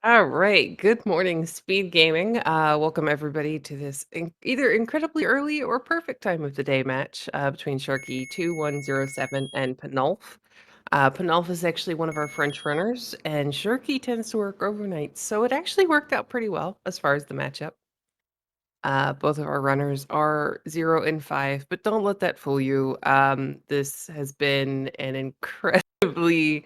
All right. Good morning, Speed Gaming. Welcome everybody to this either incredibly early or perfect time of the day match between Sharky2107 and Panulphe. Panulphe is actually one of our French runners, and Sharky tends to work overnight, so it actually worked out pretty well as far as the matchup. Both of our runners are 0 and 5, but don't let that fool you. This has been an incredibly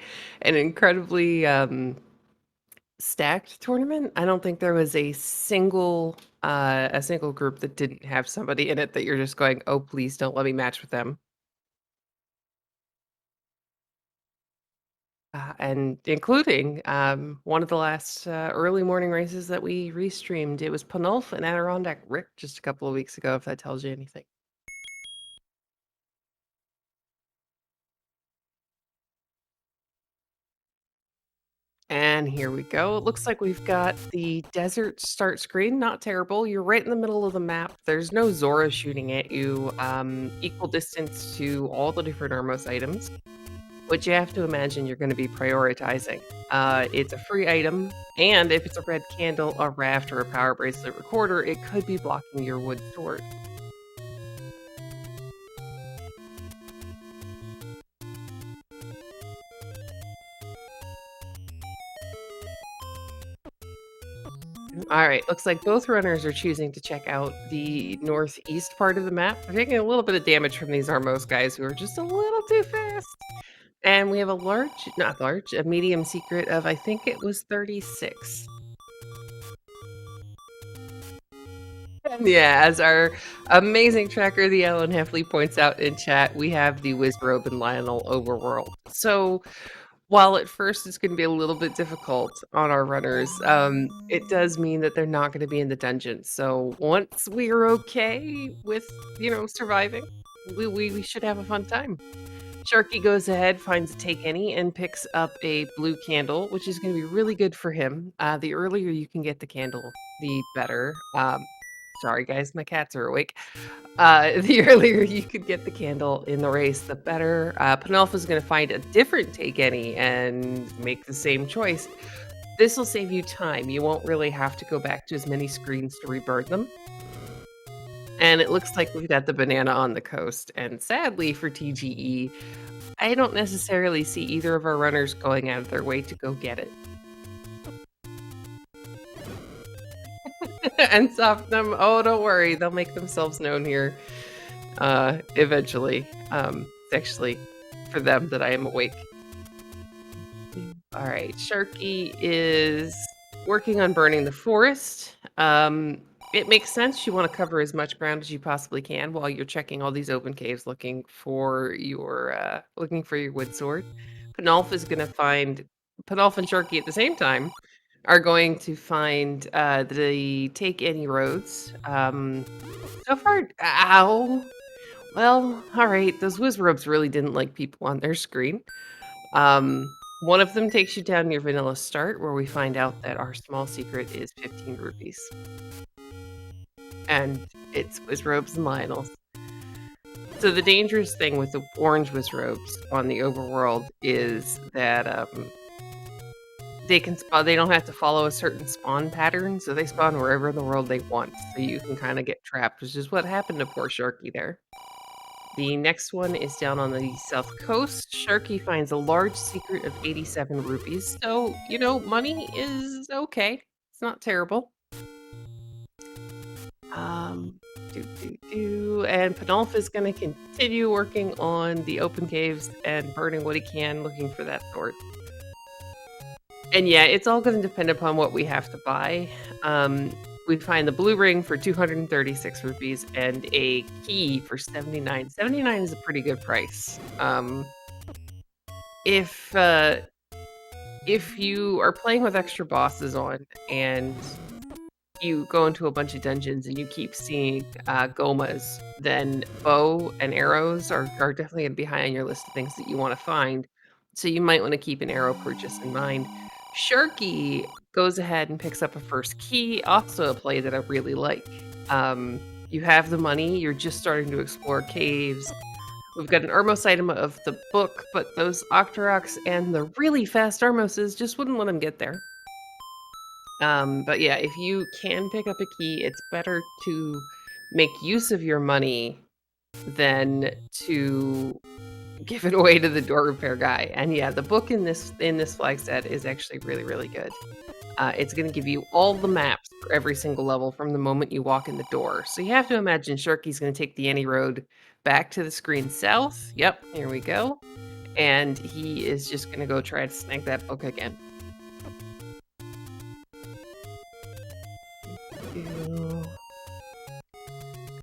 stacked tournament. I don't think there was a single group that didn't have somebody in it that you're just going, "Oh, please don't let me match with them." And including, one of the last, early morning races that we restreamed. It was Panulphe and Adirondack Rick just a couple of weeks ago, if that tells you anything. And here we go. It looks like we've got the desert start screen. Not terrible. You're right in the middle of the map. There's no Zora shooting at you. Equal distance to all the different Armos items, which you have to imagine you're going to be prioritizing. It's a free item, and if it's a red candle, a raft, or a power bracelet recorder, it could be blocking your wood sword. All right, looks like both runners are choosing to check out the northeast part of the map. They're taking a little bit of damage from these Armos guys who are just a little too fast. And we have a medium secret of, I think it was 36. Yeah, as our amazing tracker, the Alan Heffley, points out in chat, we have the Wizrobe and Lionel Overworld. So while at first it's going to be a little bit difficult on our runners, it does mean that they're not going to be in the dungeon. So once we're okay with, surviving, we should have a fun time. Sharky goes ahead, finds a take any, and picks up a blue candle, which is going to be really good for him. The earlier you can get the candle, the better. Sorry, guys, my cats are awake. The earlier you could get the candle in the race, the better. Panulphe is going to find a different take any and make the same choice. This will save you time. You won't really have to go back to as many screens to reburn them. And it looks like we've got the banana on the coast. And sadly for TGE, I don't necessarily see either of our runners going out of their way to go get it. And soft them, oh, don't worry, they'll make themselves known here eventually. It's actually for them that I am awake. All right, Sharky is working on burning the forest. It makes sense. You want to cover as much ground as you possibly can while you're checking all these open caves, looking for your wood sword. Panulphe is going to find Panulphe and Sharky at the same time are going to find the take any roads. So far, ow. Well, all right. Those Wizrobes really didn't like people on their screen. Um, One of them takes you down near Vanilla Start, where we find out that our small secret is 15 rupees. And it's Wizrobes and Lionels. So the dangerous thing with the orange Wizrobes on the overworld is that they can spawn. They don't have to follow a certain spawn pattern, so they spawn wherever in the world they want. So you can kind of get trapped, which is what happened to poor Sharky there. The next one is down on the south coast. Sharky finds a large secret of 87 rupees. So, money is okay. It's not terrible. Um, and Panulphe is going to continue working on the open caves and burning what he can, looking for that sword. And yeah, it's all going to depend upon what we have to buy. We find the blue ring for 236 rupees and a key for 79. 79 is a pretty good price. If you are playing with extra bosses on and you go into a bunch of dungeons and you keep seeing gomas, then bow and arrows are definitely going to be high on your list of things that you want to find. So you might want to keep an arrow purchase in mind. Sharky goes ahead and picks up a first key, also a play that I really like. You have the money, you're just starting to explore caves. We've got an Armos item of the book, but those Octoroks and the really fast Armoses just wouldn't let him get there. But yeah, if you can pick up a key, it's better to make use of your money than to give it away to the door repair guy. And yeah, the book in this flag set is actually really, really good. It's going to give you all the maps for every single level from the moment you walk in the door. So you have to imagine Sharky's going to take the any road back to the screen south. Yep, here we go. And he is just going to go try to snag that book again.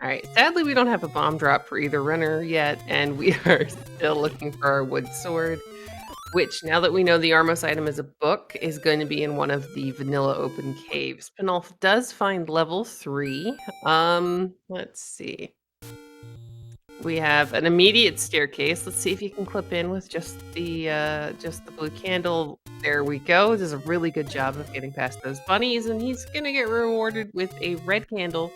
All right, sadly, we don't have a bomb drop for either runner yet, and we are still looking for our wood sword, which, now that we know the Armos item is a book, is going to be in one of the vanilla open caves. Panulphe does find level 3. Let's see. We have an immediate staircase. Let's see if you can clip in with just the blue candle. There we go. Does a really good job of getting past those bunnies, and he's gonna get rewarded with a red candle.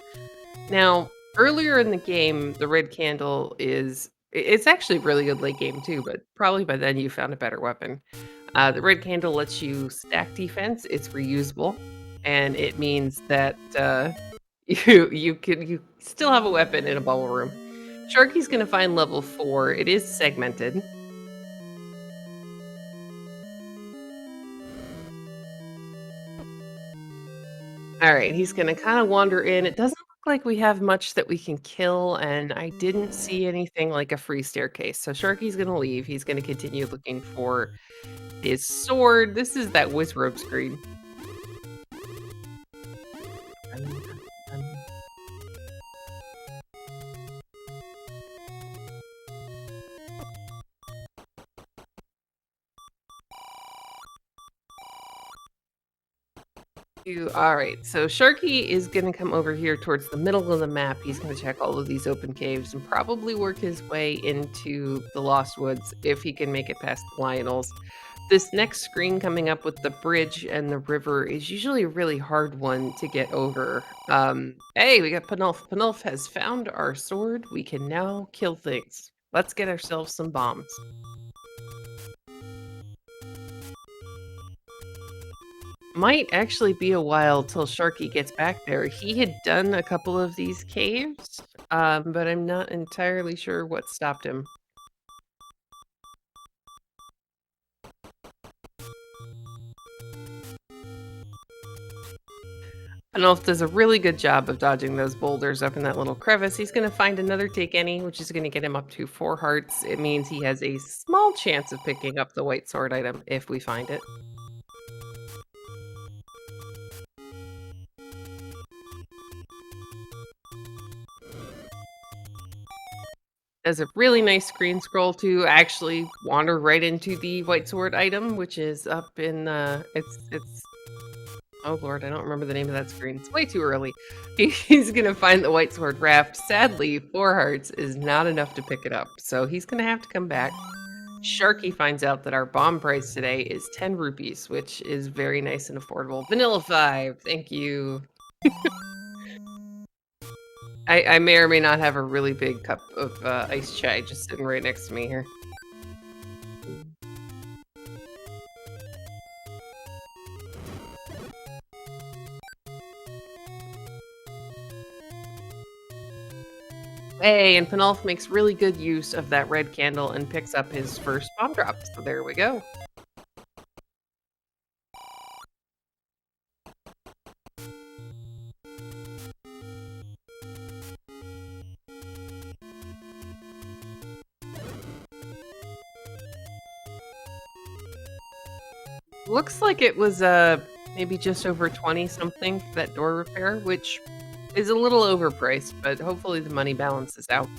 Now, earlier in the game, the red candle it's actually really good late game too, but probably by then you found a better weapon. The red candle lets you stack defense. It's reusable, and it means that you still have a weapon in a bubble room. Sharky's gonna find level 4. It is segmented. All right, he's gonna kind of wander in. It doesn't look like we have much that we can kill, and I didn't see anything like a free staircase. So Sharky's gonna leave. He's gonna continue looking for his sword. This is that Wizrobe screen. All right, so Sharky is going to come over here towards the middle of the map. He's going to check all of these open caves and probably work his way into the Lost Woods if he can make it past the Lionels. This next screen coming up with the bridge and the river is usually a really hard one to get over. Hey, we got Panulphe. Panulphe has found our sword. We can now kill things. Let's get ourselves some bombs. Might actually be a while till Sharky gets back there. He had done a couple of these caves, but I'm not entirely sure what stopped him. Panulphe does a really good job of dodging those boulders up in that little crevice. He's going to find another take any, which is going to get him up to 4 hearts. It means he has a small chance of picking up the white sword item if we find it. Does a really nice screen scroll to actually wander right into the white sword item, which is up in it's oh lord, I don't remember the name of that screen. It's way too early. He's gonna find the white sword raft. Sadly, 4 hearts is not enough to pick it up, so he's gonna have to come back. Sharky finds out that our bomb price today is 10 rupees, which is very nice and affordable. Vanilla 5, thank you. I may or may not have a really big cup of iced chai just sitting right next to me here. Hey, and Panulphe makes really good use of that red candle and picks up his first bomb drop. So there we go. Looks like it was maybe just over 20 something for that door repair, which is a little overpriced, but hopefully the money balances out.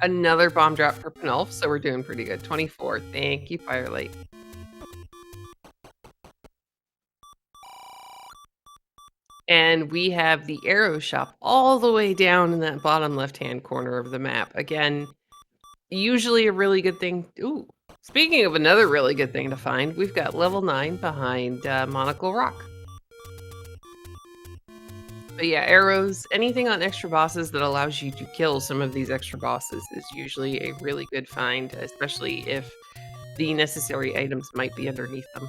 Another bomb drop for Panulphe, so we're doing pretty good. 24. Thank you, Firelight. And we have the arrow shop all the way down in that bottom left-hand corner of the map. Again, usually a really good thing. Ooh, speaking of another really good thing to find, we've got level 9 behind Monocle Rock. But yeah, arrows, anything on extra bosses that allows you to kill some of these extra bosses is usually a really good find, especially if the necessary items might be underneath them.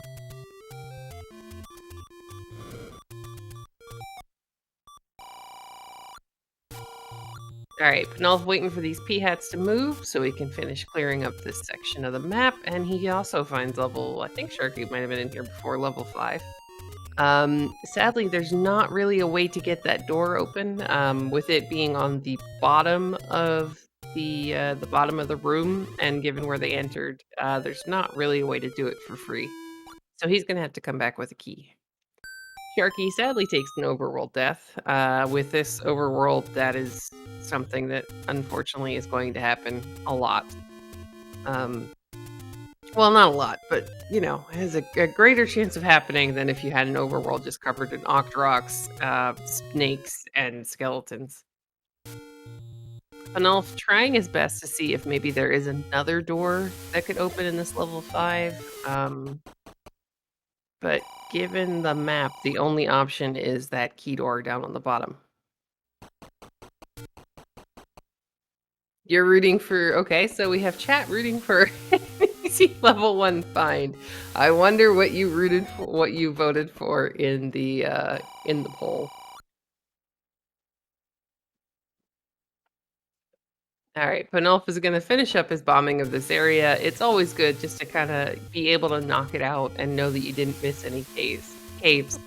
Alright, Panulphe waiting for these P-hats to move so he can finish clearing up this section of the map, and he also finds level, I think Sharky might have been in here before, level 5. Sadly, there's not really a way to get that door open, with it being on the bottom of the bottom of the room, and given where they entered, there's not really a way to do it for free. So he's gonna have to come back with a key. Sharky sadly takes an overworld death. With this overworld, that is something that unfortunately is going to happen a lot. Well, not a lot, but, you know, has a greater chance of happening than if you had an overworld just covered in octoroks, snakes, and skeletons. Panulphe trying his best to see if maybe there is another door that could open in this level 5. But given the map, the only option is that key door down on the bottom. You're rooting for okay, so we have chat rooting for an easy level 1 find. I wonder what you rooted for, what you voted for in the poll. All right, Panulphe is going to finish up his bombing of this area. It's always good just to kind of be able to knock it out and know that you didn't miss any caves.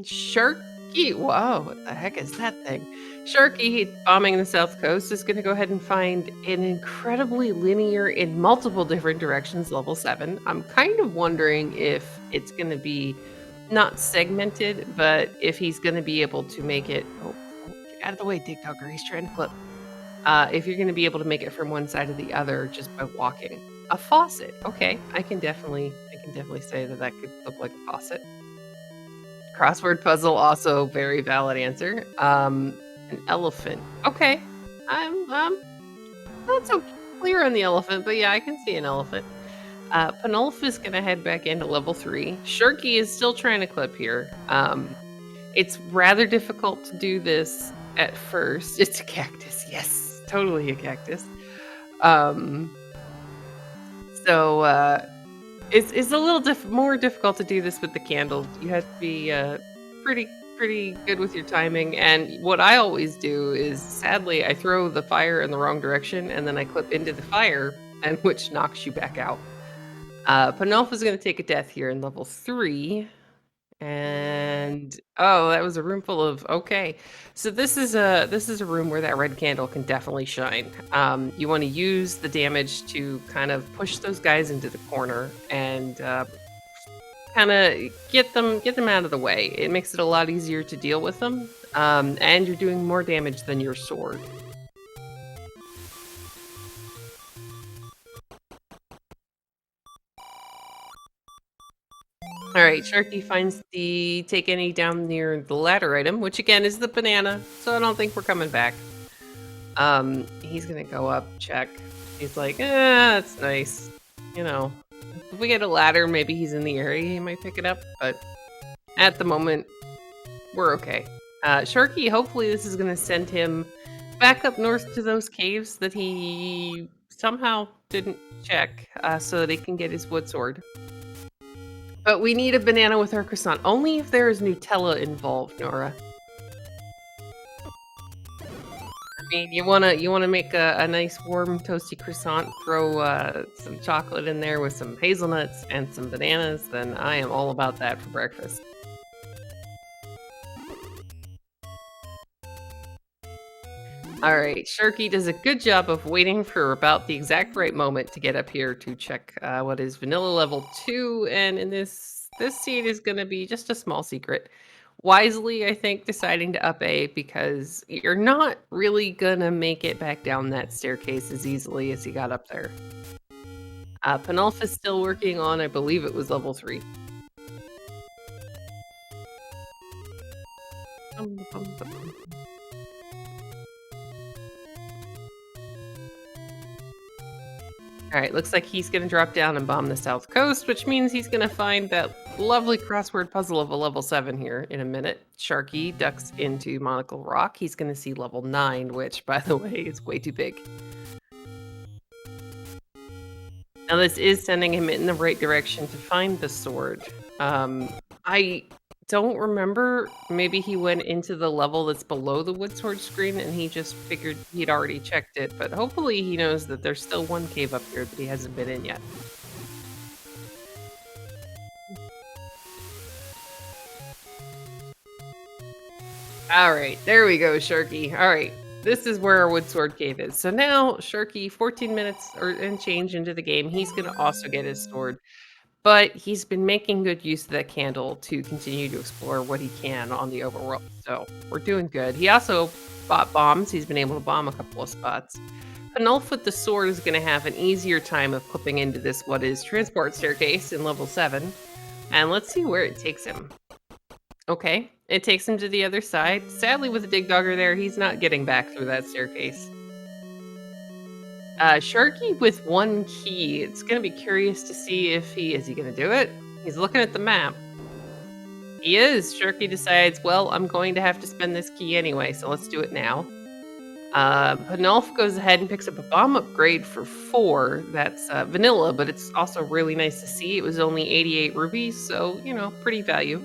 Sharky, whoa, what the heck is that thing? Sharky, bombing the South Coast, is going to go ahead and find an incredibly linear, in multiple different directions, level 7. I'm kind of wondering if it's going to be not segmented, but if he's going to be able to make it... Oh, get out of the way, Dig Dogger, he's trying to clip. If you're going to be able to make it from one side to the other just by walking. A faucet, okay, I can definitely say that could look like a faucet. Crossword puzzle, also very valid answer. An elephant. Okay. I'm not so clear on the elephant, but yeah, I can see an elephant. Panulphe is gonna head back into level 3. Sharky is still trying to clip here. It's rather difficult to do this at first. It's a cactus, yes, totally a cactus. It's a little more difficult to do this with the candles. You have to be pretty good with your timing. And what I always do is, sadly, I throw the fire in the wrong direction, and then I clip into the fire, and which knocks you back out. Panulphe is going to take a death here in level 3. And oh, that was a room full of okay. So this is a room where that red candle can definitely shine. You want to use the damage to kind of push those guys into the corner and kind of get them out of the way. It makes it a lot easier to deal with them, and you're doing more damage than your sword. All right, Sharky finds the take any down near the ladder item, which again is the banana, so I don't think we're coming back. He's gonna go up, check. He's like, that's nice. You know, if we get a ladder, maybe he's in the area, he might pick it up, but at the moment, we're okay. Sharky, hopefully this is gonna send him back up north to those caves that he somehow didn't check, so that he can get his wood sword. But we need a banana with our croissant. Only if there is Nutella involved, Nora. I mean, you wanna make a nice warm toasty croissant, throw some chocolate in there with some hazelnuts and some bananas, then I am all about that for breakfast. Alright, Sharky does a good job of waiting for about the exact right moment to get up here to check what is vanilla level 2, and in this seed is going to be just a small secret. Wisely, I think, deciding to up A because you're not really going to make it back down that staircase as easily as you got up there. Panulphe is still working on, I believe it was level 3. All right, looks like he's going to drop down and bomb the south coast, which means he's going to find that lovely crossword puzzle of a level 7 here in a minute. Sharky ducks into Monocle Rock. He's going to see level 9, which, by the way, is way too big. Now, this is sending him in the right direction to find the sword. I don't remember. Maybe he went into the level that's below the wood sword screen and he just figured he'd already checked it, but hopefully he knows that there's still one cave up here that he hasn't been in yet. All right, there we go, Sharky. All right, this is where our wood sword cave is. So now Sharky, 14 minutes and change into the game, he's going to also get his sword. But he's been making good use of that candle to continue to explore what he can on the overworld. So we're doing good. He also bought bombs. He's been able to bomb a couple of spots. Panulphe with the sword is going to have an easier time of clipping into this what is transport staircase in level 7. And let's see where it takes him. Okay, it takes him to the other side. Sadly, with the dig dogger there, he's not getting back through that staircase. Sharky with 1 key. It's gonna be curious to see if is he gonna do it? He's looking at the map. He is. Sharky decides, well, I'm going to have to spend this key anyway, so let's do it now. Panulphe goes ahead and picks up a bomb upgrade for 4. That's vanilla, but it's also really nice to see. It was only 88 rubies, so, you know, pretty value.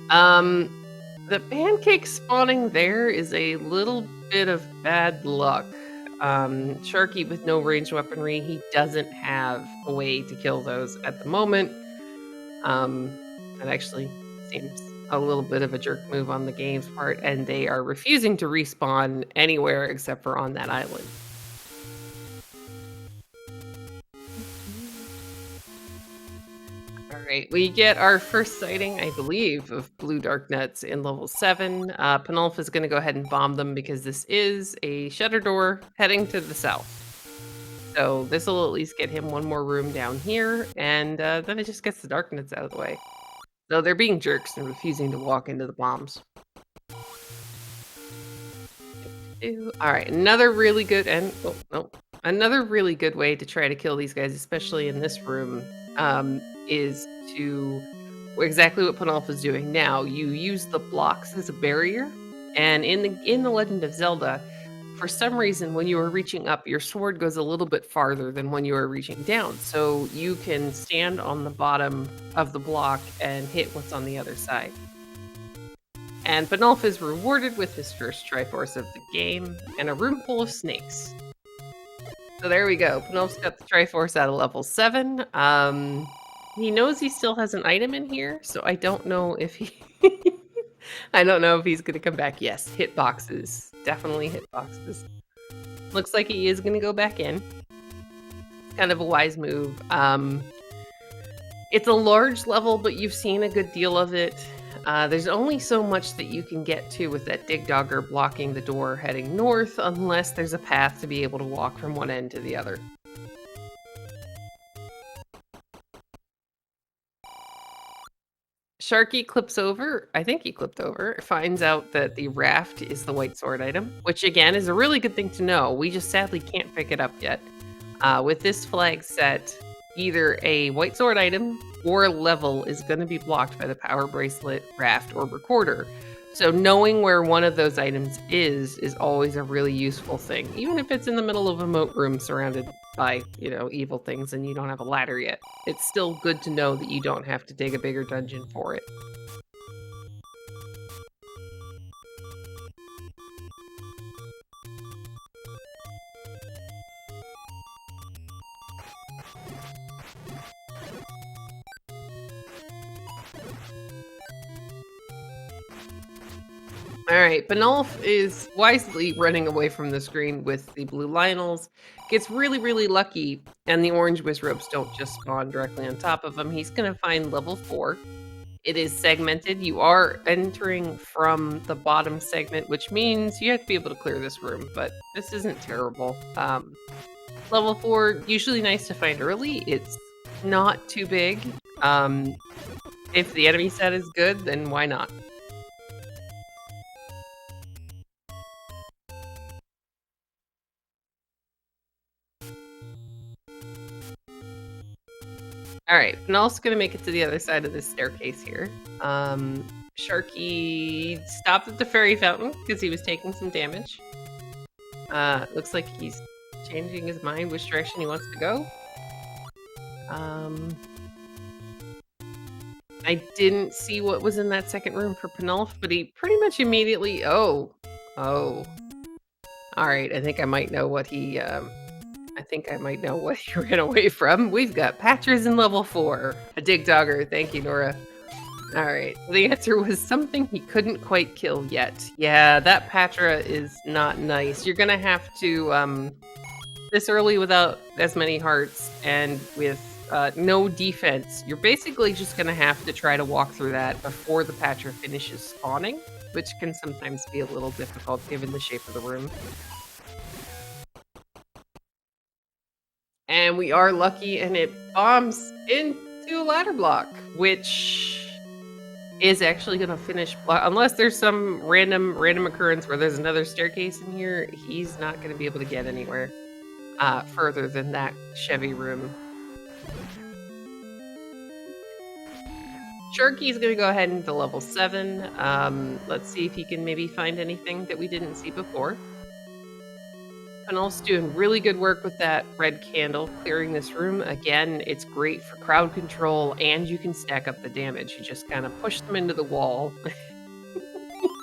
The pancake spawning there is a little bit of bad luck. Sharky with no ranged weaponry, he doesn't have a way to kill those at the moment. That actually seems a little bit of a jerk move on the game's part, and they are refusing to respawn anywhere except for on that island. Alright, we get our first sighting, I believe, of blue dark nuts in level 7. Panulphe is going to go ahead and bomb them because this is a shutter door heading to the south. So this will at least get him one more room down here, and then it just gets the dark nuts out of the way. So they're being jerks and refusing to walk into the bombs. Alright, another really good, another really good way to try to kill these guys, especially in this room, is to exactly what Panulphe is doing now. You use the blocks as a barrier, and in the Legend of Zelda, for some reason, when you are reaching up, your sword goes a little bit farther than when you are reaching down. So you can stand on the bottom of the block and hit what's on the other side. And Panulphe is rewarded with his first Triforce of the game and a room full of snakes. So there we go. Panulphe's got the Triforce out of level 7. He knows he still has an item in here, so I don't know if he... I don't know if he's going to come back. Yes, hit boxes. Definitely hit boxes. Looks like he is going to go back in. Kind of a wise move. It's a large level, but you've seen a good deal of it. There's only so much that you can get to with that dig dogger blocking the door heading north, unless there's a path to be able to walk from one end to the other. Sharky clips over, I think he clipped over, finds out that the raft is the white sword item, which again is a really good thing to know. We just sadly can't pick it up yet. With this flag set, either a white sword item or a level is going to be blocked by the power bracelet, raft, or recorder. So knowing where one of those items is always a really useful thing, even if it's in the middle of a moat room surrounded by, you know, evil things and you don't have a ladder yet. It's still good to know that you don't have to dig a bigger dungeon for it. Alright, Panulphe is wisely running away from the screen with the blue Lionels. Gets really, really lucky, and the orange Wizrobes don't just spawn directly on top of him. He's going to find level 4. It is segmented. You are entering from the bottom segment, which means you have to be able to clear this room, but this isn't terrible. Level 4, usually nice to find early. It's not too big. If the enemy set is good, then why not? Alright, Panulph's gonna make it to the other side of this staircase here. Sharky stopped at the fairy fountain because he was taking some damage. Looks like he's changing his mind which direction he wants to go. I didn't see what was in that second room for Panulphe, but he pretty much immediately... Oh. Alright, I think I might know what he, ran away from. We've got Patras in level 4. A dig dogger. Thank you, Nora. Alright, the answer was something he couldn't quite kill yet. Yeah, that Patra is not nice. You're gonna have to, this early without as many hearts and with no defense, you're basically just gonna have to try to walk through that before the Patra finishes spawning, which can sometimes be a little difficult given the shape of the room. And we are lucky, and it bombs into a ladder block, which is actually going to finish... Unless there's some random occurrence where there's another staircase in here, he's not going to be able to get anywhere further than that Chevy room. Sharky's going to go ahead into level 7. Let's see if he can maybe find anything that we didn't see before. Panulphe's doing really good work with that red candle, clearing this room. Again, it's great for crowd control, and you can stack up the damage. You just kind of push them into the wall.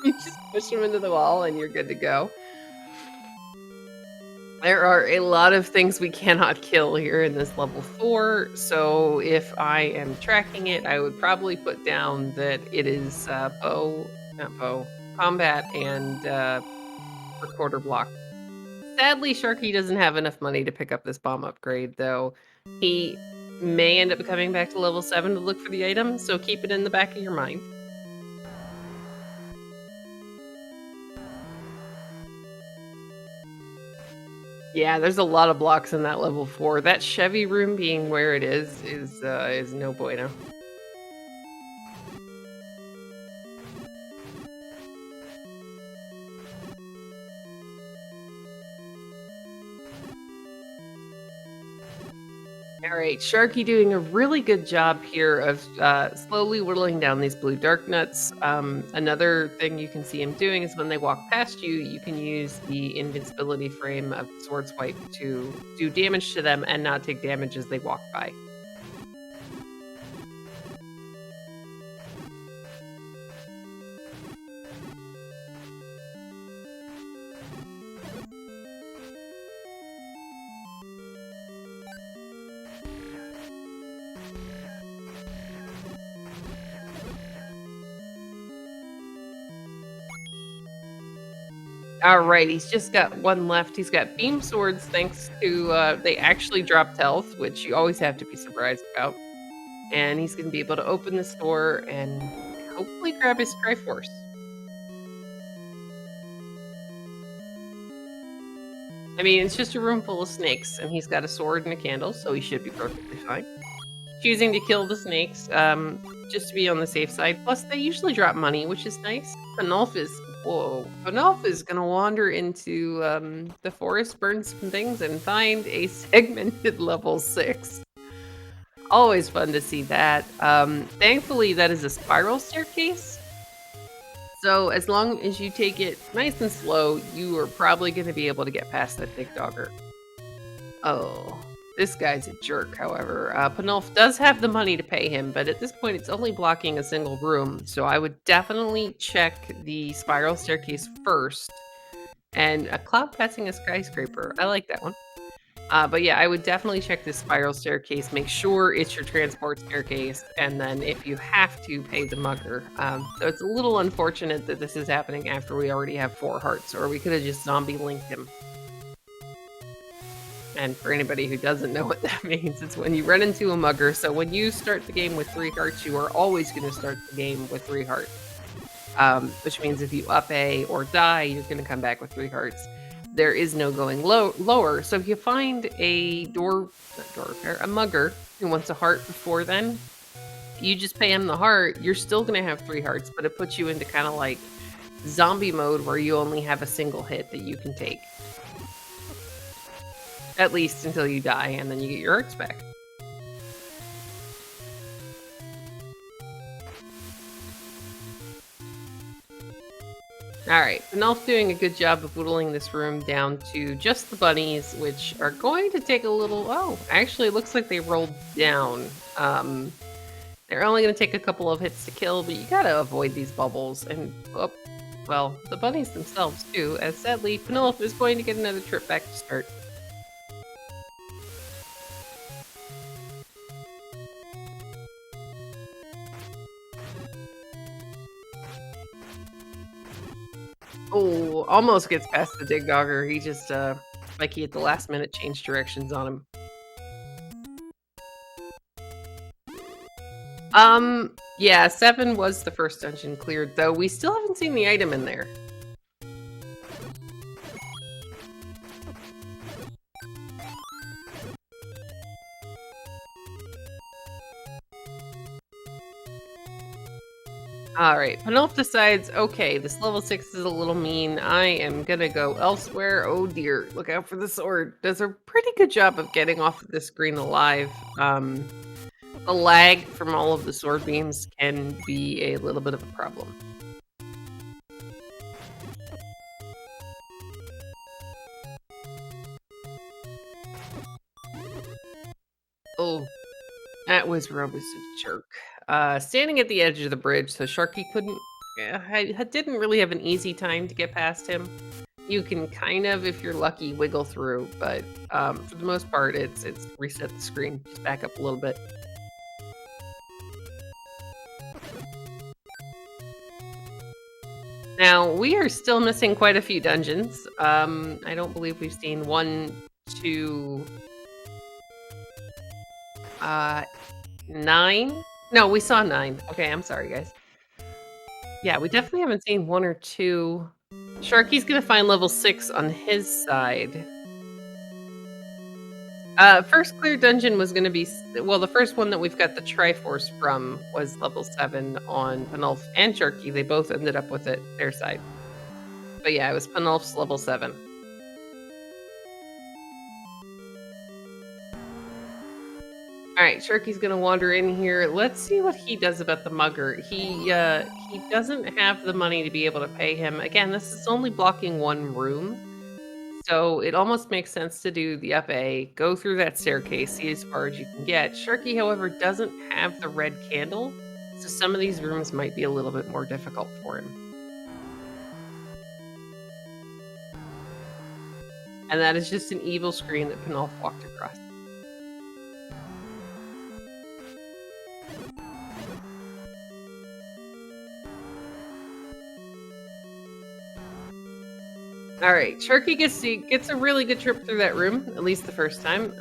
You just push them into the wall, and you're good to go. There are a lot of things we cannot kill here in this level 4, so if I am tracking it, I would probably put down that it is combat and recorder block. Sadly, Sharky doesn't have enough money to pick up this bomb upgrade, though. He may end up coming back to level 7 to look for the item, so keep it in the back of your mind. Yeah, there's a lot of blocks in that level 4. That Chevy room being where it is no bueno. Alright, Sharky doing a really good job here of slowly whittling down these blue dark nuts. Another thing you can see him doing is when they walk past you, you can use the invincibility frame of Sword Swipe to do damage to them and not take damage as they walk by. Alright, he's just got one left. He's got beam swords thanks to, they actually dropped health, which you always have to be surprised about. And he's going to be able to open this door and hopefully grab his Triforce. I mean, it's just a room full of snakes, and he's got a sword and a candle, so he should be perfectly fine. Choosing to kill the snakes, just to be on the safe side. Plus, they usually drop money, which is nice. Panulphe is gonna wander into the forest, burn some things, and find a segmented level 6. Always fun to see that. Thankfully, that is a spiral staircase. So as long as you take it nice and slow, you are probably going to be able to get past that big dogger. Oh, this guy's a jerk, however. Panulphe does have the money to pay him, but at this point it's only blocking a single room, so I would definitely check the spiral staircase first. And a cloud passing a skyscraper. I like that one. But yeah, I would definitely check this spiral staircase, make sure it's your transport staircase, and then if you have to, pay the mugger. So it's a little unfortunate that this is happening after we already have 4 hearts, or we could have just zombie linked him. And for anybody who doesn't know what that means, it's when you run into a mugger. So when you start the game with 3 hearts, you are always going to start the game with 3 hearts. Which means if you up A or die, you're going to come back with 3 hearts. There is no going lower. So if you find a a mugger who wants a heart before then, you just pay him the heart. You're still going to have 3 hearts, but it puts you into kind of like zombie mode where you only have a single hit that you can take. At least until you die, and then you get your hearts back. Alright, Panulphe doing a good job of whittling this room down to just the bunnies, which are going to take a little... Oh, actually, it looks like they rolled down. They're only going to take a couple of hits to kill, but you gotta avoid these bubbles. And, oh, well, the bunnies themselves, too, as sadly, Panulphe is going to get another trip back to start. Oh, almost gets past the Dig Dogger. He just, like he at the last minute changed directions on him. Yeah, 7 was the first dungeon cleared, though we still haven't seen the item in there. Alright, Panulphe decides, okay, this level 6 is a little mean. I am gonna go elsewhere. Oh dear, look out for the sword. Does a pretty good job of getting off of this screen alive. The lag from all of the sword beams can be a little bit of a problem. Oh, that was such a jerk. Standing at the edge of the bridge, so Sharky couldn't... I didn't really have an easy time to get past him. You can kind of, if you're lucky, wiggle through, but for the most part, it's reset the screen. Just back up a little bit. Now, we are still missing quite a few dungeons. I don't believe we've seen 1, 2... 9? No, we saw 9. Okay, I'm sorry, guys. Yeah, we definitely haven't seen 1 or 2. Sharky's gonna find level 6 on his side. First clear dungeon was gonna be... Well, the first one that we've got the Triforce from was level 7 on Panulphe and Sharky. They both ended up with it, their side. But yeah, it was Panulphe's level 7. Alright, Sharky's gonna wander in here. Let's see what he does about the mugger. He doesn't have the money to be able to pay him. Again, this is only blocking 1 room. So it almost makes sense to do the up A, go through that staircase, see as far as you can get. Sharky, however, doesn't have the red candle, so some of these rooms might be a little bit more difficult for him. And that is just an evil screen that Panulphe walked across. Alright, Sharky gets a really good trip through that room, at least the first time.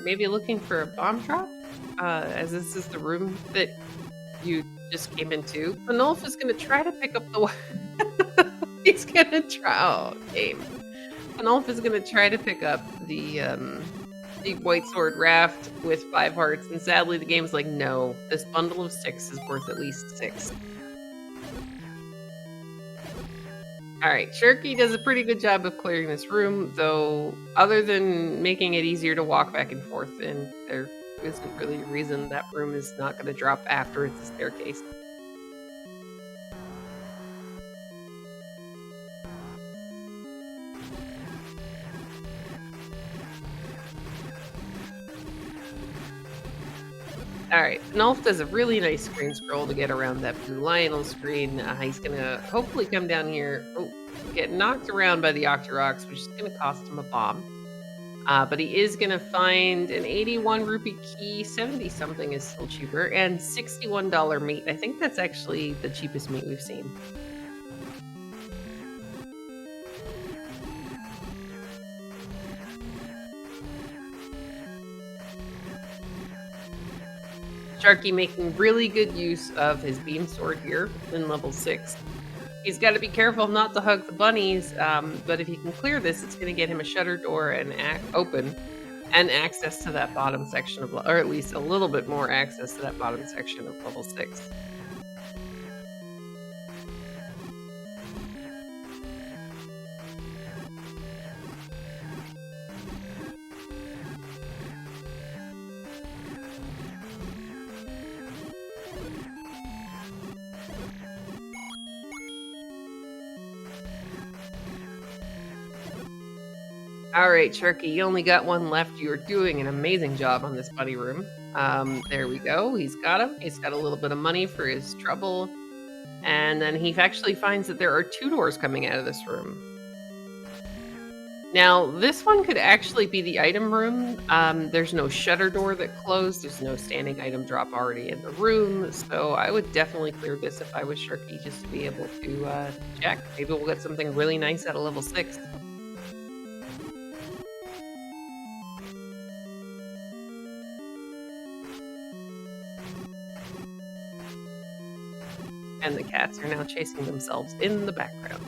Maybe looking for a bomb drop? As this is the room that you just came into. Panulphe is gonna try to pick up the... He's gonna try... Oh, game. Panulphe is gonna try to pick up the White Sword Raft with 5 hearts, and sadly the game's like, no, this bundle of 6 is worth at least 6. Alright, Sharky does a pretty good job of clearing this room, though other than making it easier to walk back and forth, and there isn't really a reason that room is not going to drop after it's a staircase. Alright, Panulphe does a really nice screen scroll to get around that blue Lionel screen. He's gonna hopefully come down here. Oh, get knocked around by the Octoroks, which is gonna cost him a bomb. But he is gonna find an 81 rupee key, 70 something is still cheaper, and $61 meat. I think that's actually the cheapest meat we've seen. Sharky making really good use of his beam sword here in level 6. He's got to be careful not to hug the bunnies, but if he can clear this, it's going to get him a shutter door and open, and access to that bottom section of, or at least a little bit more access to that bottom section of level 6. All right, Sharky, you only got one left. You're doing an amazing job on this bunny room. There we go. He's got him. He's got a little bit of money for his trouble. And then he actually finds that there are 2 doors coming out of this room. Now, this one could actually be the item room. There's no shutter door that closed. There's no standing item drop already in the room. So I would definitely clear this if I was Sharky, just to be able to check. Maybe we'll get something really nice at a level 6. And the cats are now chasing themselves in the background.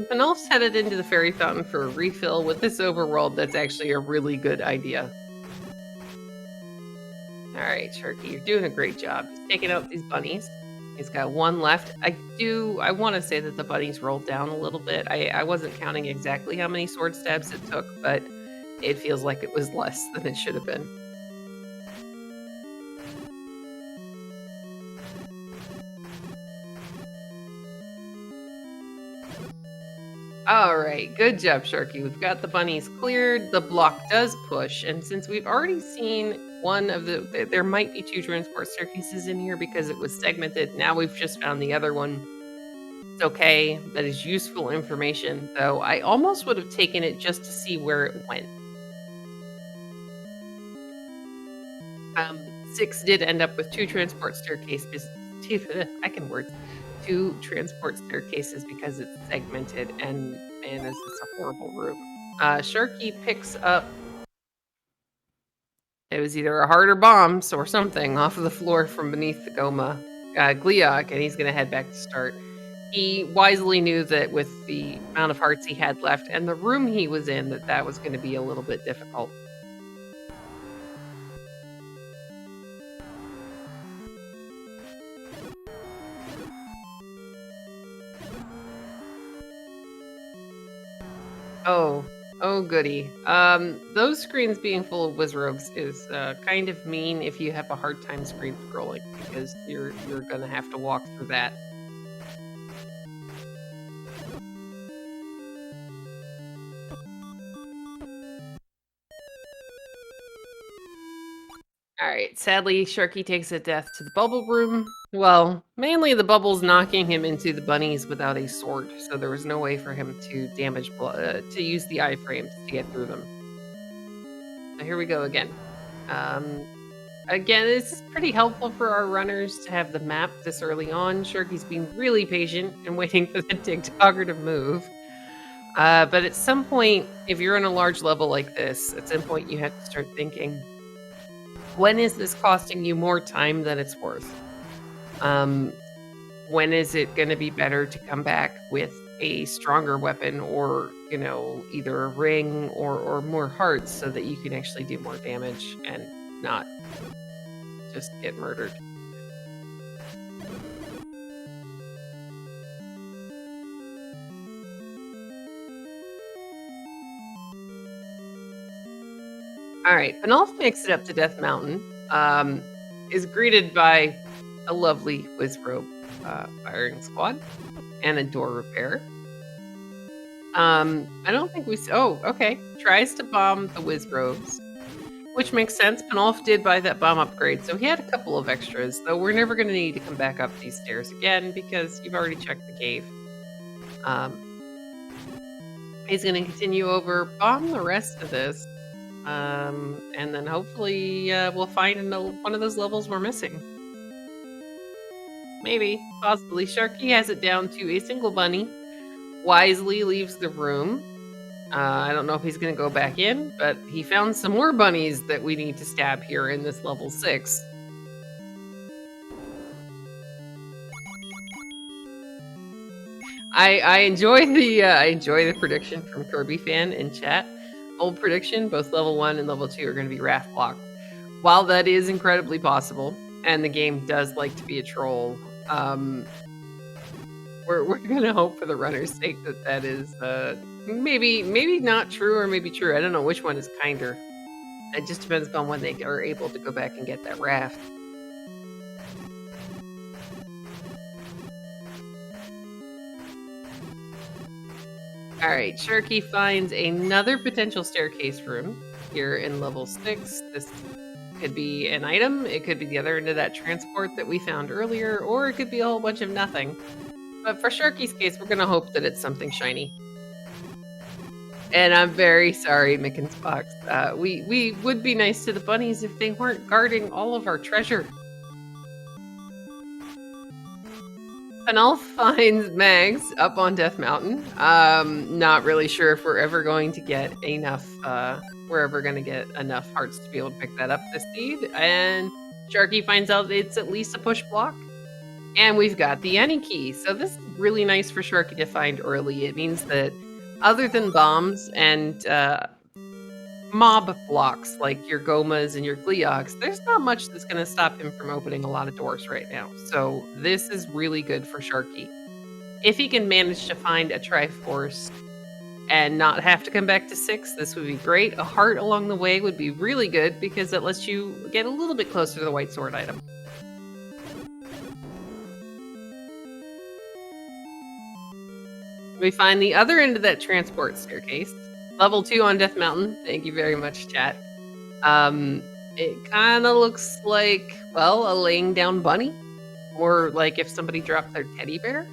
Panulphe's headed into the fairy fountain for a refill. With this overworld, that's actually a really good idea. Alright, Sharky, you're doing a great job. He's taking out these bunnies. He's got 1 left. I want to say that the bunnies rolled down a little bit. I wasn't counting exactly how many sword stabs it took, but it feels like it was less than it should have been. All right, good job, Sharky. We've got the bunnies cleared. The block does push, and since we've already seen one of there might be 2 transport staircases in here because it was segmented. Now we've just found the other one. It's okay. That is useful information, though. I almost would have taken it just to see where it went. 6 did end up with 2 transport staircases. I can word. 2 transport staircases because it's segmented, and man, is this a horrible room. Sharky picks up. It was either a heart or bombs or something off of the floor from beneath the Goma Gliok, and he's going to head back to start. He wisely knew that with the amount of hearts he had left and the room he was in, that was going to be a little bit difficult. Oh goody. Those screens being full of wizrobes is kind of mean if you have a hard time screen scrolling, because you're gonna have to walk through that. Alright, sadly, Sharky takes a death to the bubble room. Well, mainly the bubbles knocking him into the bunnies without a sword, so there was no way for him to to use the iframes to get through them. So here we go again. Again, it's pretty helpful for our runners to have the map this early on. Sharky's being really patient and waiting for the TikToker to move. But at some point, if you're in a large level like this, at some point you have to start thinking, when is this costing you more time than it's worth? When is it going to be better to come back with a stronger weapon, or, you know, either a ring or more hearts, so that you can actually do more damage and not just get murdered? Alright, Panulphe makes it up to Death Mountain, is greeted by a lovely wizrobe firing squad and a door repair. I don't think we... Oh, okay. Tries to bomb the wizrobes, which makes sense. Panulphe did buy that bomb upgrade, so he had a couple of extras, though we're never going to need to come back up these stairs again because you've already checked the cave. He's going to continue over, bomb the rest of this. And then hopefully we'll find one of those levels we're missing. Maybe, possibly. Sharky has it down to a single bunny. Wisely leaves the room. I don't know if he's going to go back in, but he found some more bunnies that we need to stab here in this level 6. I enjoy the prediction from Kirby Fan in chat. Old prediction, both level 1 and level 2 are going to be wrath blocked. While that is incredibly possible, and the game does like to be a troll, we're going to hope for the runner's sake that is maybe not true, or maybe true. I don't know which one is kinder. It just depends on when they are able to go back and get that raft. All right, Sharky finds another potential staircase room here in level 6. This could be an item, it could be the other end of that transport that we found earlier, or it could be a whole bunch of nothing. But for Sharky's case, we're gonna hope that it's something shiny. And I'm very sorry, Mickens Box. We would be nice to the bunnies if they weren't guarding all of our treasure. Panulphe finds Mags up on Death Mountain. Not really sure if we're ever going to get enough. We're ever going to get enough hearts to be able to pick that up this seed. And Sharky finds out it's at least a push block. And we've got the Any key. So this is really nice for Sharky to find early. It means that other than bombs and mob blocks like your Gomas and your Gleogs, there's not much that's going to stop him from opening a lot of doors right now. So this is really good for Sharky. If he can manage to find a Triforce and not have to come back to 6, this would be great. A heart along the way would be really good because it lets you get a little bit closer to the white sword item. We find the other end of that transport staircase. Level 2 on Death Mountain. Thank you very much, chat. It kind of looks like, well, a laying down bunny. Or like if somebody dropped their teddy bear.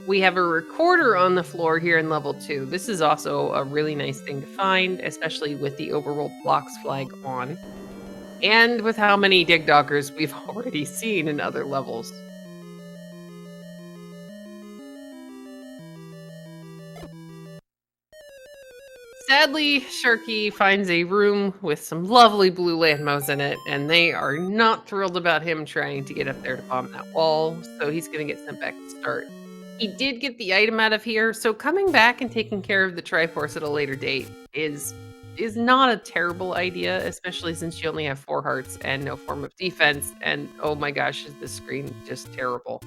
We have a recorder on the floor here in level 2. This is also a really nice thing to find, especially with the Overworld blocks flag on. And with how many dig doggers we've already seen in other levels. Sadly, Sharky finds a room with some lovely blue landmos in it, and they are not thrilled about him trying to get up there to bomb that wall, so he's going to get sent back to start. He did get the item out of here, so coming back and taking care of the Triforce at a later date is not a terrible idea, especially since you only have 4 hearts and no form of defense, and oh my gosh, is this screen just terrible.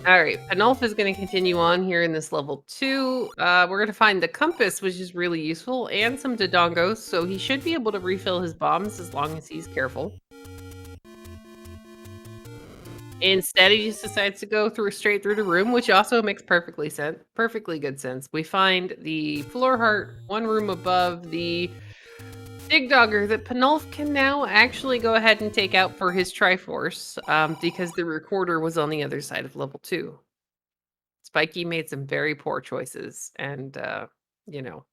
All right, Panulphe is going to continue on here in this level 2. We're going to find the compass, which is really useful, and some Dodongos, so he should be able to refill his bombs as long as he's careful. Instead, he just decides to go straight through the room, which also makes perfectly good sense. We find the floor heart, one room above the Dig Dogger that Panulphe can now actually go ahead and take out for his Triforce, because the recorder was on the other side of level 2. Spiky made some very poor choices, and, you know,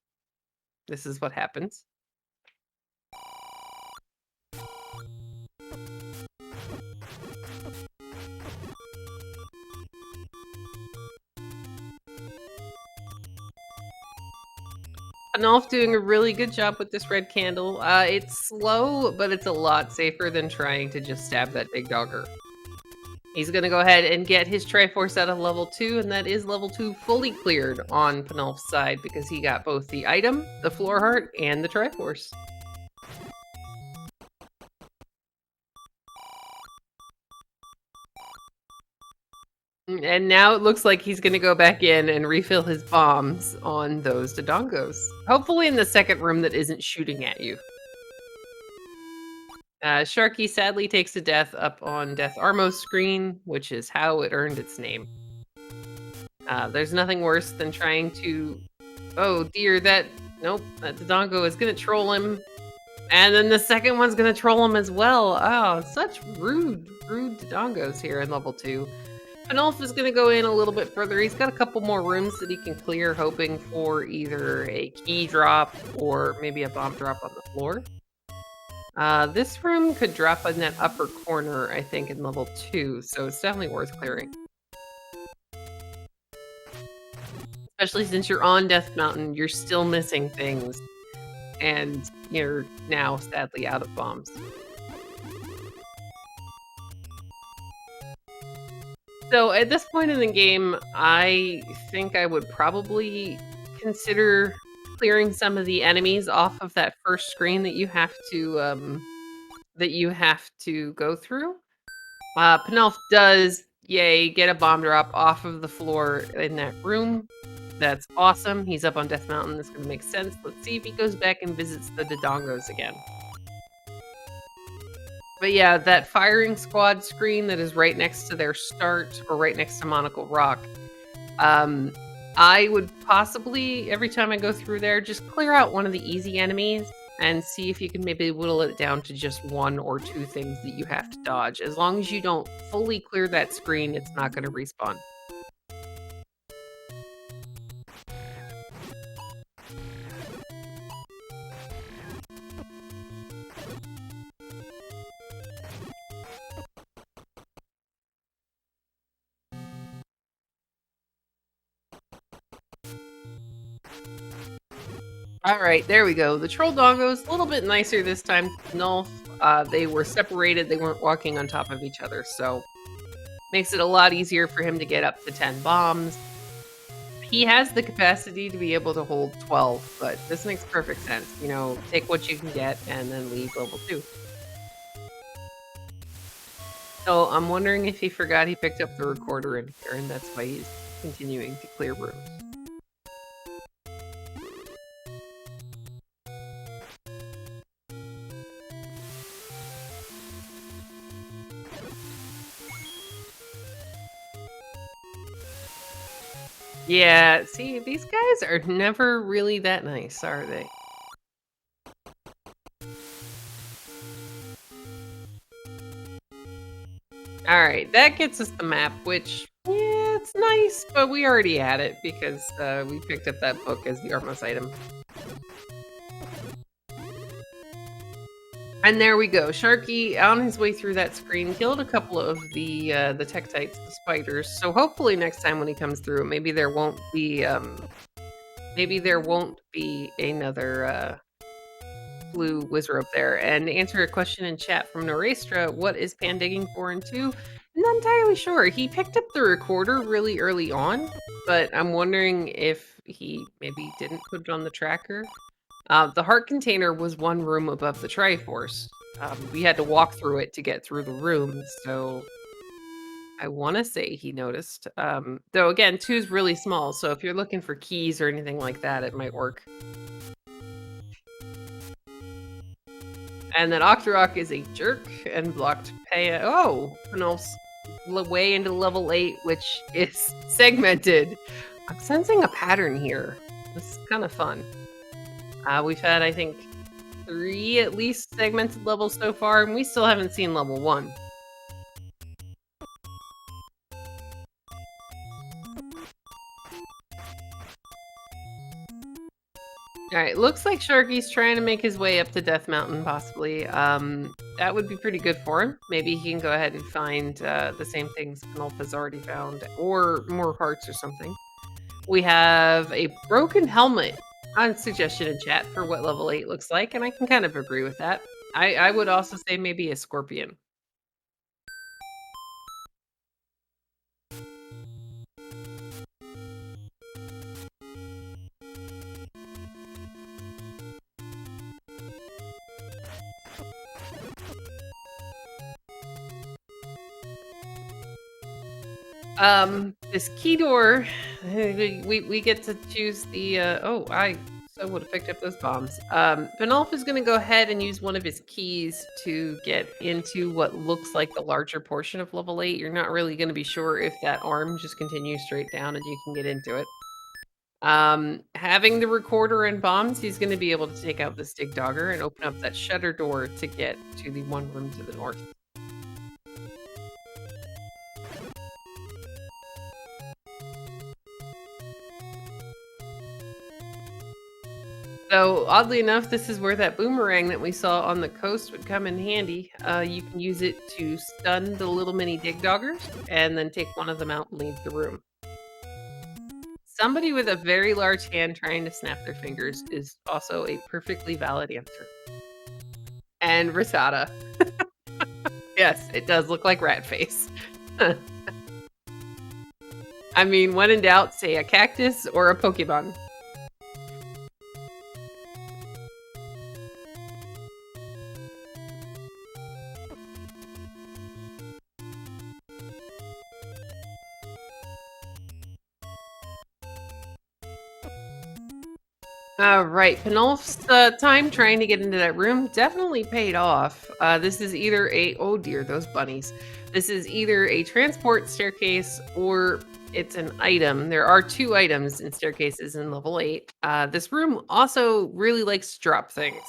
this is what happens. Panulphe doing a really good job with this red candle. It's slow, but it's a lot safer than trying to just stab that big dogger. He's going to go ahead and get his Triforce out of level 2, and that is level 2 fully cleared on Panulphe's side because he got both the item, the floor heart, and the Triforce. And now it looks like he's going to go back in and refill his bombs on those Dodongos. Hopefully in the second room that isn't shooting at you. Sharky sadly takes a death up on Death Armo's screen, which is how it earned its name. There's nothing worse than trying to... Oh dear, nope, that Dodongo is going to troll him. And then the second one's going to troll him as well. Oh, such rude Dodongos here in level 2. Panulphe is going to go in a little bit further. He's got a couple more rooms that he can clear, hoping for either a key drop or maybe a bomb drop on the floor. This room could drop in that upper corner, I think, in level 2, so it's definitely worth clearing. Especially since you're on Death Mountain, you're still missing things, and you're now sadly out of bombs. So at this point in the game, I think I would probably consider clearing some of the enemies off of that first screen that you have to go through. Panulphe does, yay, get a bomb drop off of the floor in that room. That's awesome. He's up on Death Mountain. That's going to make sense. Let's see if he goes back and visits the Dodongos again. But yeah, that firing squad screen that is right next to their start or right next to Monocle Rock, um, I would possibly, every time I go through there, just clear out one of the easy enemies and see if you can maybe whittle it down to just 1 or 2 things that you have to dodge. As long as you don't fully clear that screen, it's not going to respawn. All right, there we go. The troll doggos, a little bit nicer this time. Panulphe, they were separated. They weren't walking on top of each other, so makes it a lot easier for him to get up to 10 bombs. He has the capacity to be able to hold 12, but this makes perfect sense. You know, take what you can get and then leave level 2. So I'm wondering if he forgot he picked up the recorder in here, and that's why he's continuing to clear rooms. Yeah, see, these guys are never really that nice, are they? Alright, that gets us the map, which, yeah, it's nice, but we already had it because we picked up that book as the Armos item. And there we go. Sharky, on his way through that screen, killed a couple of the Tektites, the spiders. So hopefully next time when he comes through, maybe there won't be another blue Wizrobe there. And to answer a question in chat from Norestra, what is Pan digging for in 2? Not entirely sure. He picked up the recorder really early on, but I'm wondering if he maybe didn't put it on the tracker. The heart container was one room above the Triforce. We had to walk through it to get through the room, so I want to say he noticed. Though again, 2 is really small, so if you're looking for keys or anything like that, it might work. And then Octorok is a jerk and blocked Paya. Oh, Panulph's way into level 8, which is segmented. I'm sensing a pattern here. This is kind of fun. We've had, I think, 3 at least segmented levels so far, and we still haven't seen level 1. Alright, looks like Sharky's trying to make his way up to Death Mountain, possibly. That would be pretty good for him. Maybe he can go ahead and find the same things Panulphe has already found, or more hearts or something. We have a broken helmet on suggestion in chat for what level 8 looks like, and I can kind of agree with that. I would also say maybe a scorpion. This key door, we get to choose the, oh, I so would have picked up those bombs. Panulphe is gonna go ahead and use one of his keys to get into what looks like the larger portion of level 8. You're not really gonna be sure if that arm just continues straight down and you can get into it. Having the recorder and bombs, he's gonna be able to take out this Dig Dogger and open up that shutter door to get to the one room to the north. So, oddly enough, this is where that boomerang that we saw on the coast would come in handy. You can use it to stun the little mini Dig Doggers, and then take one of them out and leave the room. Somebody with a very large hand trying to snap their fingers is also a perfectly valid answer. And Rattata. Yes, it does look like rat face. I mean, when in doubt, say a cactus or a Pokemon. All right, Panulph's time trying to get into that room definitely paid off. This is either oh dear, those bunnies. This is either a transport staircase or it's an item. There are two items in staircases in level 8. This room also really likes to drop things.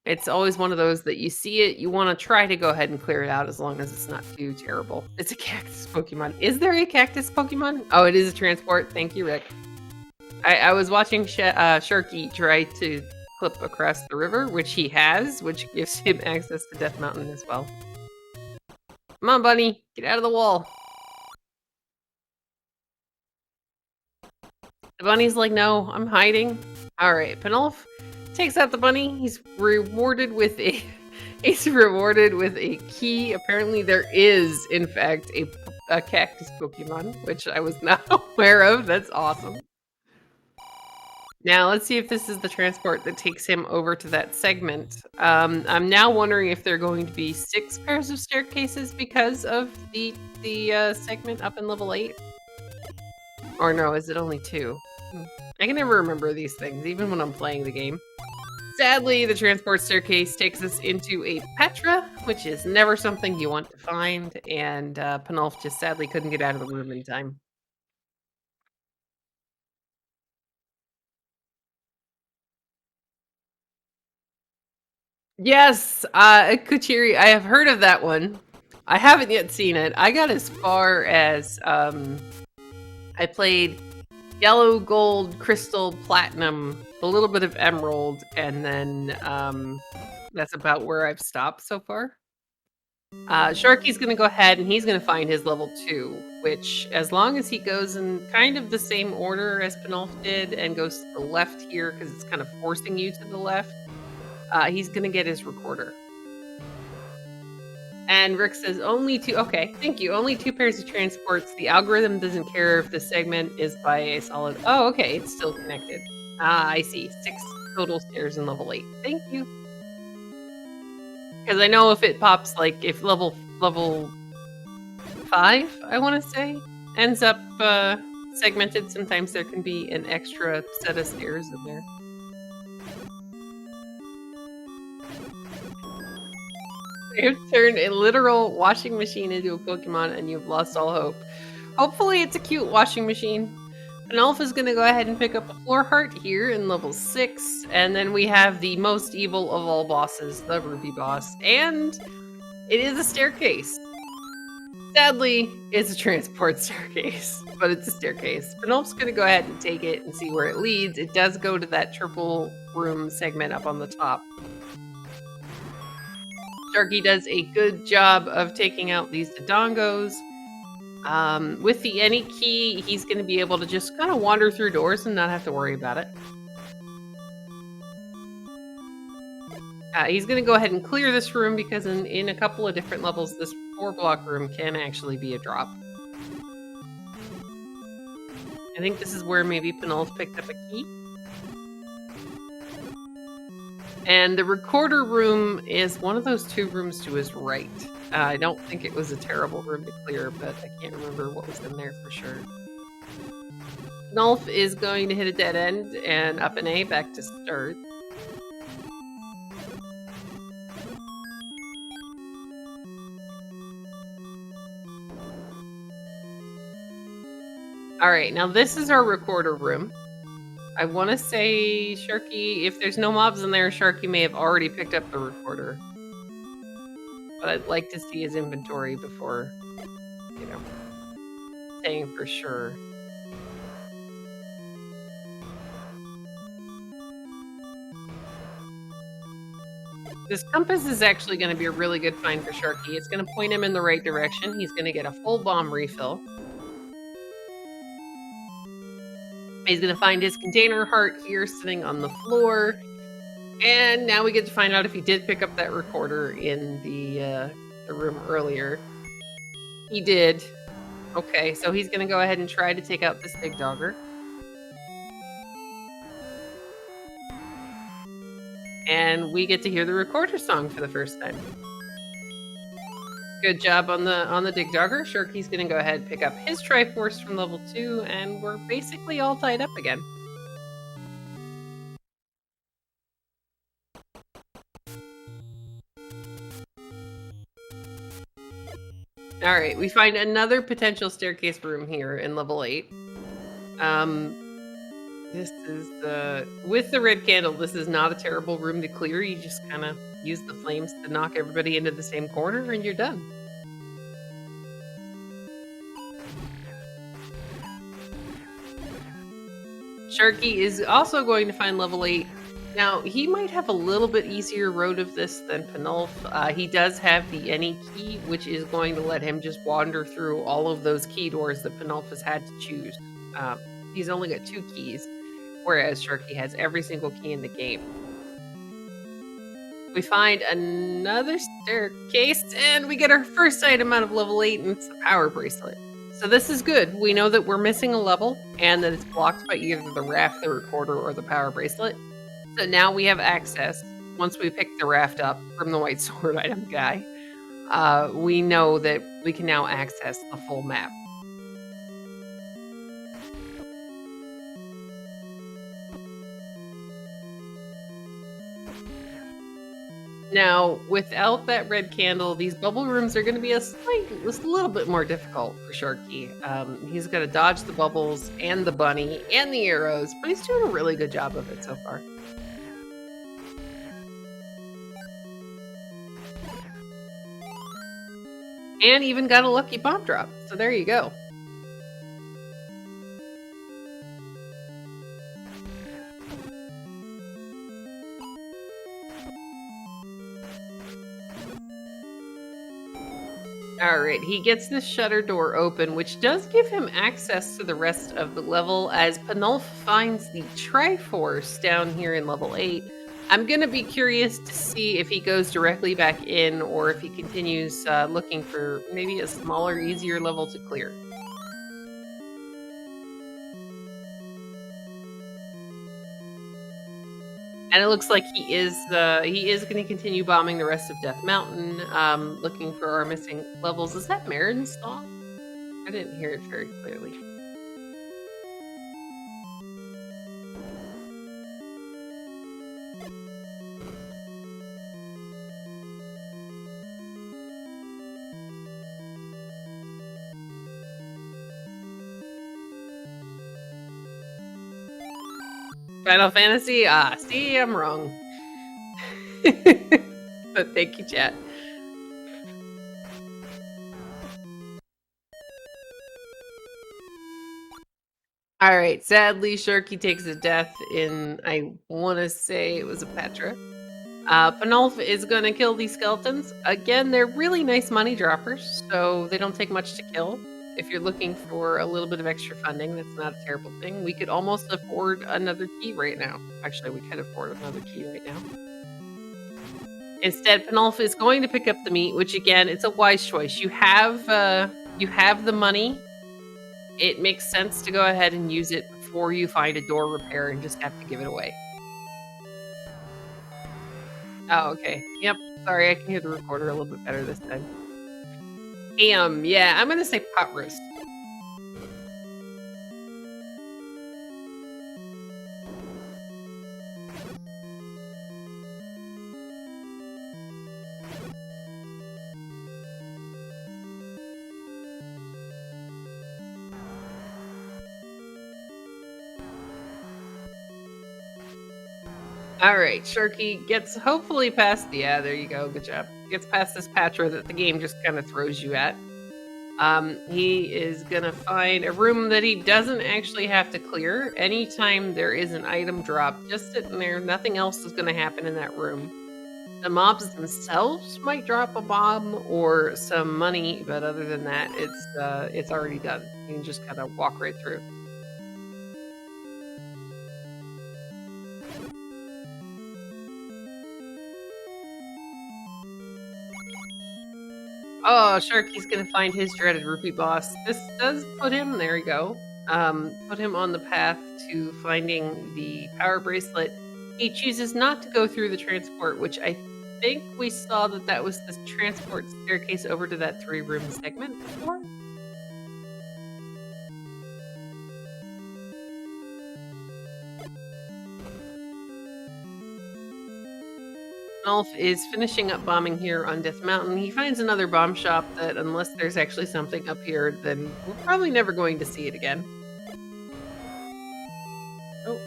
It's always one of those that you see it, you want to try to go ahead and clear it out as long as it's not too terrible. It's a cactus Pokemon. Is there a cactus Pokemon? Oh, it is a transport. Thank you, Rick. I was watching Sharky try to clip across the river, which he has, which gives him access to Death Mountain as well. Come on, bunny. Get out of the wall. The bunny's like, no, I'm hiding. All right, Panulphe takes out the bunny. He's rewarded with a key. Apparently, there is, in fact, a cactus Pokemon, which I was not aware of. That's awesome. Now, let's see if this is the transport that takes him over to that segment. I'm now wondering if there are going to be 6 pairs of staircases because of the segment up in level 8. Or no, is it only 2? I can never remember these things, even when I'm playing the game. Sadly, the transport staircase takes us into a Petra, which is never something you want to find, and Panulphe just sadly couldn't get out of the room in time. Yes, Kuchiri, I have heard of that one. I haven't yet seen it. I got as far as, I played Yellow, Gold, Crystal, Platinum, a little bit of Emerald, and then, that's about where I've stopped so far. Sharky's gonna go ahead and he's gonna find his level 2, which, as long as he goes in kind of the same order as Panulphe did and goes to the left here, because it's kind of forcing you to the left, he's gonna get his recorder. And Rick says only 2. Okay, thank you. Only 2 pairs of transports. The algorithm doesn't care if the segment is by a solid. Oh, okay, it's still connected. Ah, I see. 6 total stairs in level 8. Thank you. Because I know if it pops, like if level 5, I want to say, ends up segmented, sometimes there can be an extra set of stairs in there. You've turned a literal washing machine into a Pokemon and you've lost all hope. Hopefully it's a cute washing machine. Panulphe is going to go ahead and pick up a floor heart here in level 6. And then we have the most evil of all bosses, the Ruby boss. And it is a staircase. Sadly, it's a transport staircase, but it's a staircase. Panulphe's going to go ahead and take it and see where it leads. It does go to that triple room segment up on the top. Sharky does a good job of taking out these Dodongos. With the any key, he's going to be able to just kind of wander through doors and not have to worry about it. He's going to go ahead and clear this room because in a couple of different levels, this 4-block room can actually be a drop. I think this is where maybe Panulphe picked up a key. And the recorder room is one of those 2 rooms to his right. I don't think it was a terrible room to clear, but I can't remember what was in there for sure. Panulphe is going to hit a dead end and up an A back to start. Alright, now this is our recorder room. I want to say, Sharky, if there's no mobs in there, Sharky may have already picked up the recorder. But I'd like to see his inventory before, you know, saying for sure. This compass is actually going to be a really good find for Sharky. It's going to point him in the right direction. He's going to get a full bomb refill. He's going to find his container heart here sitting on the floor. And now we get to find out if he did pick up that recorder in the room earlier. He did. Okay, so he's going to go ahead and try to take out this big dogger. And we get to hear the recorder song for the first time. Good job on the Dig Dogger. Sharky's going to go ahead and pick up his Triforce from level 2, and we're basically all tied up again. Alright, we find another potential staircase room here in level 8. This is with the red candle, this is not a terrible room to clear. You just kinda use the flames to knock everybody into the same corner, and you're done. Sharky is also going to find level 8. Now, he might have a little bit easier road of this than Panulphe. He does have the any key, which is going to let him just wander through all of those key doors that Panulphe has had to choose. He's only got 2 keys, whereas Sharky has every single key in the game. We find another staircase, and we get our first item out of level 8, and it's the power bracelet. So this is good. We know that we're missing a level, and that it's blocked by either the raft, the recorder, or the power bracelet. So now we have access, once we pick the raft up from the white sword item guy, we know that we can now access the full map. Now, without that red candle, these bubble rooms are going to be just a little bit more difficult for Sharky. He's got to dodge the bubbles and the bunny and the arrows, but he's doing a really good job of it so far. And even got a lucky bomb drop, so there you go. Alright, he gets this shutter door open, which does give him access to the rest of the level as Panulphe finds the Triforce down here in level 8. I'm going to be curious to see if he goes directly back in or if he continues looking for maybe a smaller, easier level to clear. And it looks like he is going to continue bombing the rest of Death Mountain, looking for our missing levels. Is that Marin's song? I didn't hear it very clearly. Final Fantasy? Ah, see, I'm wrong. But thank you, chat. Alright, sadly, Sharky takes a death in, I want to say it was a Petra. Panulphe is going to kill these skeletons. Again, they're really nice money droppers, so they don't take much to kill. If you're looking for a little bit of extra funding, that's not a terrible thing. We could almost afford another key right now. Actually, we could afford another key right now. Instead, Panulphe is going to pick up the meat, which again, it's a wise choice. You have the money. It makes sense to go ahead and use it before you find a door repair and just have to give it away. Oh, okay. Yep. Sorry, I can hear the recorder a little bit better this time. Yeah, I'm gonna say pot roast. Alright, Sharky gets hopefully past, yeah, there you go, good job. Gets past this Patra that the game just kind of throws you at. He is gonna find a room that he doesn't actually have to clear. Anytime there is an item drop just sitting there, nothing else is gonna happen in that room. The mobs themselves might drop a bomb or some money, but other than that, it's already done. You can just kind of walk right through. Oh, Sharky's gonna find his dreaded rupee boss. This does put him, there we go, put him on the path to finding the power bracelet. He chooses not to go through the transport, which I think we saw that was the transport staircase over to that 3-room segment before. Panulphe is finishing up bombing here on Death Mountain. He finds another bomb shop that, unless there's actually something up here, then we're probably never going to see it again. Oh,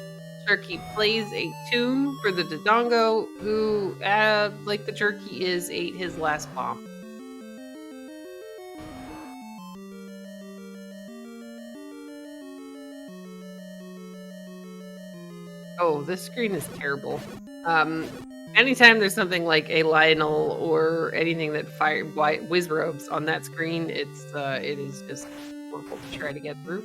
Sharky plays a tune for the Dodongo, who, like the jerk he is, ate his last bomb. Oh, this screen is terrible. Anytime there's something like a Lionel or anything that fire whiz robes on that screen, it is just horrible to try to get through.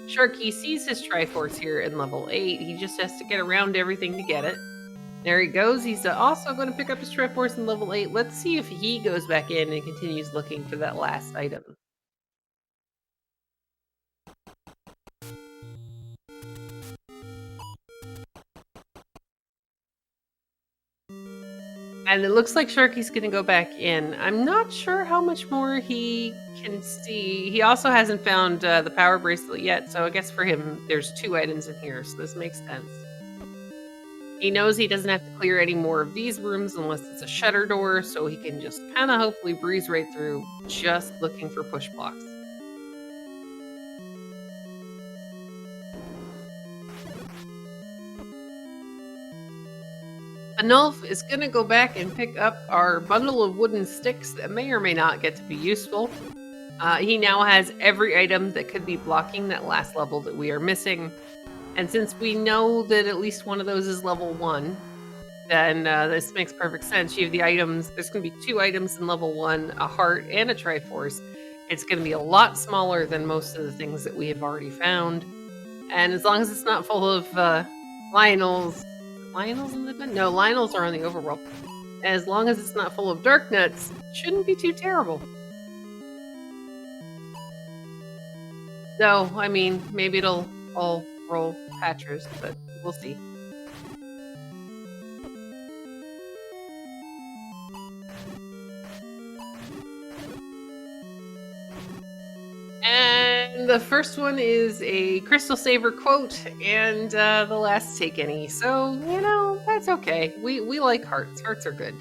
Sharky sees his Triforce here in level 8. He just has to get around everything to get it. There he goes. He's also going to pick up his Triforce in level 8. Let's see if he goes back in and continues looking for that last item. And it looks like Sharky's going to go back in. I'm not sure how much more he can see. He also hasn't found the power bracelet yet, so I guess for him, there's 2 items in here, so this makes sense. He knows he doesn't have to clear any more of these rooms unless it's a shutter door, so he can just kind of hopefully breeze right through, just looking for push blocks. Panulphe is going to go back and pick up our bundle of wooden sticks that may or may not get to be useful. He now has every item that could be blocking that last level that we are missing. And since we know that at least one of those is level 1, then this makes perfect sense. You have the items. There's going to be 2 items in level 1, a heart and a Triforce. It's going to be a lot smaller than most of the things that we have already found. And as long as it's not full of Lionels in the no, Lionels are on the overworld. As long as it's not full of dark nuts, it shouldn't be too terrible. No, I mean, maybe it'll all roll patchers, but we'll see. And the first one is a Crystal Saver quote, and the last take any. So, you know, that's okay. We like hearts. Hearts are good.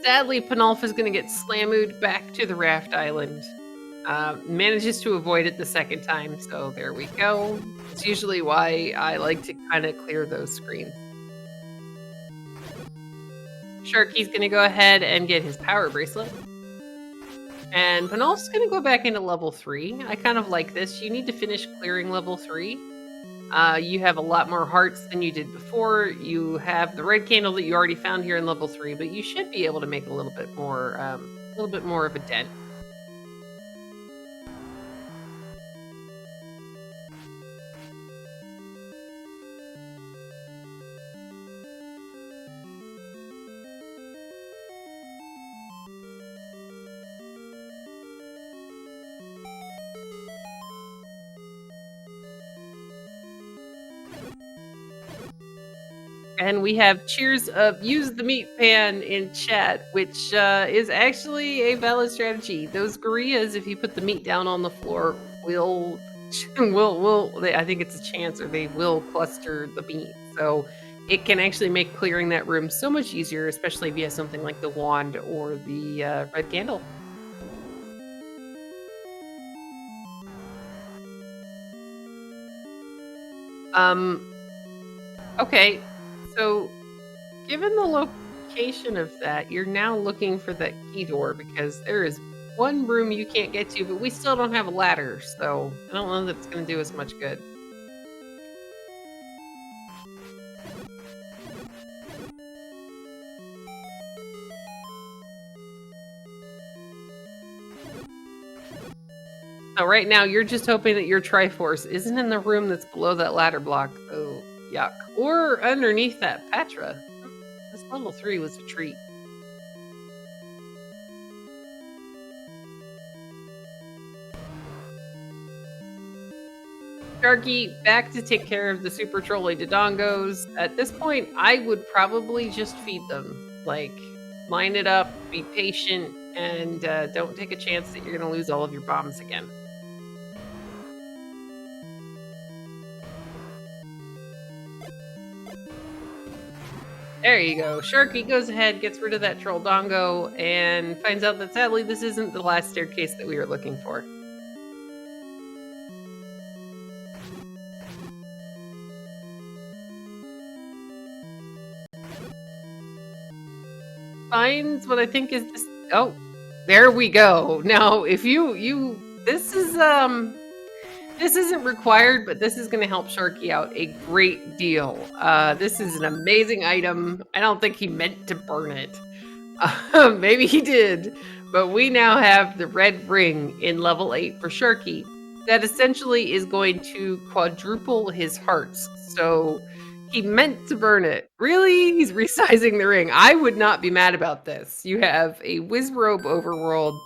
Sadly, Panulphe is going to get slammed back to the Raft Island. Manages to avoid it the second time, so there we go. It's usually why I like to kind of clear those screens. Sharky's going to go ahead and get his power bracelet. And Panulphe's going to go back into level 3. I kind of like this. You need to finish clearing level 3. You have a lot more hearts than you did before. You have the red candle that you already found here in level 3, but you should be able to make a little bit more of a dent. And we have cheers of use the meat pan in chat, which is actually a valid strategy. Those gorillas, if you put the meat down on the floor, will I think it's a chance, or they will cluster the meat. So it can actually make clearing that room so much easier, especially if you have something like the wand or the red candle. Okay. So, given the location of that, you're now looking for that key door, because there is one room you can't get to, but we still don't have a ladder, so I don't know that it's going to do us much good. So right now, you're just hoping that your Triforce isn't in the room that's below that ladder block. Oh, yuck. Or underneath that Petra. This level 3 was a treat. Sharky back to take care of the Super Trolley Dodongos. At this point, I would probably just feed them. Like, line it up, be patient, and don't take a chance that you're going to lose all of your bombs again. There you go. Sharky goes ahead, gets rid of that troll dongo, and finds out that sadly this isn't the last staircase that we were looking for. Finds what I think is this. Oh, there we go. Now, if this isn't required, but this is going to help Sharky out a great deal. This is an amazing item. I don't think he meant to burn it. Maybe he did, but we now have the red ring in level 8 for Sharky. That essentially is going to quadruple his hearts. So he meant to burn it. Really? He's resizing the ring. I would not be mad about this. You have a Wizrobe overworld.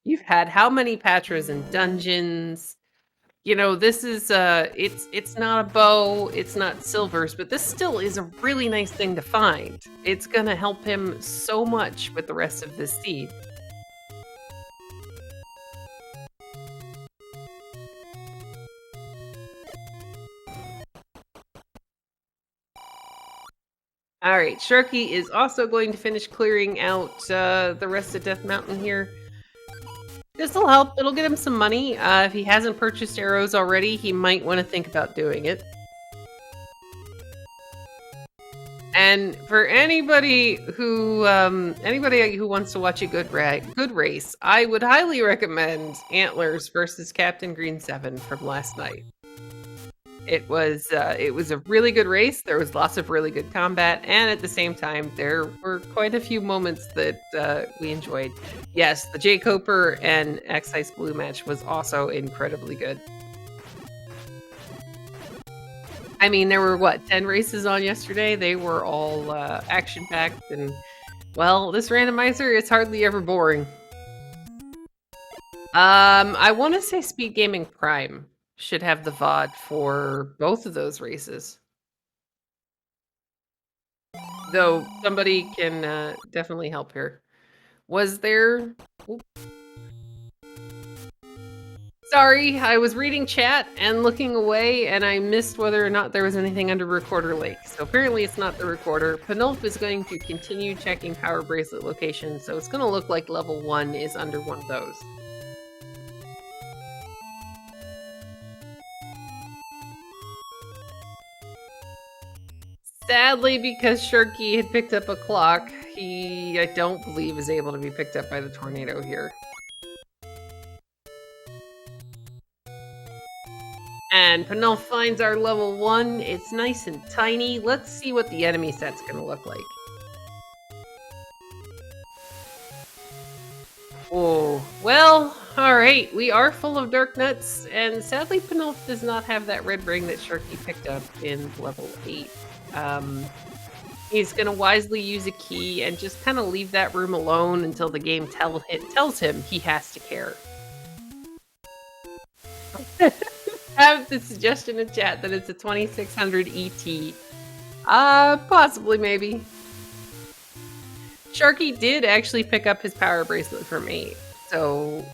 You've had how many Patras and dungeons? You know, this is it's not a bow, it's not silvers, but this still is a really nice thing to find. It's gonna help him so much with the rest of this seed. All right, Sharky is also going to finish clearing out the rest of Death Mountain here. This will help. It'll get him some money. If he hasn't purchased arrows already, he might want to think about doing it. And for anybody who wants to watch a good race, I would highly recommend Antlers versus Captain Green 7 from last night. It was a really good race. There was lots of really good combat, and at the same time, there were quite a few moments that we enjoyed. Yes, the Jay Coper and Excise Blue match was also incredibly good. I mean, there were, what, 10 races on yesterday? They were all action-packed, and, well, this randomizer is hardly ever boring. I want to say SpeedGaming Prime should have the VOD for both of those races. Though somebody can definitely help here. Was there... Oops. Sorry, I was reading chat and looking away, and I missed whether or not there was anything under Recorder Lake. So apparently it's not the recorder. Panulphe is going to continue checking Power Bracelet locations, so it's going to look like level 1 is under one of those. Sadly, because Sharky had picked up a clock, he, I don't believe, is able to be picked up by the tornado here. And Panulphe finds our level 1. It's nice and tiny. Let's see what the enemy set's going to look like. Oh, well, alright. We are full of dark nuts, and sadly Panulphe does not have that red ring that Sharky picked up in level 8. He's going to wisely use a key and just kind of leave that room alone until the game tells him he has to care. I have the suggestion in chat that it's a 2600 ET. Possibly, maybe. Sharky did actually pick up his power bracelet from me, so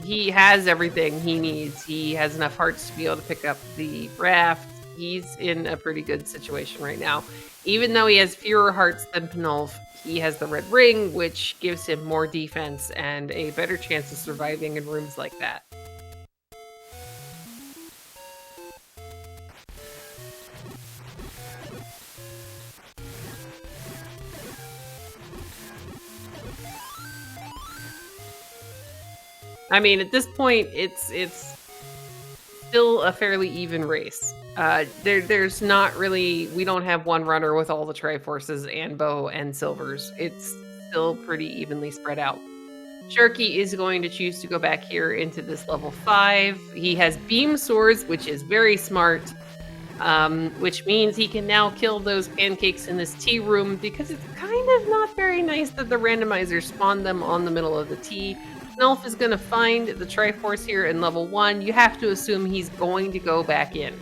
he has everything he needs. He has enough hearts to be able to pick up the raft. He's in a pretty good situation right now. Even though he has fewer hearts than Panulphe, he has the red ring, which gives him more defense and a better chance of surviving in rooms like that. I mean, at this point, it's still a fairly even race. There's not really, we don't have one runner with all the Triforces and bow and silvers. It's still pretty evenly spread out. Sharky is going to choose to go back here into this level 5. He has beam swords, which is very smart, which means he can now kill those pancakes in this tea room, because it's kind of not very nice that the randomizer spawned them on the middle of the tea. Panulphe is going to find the Triforce here in level 1. You have to assume he's going to go back in.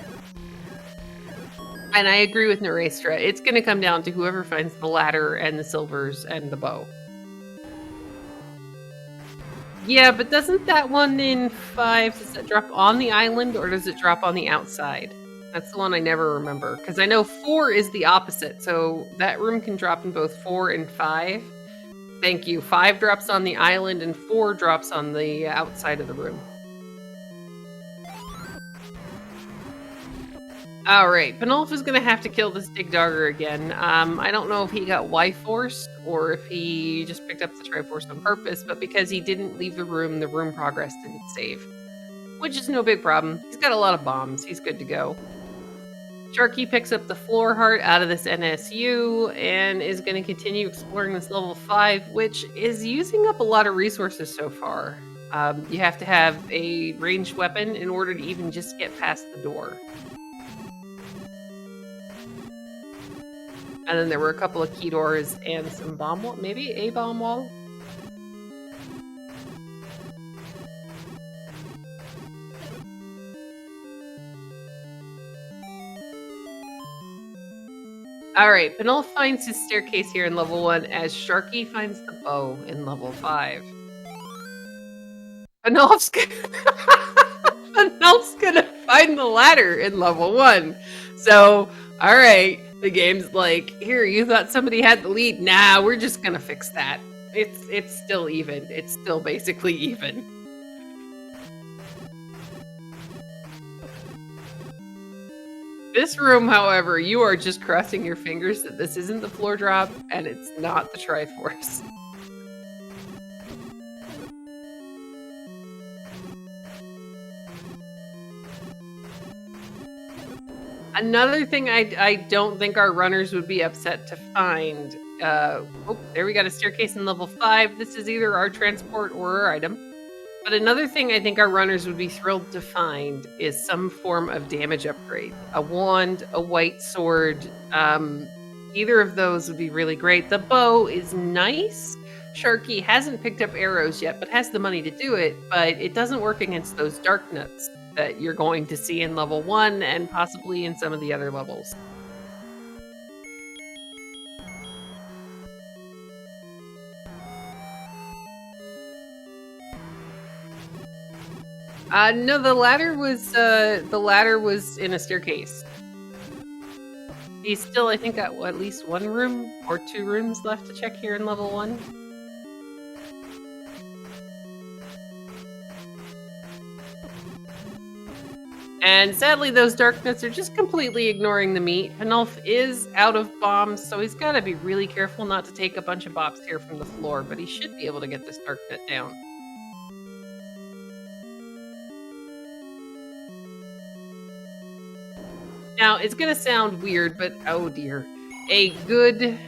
And I agree with Nerestra. It's going to come down to whoever finds the ladder and the silvers and the bow. Yeah, but doesn't that one in 5, does that drop on the island or does it drop on the outside? That's the one I never remember, because I know 4 is the opposite, so that room can drop in both 4 and 5. Thank you. 5 drops on the island, and 4 drops on the outside of the room. Alright, Panulphe is gonna have to kill this Digdogger again. I don't know if he got Y-forced, or if he just picked up the Triforce on purpose, but because he didn't leave the room progress didn't save. Which is no big problem. He's got a lot of bombs. He's good to go. Sharky picks up the floor heart out of this NSU and is going to continue exploring this level 5, which is using up a lot of resources so far. You have to have a ranged weapon in order to even just get past the door. And then there were a couple of key doors and some bomb wall, maybe a bomb wall. Alright, Panulphe finds his staircase here in level 1 as Sharky finds the bow in level 5. Panulphe's gonna find the ladder in level 1. So, alright, the game's like, here, you thought somebody had the lead. Nah, we're just gonna fix that. It's still even. It's still basically even. This room, however, you are just crossing your fingers that this isn't the floor drop and it's not the Triforce. Another thing I don't think our runners would be upset to find. Oh, there we got a staircase in level 5. This is either our transport or our item. But another thing I think our runners would be thrilled to find is some form of damage upgrade. A wand, a white sword, either of those would be really great. The bow is nice. Sharky hasn't picked up arrows yet, but has the money to do it, but it doesn't work against those dark nuts that you're going to see in level 1 and possibly in some of the other levels. No, the ladder was in a staircase. He's still, I think, got at least 1 room or 2 rooms left to check here in level 1. And sadly, those dark nuts are just completely ignoring the meat. Panulphe is out of bombs, so he's got to be really careful not to take a bunch of bops here from the floor, but he should be able to get this dark nut down. Now, it's gonna sound weird, but oh dear. A good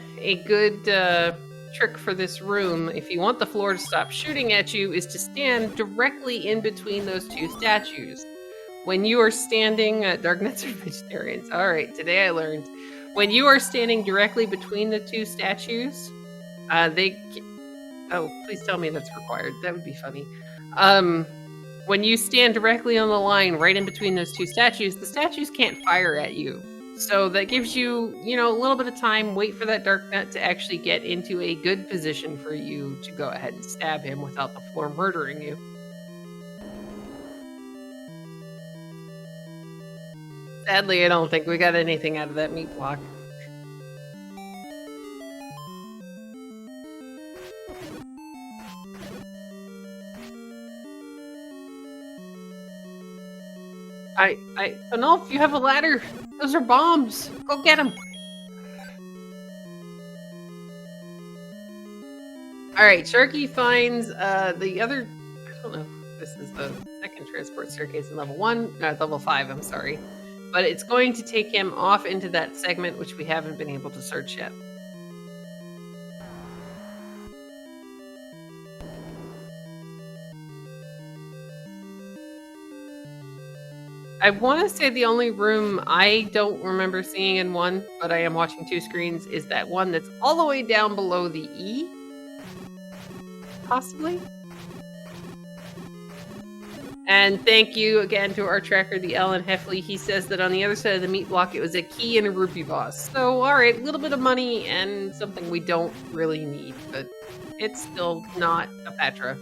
trick for this room, if you want the floor to stop shooting at you, is to stand directly in between those 2 statues. When you are standing, dark nuts are vegetarians. All right, today I learned. When you are standing directly between the 2 statues, oh, please tell me that's required. That would be funny. When you stand directly on the line right in between those 2 statues, the statues can't fire at you. So that gives you, a little bit of time, wait for that dark nut to actually get into a good position for you to go ahead and stab him without the floor murdering you. Sadly, I don't think we got anything out of that meat block. Panulphe, you have a ladder. Those are bombs. Go get them. All right, Sharky finds the other. I don't know if this is the second transport staircase in level 1, level 5. I'm sorry, but it's going to take him off into that segment which we haven't been able to search yet. I want to say the only room I don't remember seeing in 1, but I am watching 2 screens, is that one that's all the way down below the E. Possibly. And thank you again to our tracker, the Ellen Heffley. He says that on the other side of the meat block, it was a key and a rupee boss. So, alright, a little bit of money and something we don't really need, but it's still not a Petra.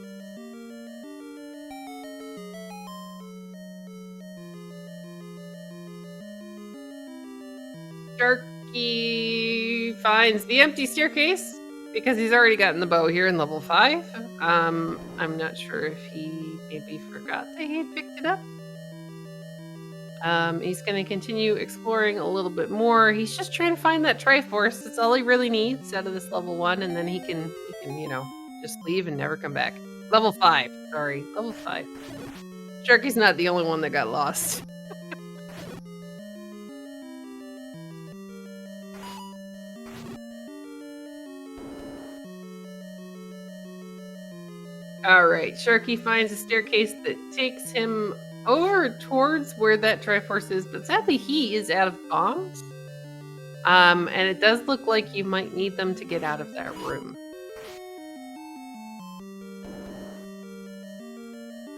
Sharky finds the empty staircase because he's already gotten the bow here in level 5. I'm not sure if he maybe forgot that he had picked it up. He's going to continue exploring a little bit more. He's just trying to find that Triforce. That's all he really needs out of this level 1, and then he can just leave and never come back. Level 5, sorry, level 5. Sharky's not the only one that got lost. All right, Sharky finds a staircase that takes him over towards where that Triforce is, but sadly he is out of bombs. And it does look like you might need them to get out of that room.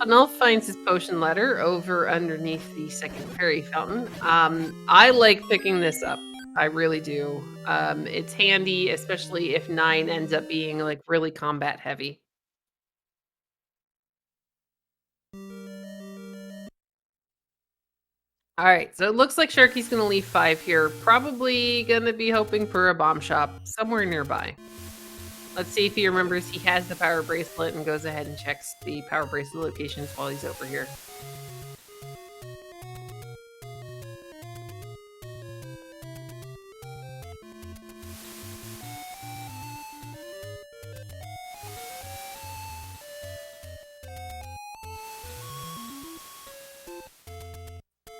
Panulphe finds his potion ladder over underneath the second fairy fountain. I like picking this up. I really do. It's handy, especially if 9 ends up being like really combat heavy. All right, so it looks like Sharky's going to leave 5 here. Probably going to be hoping for a bomb shop somewhere nearby. Let's see if he remembers he has the power bracelet and goes ahead and checks the power bracelet locations while he's over here.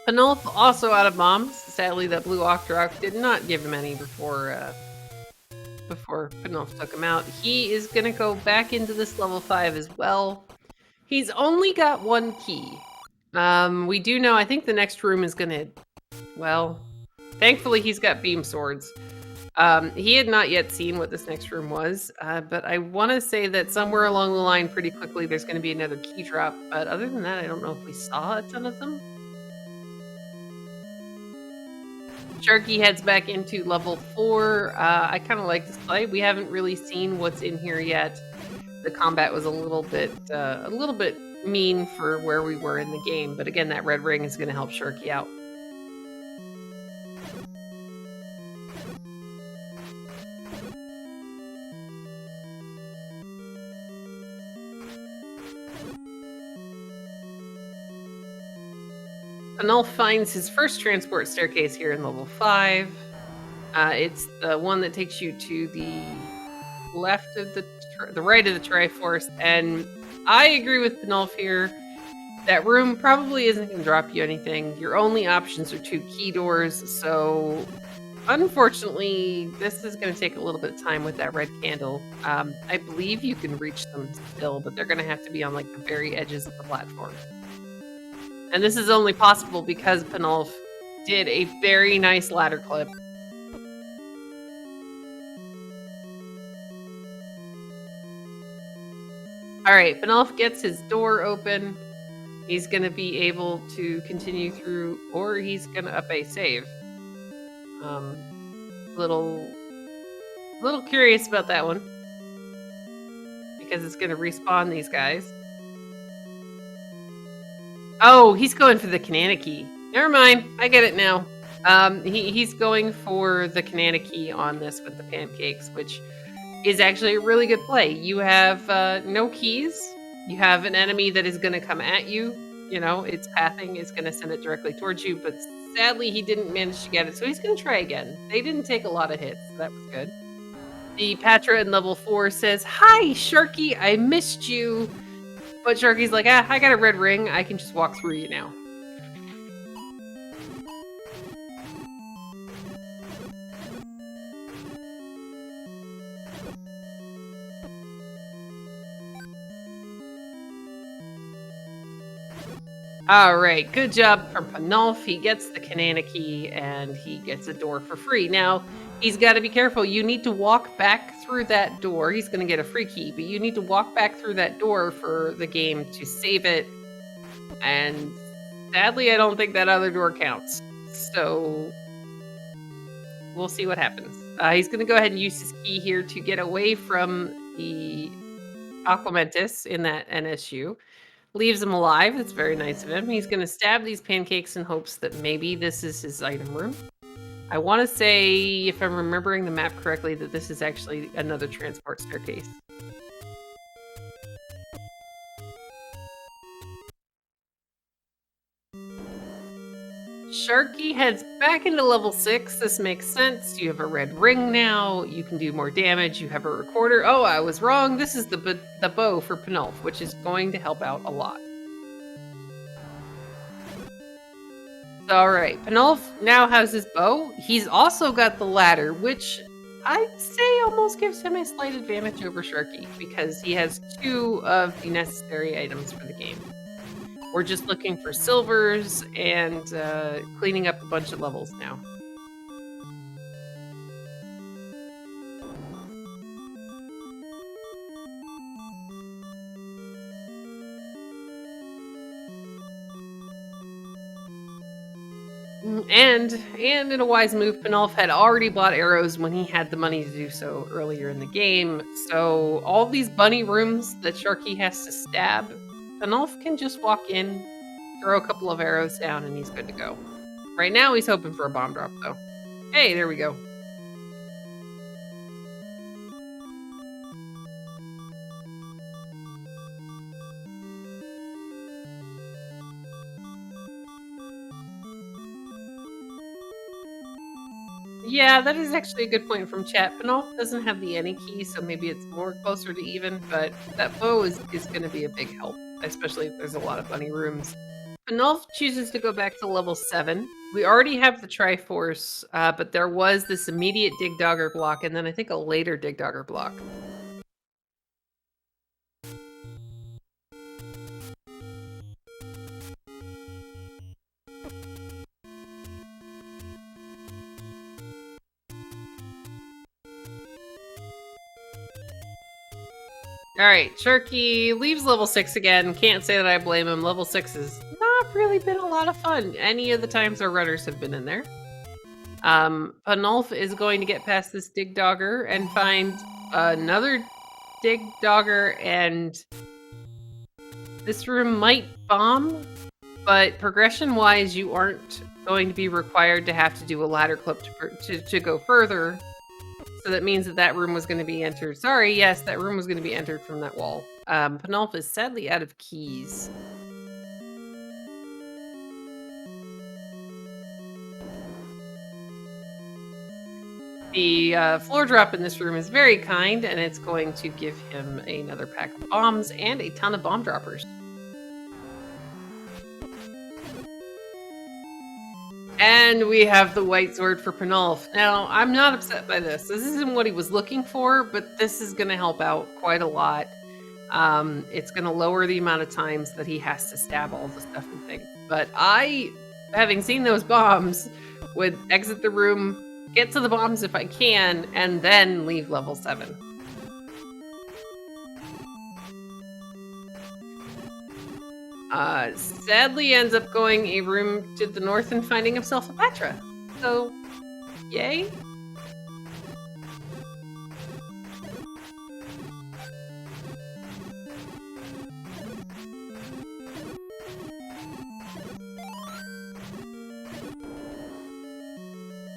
Panulphe also out of bombs. Sadly, that blue Octorok did not give him any before Panulphe took him out. He is going to go back into this level 5 as well. He's only got 1 key. We do know, I think the next room is going to, well, thankfully he's got beam swords. He had not yet seen what this next room was, but I want to say that somewhere along the line pretty quickly there's going to be another key drop. But other than that, I don't know if we saw a ton of them. Sharky heads back into level 4. I kind of like this fight. We haven't really seen what's in here yet. The combat was a little bit mean for where we were in the game, but again, that red ring is going to help Sharky out. Panulphe finds his first transport staircase here in level 5. It's the one that takes you to the left of the right of the Triforce, and I agree with Panulphe here. That room probably isn't going to drop you anything. Your only options are 2 key doors, so unfortunately, this is going to take a little bit of time with that red candle. I believe you can reach them still, but they're going to have to be on like the very edges of the platform. And this is only possible because Panulphe did a very nice ladder clip. All right, Panulphe gets his door open. He's going to be able to continue through, or he's going to up a save. Little curious about that one because it's going to respawn these guys. Oh, he's going for the Canana key. Never mind. I get it now. He's going for the Canana key on this with the pancakes, which is actually a really good play. You have no keys. You have an enemy that is going to come at you. You know, its pathing is going to send it directly towards you, but sadly he didn't manage to get it, so he's going to try again. They didn't take a lot of hits, so that was good. The Patra in level 4 says, "Hi, Sharky, I missed you." But Sharky's like, I got a red ring. I can just walk through you now. All right, good job from Panulphe. He gets the Canana key and he gets a door for free. Now, he's got to be careful. You need to walk back through that door. He's going to get a free key, but you need to walk back through that door for the game to save it. And sadly, I don't think that other door counts. So we'll see what happens. He's going to go ahead and use his key here to get away from the Aquamentus in that NSU. Leaves him alive. That's very nice of him. He's going to stab these pancakes in hopes that maybe this is his item room. I want to say, if I'm remembering the map correctly, that this is actually another transport staircase. Sharky heads back into level 6. This makes sense. You have a red ring now. You can do more damage. You have a recorder. Oh, I was wrong. This is the bow for Panulphe, which is going to help out a lot. All right, Panulphe now has his bow. He's also got the ladder, which I'd say almost gives him a slight advantage over Sharky because he has 2 of the necessary items for the game. We're just looking for silvers and cleaning up a bunch of levels now. And in a wise move, Panulphe had already bought arrows when he had the money to do so earlier in the game. So all these bunny rooms that Sharky has to stab, Panulphe can just walk in, throw a couple of arrows down, and he's good to go. Right now, he's hoping for a bomb drop, though. Hey, there we go. Yeah, that is actually a good point from chat. Panulphe doesn't have the any key, so maybe it's more closer to even, but that bow is going to be a big help, especially if there's a lot of bunny rooms. Panulphe chooses to go back to level 7. We already have the Triforce, but there was this immediate Dig Dogger block, and then I think a later Dig Dogger block. Alright, Sharky leaves level 6 again. Can't say that I blame him. Level 6 has not really been a lot of fun. Any of the times our runners have been in there. Panulphe is going to get past this Dig Dogger and find another Dig Dogger, and this room might bomb, but progression-wise, you aren't going to be required to have to do a ladder clip to go further. So that means that that room was going to be entered. Sorry, yes, that room was going to be entered from that wall. Panulphe is sadly out of keys. The floor drop in this room is very kind, and it's going to give him another pack of bombs and a ton of bomb droppers. And we have the white sword for Panulphe. Now, I'm not upset by this. This isn't what he was looking for, but this is going to help out quite a lot. It's going to lower the amount of times that he has to stab all the stuff and things. But I, having seen those bombs, would exit the room, get to the bombs if I can, and then leave level 7. Sadly ends up going a room to the north and finding himself a Patra. So, yay.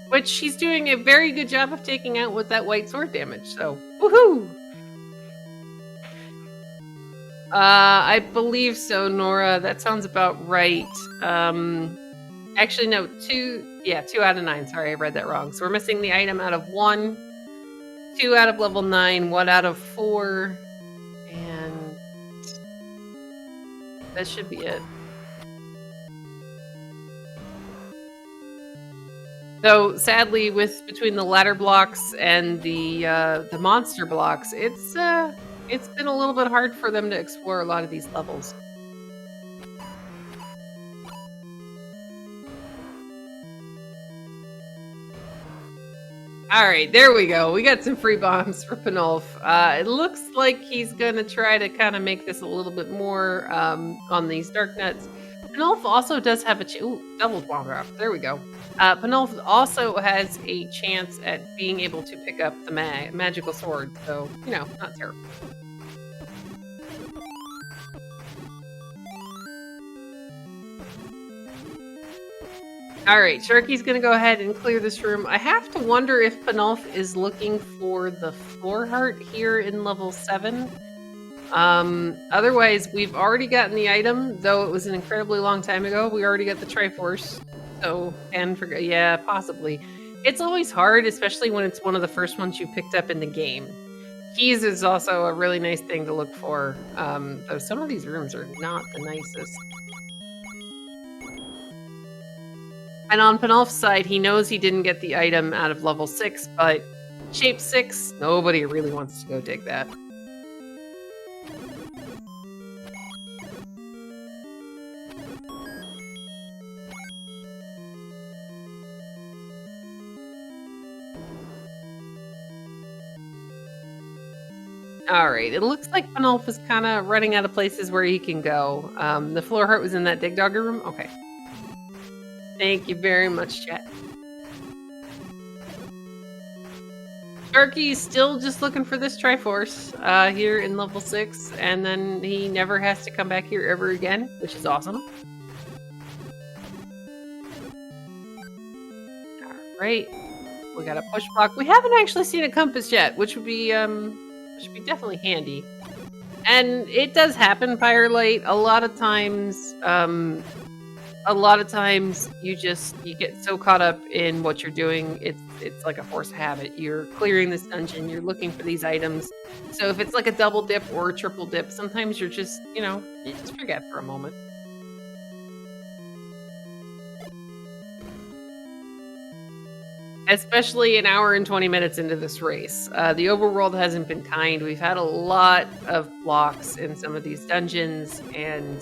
Which she's doing a very good job of taking out with that white sword damage, so woohoo! I believe so, Nora. That sounds about right. Actually, no, 2 out of 9. Sorry, I read that wrong. So we're missing the item out of 1, 2 out of level 9, 1 out of 4, and that should be it. So sadly, between the ladder blocks and the monster blocks, it's been a little bit hard for them to explore a lot of these levels. Alright, there we go. We got some free bombs for Panulphe. It looks like he's gonna try to kind of make this a little bit more on these dark nuts. Panulphe also does have a double bomb drop. There we go. Panulphe also has a chance at being able to pick up the magical sword, so, you know, not terrible. Alright, Sharky's gonna go ahead and clear this room. I have to wonder if Panulphe is looking for the floor heart here in level 7. Otherwise, we've already gotten the item, though it was an incredibly long time ago. We already got the Triforce, so and forget. Yeah, possibly. It's always hard, especially when it's one of the first ones you picked up in the game. Keys is also a really nice thing to look for, though some of these rooms are not the nicest. And on Panulph's side, he knows he didn't get the item out of level 6, but shape 6, nobody really wants to go dig that. Alright, it looks like Panulphe is kinda running out of places where he can go. The floor heart was in that dig dogger room? Okay. Thank you very much, chat. Sharky's still just looking for this Triforce, here in level 6, and then he never has to come back here ever again, which is awesome. Alright. We got a push block. We haven't actually seen a compass yet, which would be definitely handy. And it does happen, Firelight. A lot of times you get so caught up in what you're doing, it's like a force of habit. You're clearing this dungeon, you're looking for these items. So if it's like a double dip or a triple dip, sometimes you're just, you just forget for a moment. Especially an hour and 20 minutes into this race. The overworld hasn't been kind. We've had a lot of blocks in some of these dungeons, and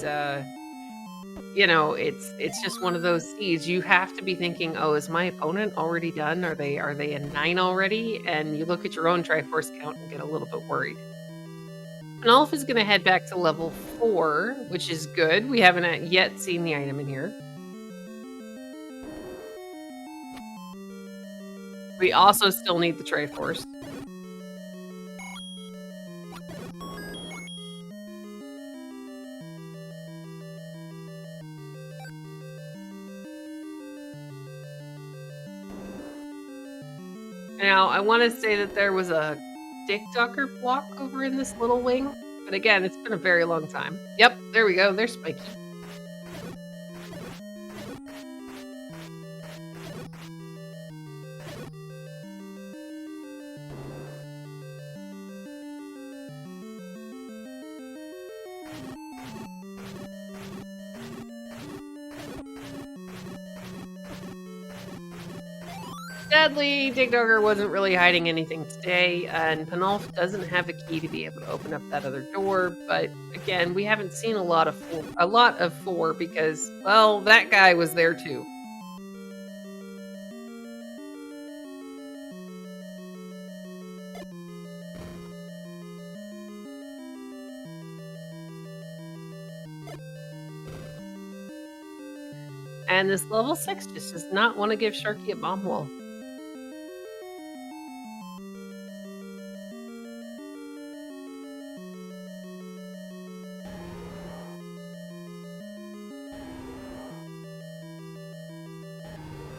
it's just one of those seeds. You have to be thinking, oh, is my opponent already done? Are they in 9 already? And you look at your own Triforce count and get a little bit worried. Panulphe is going to head back to level 4, which is good. We haven't yet seen the item in here. We also still need the Triforce. Now, I want to say that there was a Dick Ducker block over in this little wing, but again, it's been a very long time. Yep, there we go. There's Spiky. Sadly, Dig Dogger wasn't really hiding anything today, and Panulphe doesn't have a key to be able to open up that other door. But again, we haven't seen a lot of 4 because, well, that guy was there too. And this level 6 just does not want to give Sharky a bomb wall.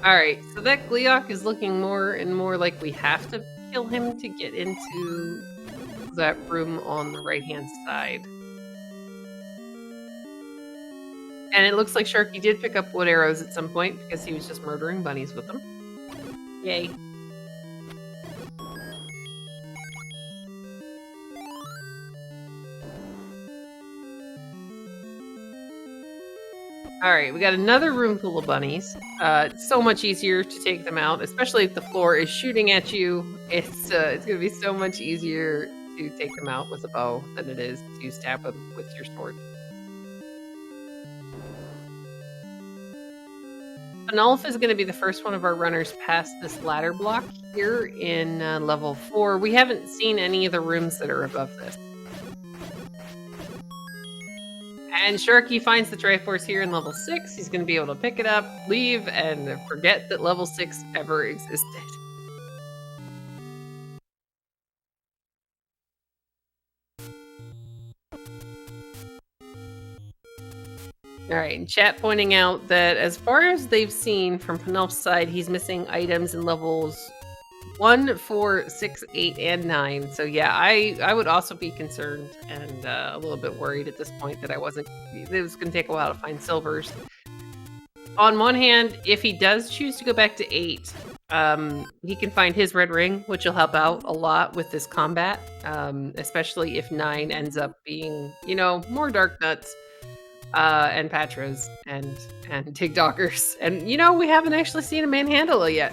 Alright, so that Gleeok is looking more and more like we have to kill him to get into that room on the right-hand side. And it looks like Sharky did pick up wood arrows at some point because he was just murdering bunnies with them. Yay. Alright, we got another room full of bunnies. It's so much easier to take them out, especially if the floor is shooting at you. It's going to be so much easier to take them out with a bow than it is to stab them with your sword. Panulphe is going to be the first one of our runners past this ladder block here in level 4. We haven't seen any of the rooms that are above this. And Sharky finds the Triforce here in level 6. He's going to be able to pick it up, leave, and forget that level 6 ever existed. All right, and chat pointing out that as far as they've seen from Panulphe's side, he's missing items in levels 1, 4, 6, 8, and 9. So yeah, I would also be concerned and a little bit worried at this point that it was going to take a while to find silvers. On one hand, if he does choose to go back to 8, he can find his red ring, which will help out a lot with this combat, especially if 9 ends up being, more Dark Nuts and Patras and Tigdoggers. And, we haven't actually seen a manhandle it yet.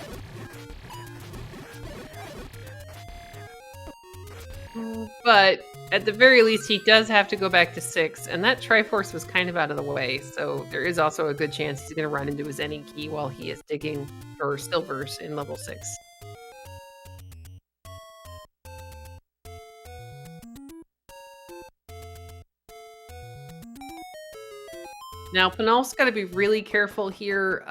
But at the very least, he does have to go back to 6, and that Triforce was kind of out of the way, so there is also a good chance he's going to run into his any key while he is digging for silvers in level 6. Now, Panulphe's got to be really careful here.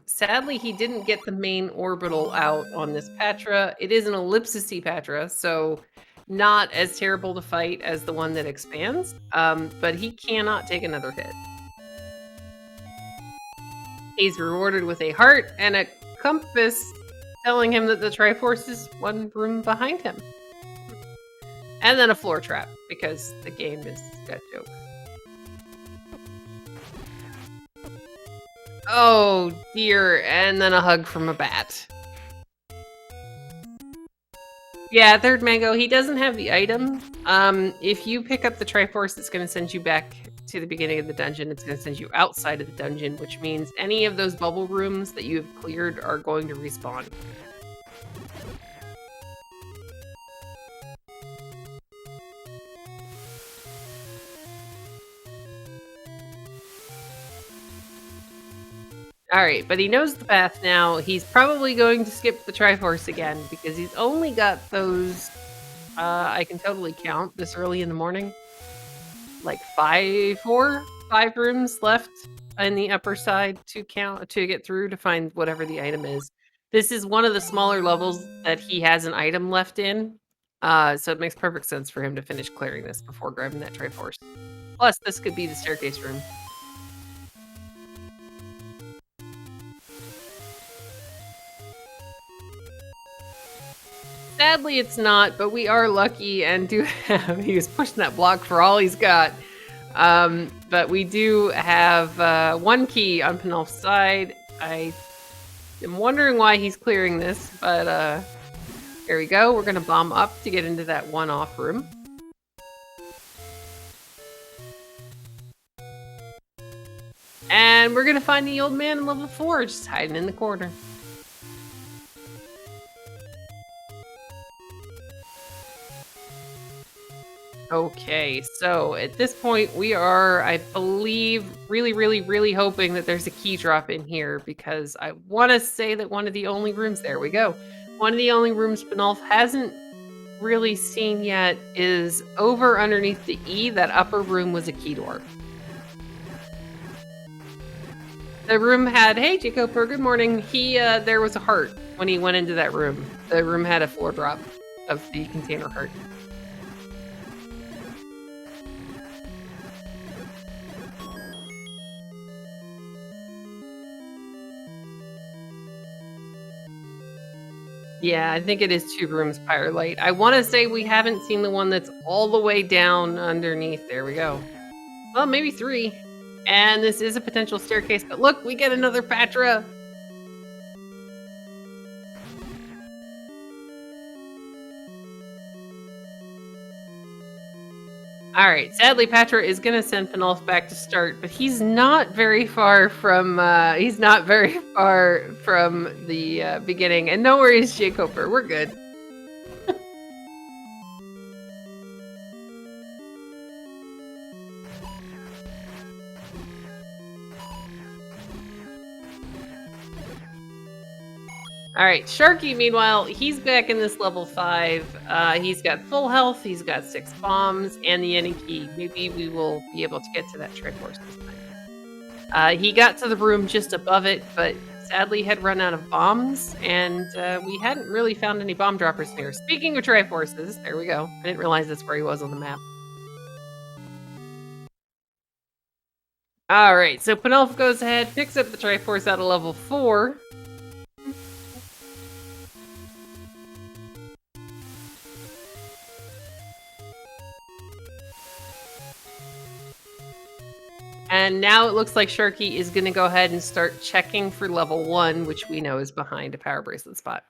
Sadly, he didn't get the main orbital out on this Patra. It is an ellipsis Patra, so not as terrible to fight as the one that expands, but he cannot take another hit. He's rewarded with a heart and a compass telling him that the Triforce is one room behind him. And then a floor trap, because the game is got jokes. Oh dear, and then a hug from a bat. Yeah, third mango, he doesn't have the item. If you pick up the Triforce, it's going to send you back to the beginning of the dungeon. It's going to send you outside of the dungeon, which means any of those bubble rooms that you have cleared are going to respawn. All right, but he knows the path now. He's probably going to skip the Triforce again because he's only got those, I can totally count this early in the morning, like 5 rooms left in the upper side to get through to find whatever the item is. This is one of the smaller levels that he has an item left in, so it makes perfect sense for him to finish clearing this before grabbing that Triforce. Plus, this could be the staircase room. Sadly, it's not, but we are lucky and do have... He was pushing that block for all he's got. But we do have 1 key on Panulphe's side. I am wondering why he's clearing this, but here we go. We're going to bomb up to get into that 1 off room. And we're going to find the old man in level 4, just hiding in the corner. Okay, so at this point we are, I believe, really hoping that there's a key drop in here because I want to say that one of the only rooms, there we go, one of the only rooms Panulphe hasn't really seen yet is over underneath the E. That upper room was a key door. The room had, hey Jacoper, good morning. There was a heart when he went into that room. The room had a floor drop of the container heart. Yeah, I think it is 2 rooms Pyrelight. I want to say we haven't seen the one that's all the way down underneath. There we go. Well, maybe 3. And this is a potential staircase, but look, we get another Patra. All right, sadly, Patra is going to send Panulphe back to start, but he's not very far from the beginning. And no worries, Jacoper, we're good. All right, Sharky, meanwhile, he's back in this level 5. He's got full health, he's got 6 bombs, and the any key. Maybe we will be able to get to that Triforce this time. He got to the room just above it, but sadly had run out of bombs, and we hadn't really found any bomb droppers near. Speaking of Triforces, there we go. I didn't realize that's where he was on the map. All right, so Panulphe goes ahead, picks up the Triforce out of level 4. And now it looks like Sharky is going to go ahead and start checking for level 1, which we know is behind a power bracelet spot.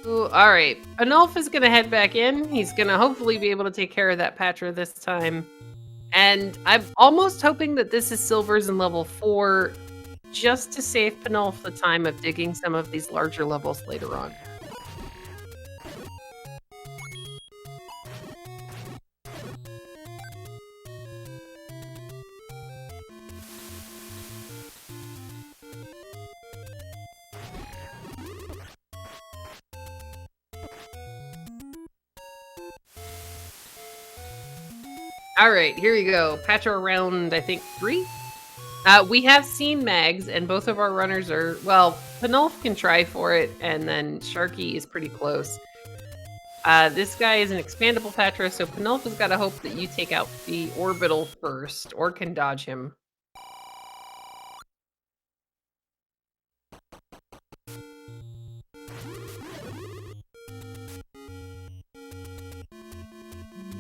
Ooh, all right, Panulphe is going to head back in. He's going to hopefully be able to take care of that Patra this time. And I'm almost hoping that this is Silver's in level 4, just to save Panulphe the time of digging some of these larger levels later on. All right, here we go. Patra round, I think, 3? We have seen Mags, and both of our runners are... Well, Panulphe can try for it, and then Sharky is pretty close. This guy is an expandable Patra, so Panulphe has got to hope that you take out the orbital first, or can dodge him.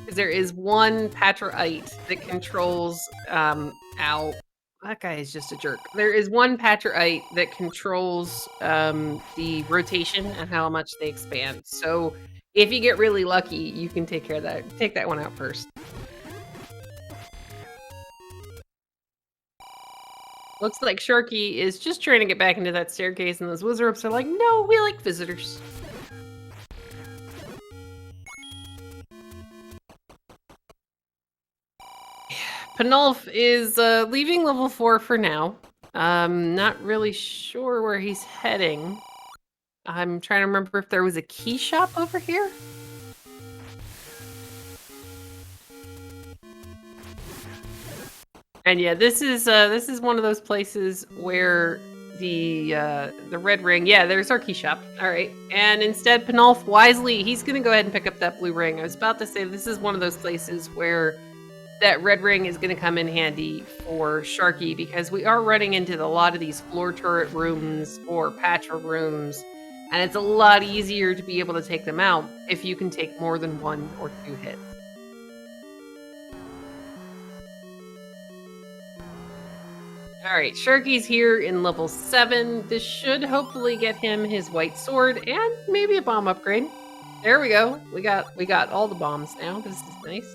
There is one Patraite that controls, ow. That guy is just a jerk. There is one Patraite that controls the rotation and how much they expand. So if you get really lucky, you can take care of that. Take that one out first. Looks like Sharky is just trying to get back into that staircase, and those Wizards are like, no, we like visitors. Panulphe is leaving level 4 for now. Not really sure where he's heading. I'm trying to remember if there was a key shop over here. And yeah, this is one of those places where the red ring. Yeah, there's our key shop. All right, and instead, Panulphe wisely, he's gonna go ahead and pick up that blue ring. I was about to say this is one of those places where that red ring is going to come in handy for Sharky, because we are running into a lot of these floor turret rooms or Patra rooms, and it's a lot easier to be able to take them out if you can take more than 1 or 2 hits. All right, Sharky's here in level 7. This should hopefully get him his white sword and maybe a bomb upgrade. There we go. We got all the bombs now. This is nice.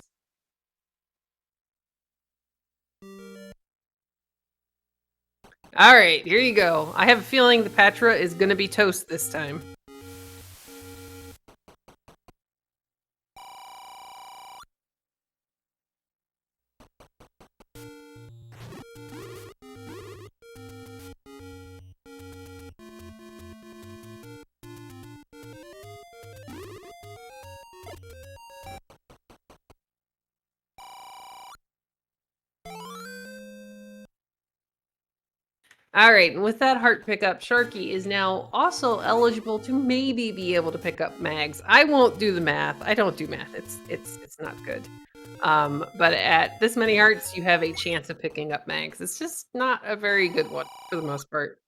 All right, here you go. I have a feeling the Patra is going to be toast this time. All right, and with that heart pickup, Sharky is now also eligible to maybe be able to pick up Mags. I won't do the math. I don't do math. It's not good. But at this many hearts, you have a chance of picking up Mags. It's just not a very good one for the most part.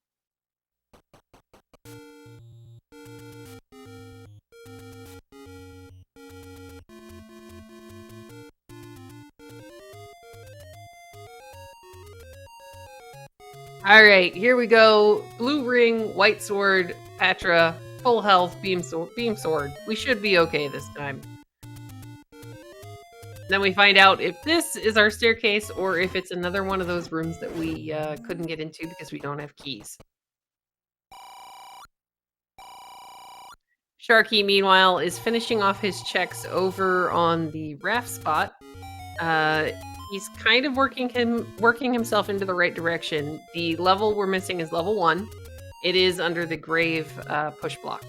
All right, here we go. Blue ring, white sword, Patra, full health, beam sword. We should be okay this time. Then we find out if this is our staircase or if it's another one of those rooms that we couldn't get into because we don't have keys. Sharky, meanwhile, is finishing off his checks over on the raft spot. He's kind of working himself into the right direction. The level we're missing is level 1. It is under the grave push block.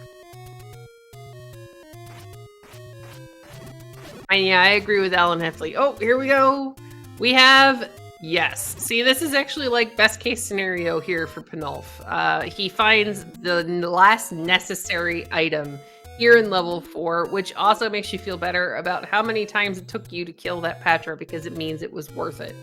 And yeah, I agree with Alan Heffley. Oh, here we go. We have, yes. See, this is actually like best case scenario here for Panulphe. He finds the last necessary item. here in level 4, which also makes you feel better about how many times it took you to kill that Patra because it means it was worth it.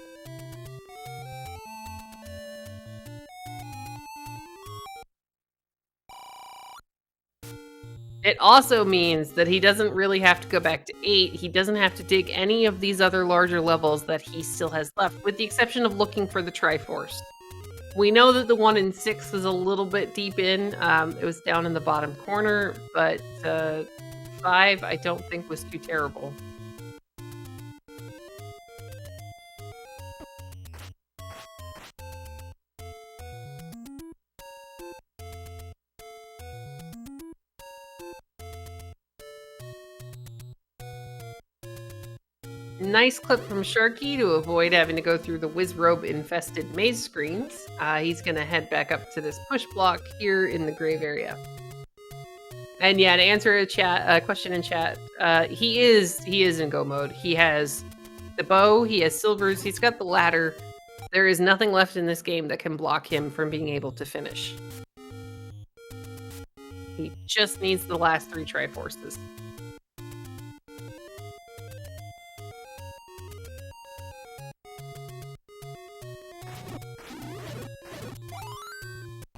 It also means that he doesn't really have to go back to 8. He doesn't have to dig any of these other larger levels that he still has left, with the exception of looking for the Triforce. We know that the one in 6 was a little bit deep in. It was down in the bottom corner, but 5 I don't think was too terrible. Nice clip from Sharky to avoid having to go through the Wizrobe infested maze screens. He's gonna head back up to this push block here in the grave area. And yeah, to answer a question in chat, he is in go mode. He has the bow, he has silvers, he's got the ladder. There is nothing left in this game that can block him from being able to finish. He just needs the last 3 Triforces.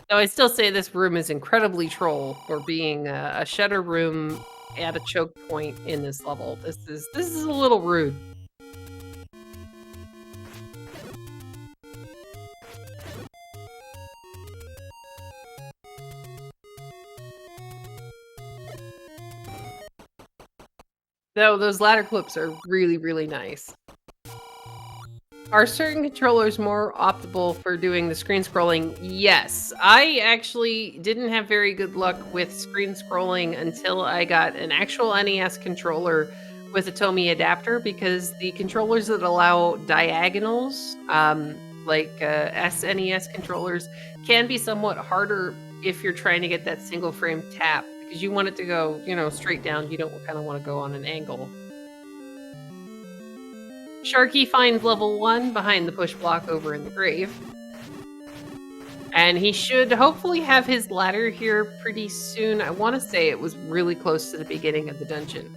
So I still say this room is incredibly troll for being a shutter room at a choke point in this level. This is a little rude. Though those ladder clips are really, really nice. Are certain controllers more optimal for doing the screen scrolling? Yes. I actually didn't have very good luck with screen scrolling until I got an actual NES controller with a Tomy adapter, because the controllers that allow diagonals, like SNES controllers, can be somewhat harder if you're trying to get that single frame tap, because you want it to go, straight down. You don't kind of want to go on an angle. Sharky finds level 1 behind the push block over in the grave. And he should hopefully have his ladder here pretty soon. I want to say it was really close to the beginning of the dungeon.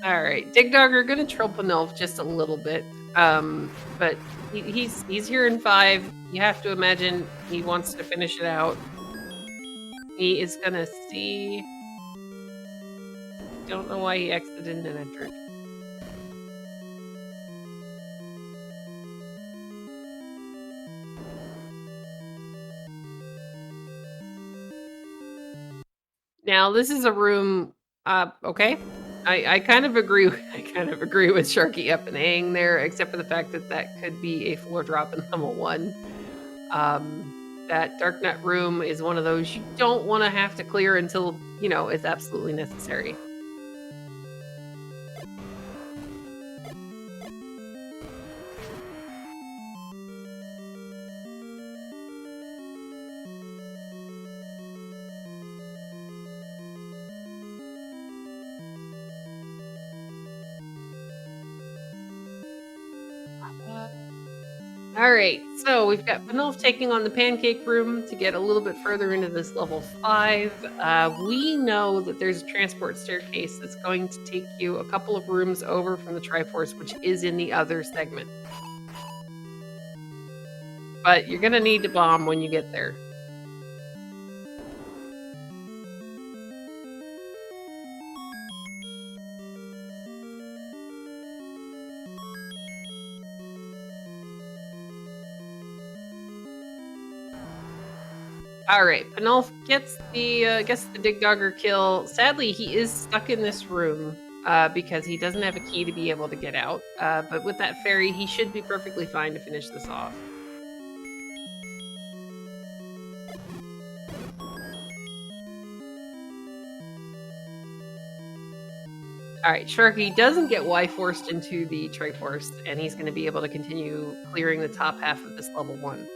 All right, Dig Dog are gonna troll Panulphe just a little bit, but he's here in 5. You have to imagine he wants to finish it out. He is gonna see. Don't know why he exited and entered. Now this is a room. Okay. I kind of agree. I kind of agree with Sharky up and Aang there, except for the fact that that could be a floor drop in level 1. That Dark Nut room is one of those you don't want to have to clear until it's absolutely necessary. All right, so we've got Panulphe taking on the pancake room to get a little bit further into this level 5. We know that there's a transport staircase that's going to take you a couple of rooms over from the Triforce, which is in the other segment. But you're going to need to bomb when you get there. All right, Panulphe gets the Dig Dogger kill. Sadly, he is stuck in this room because he doesn't have a key to be able to get out. But with that fairy, he should be perfectly fine to finish this off. All right, Sharky doesn't get Y-forced into the Triforce, and he's going to be able to continue clearing the top half of this level 1.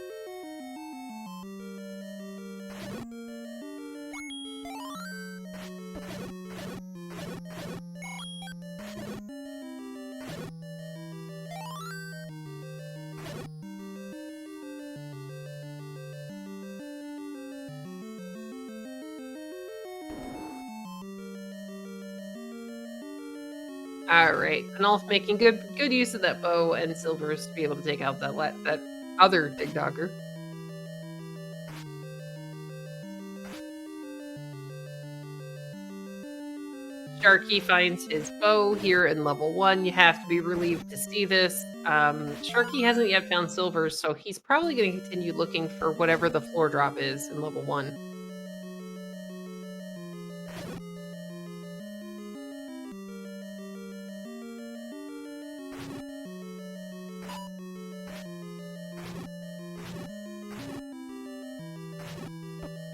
Alright, Panulphe making good use of that bow and silvers to be able to take out that other Dig Dogger. Sharky finds his bow here in level 1. You have to be relieved to see this. Sharky hasn't yet found silvers, so he's probably going to continue looking for whatever the floor drop is in level 1.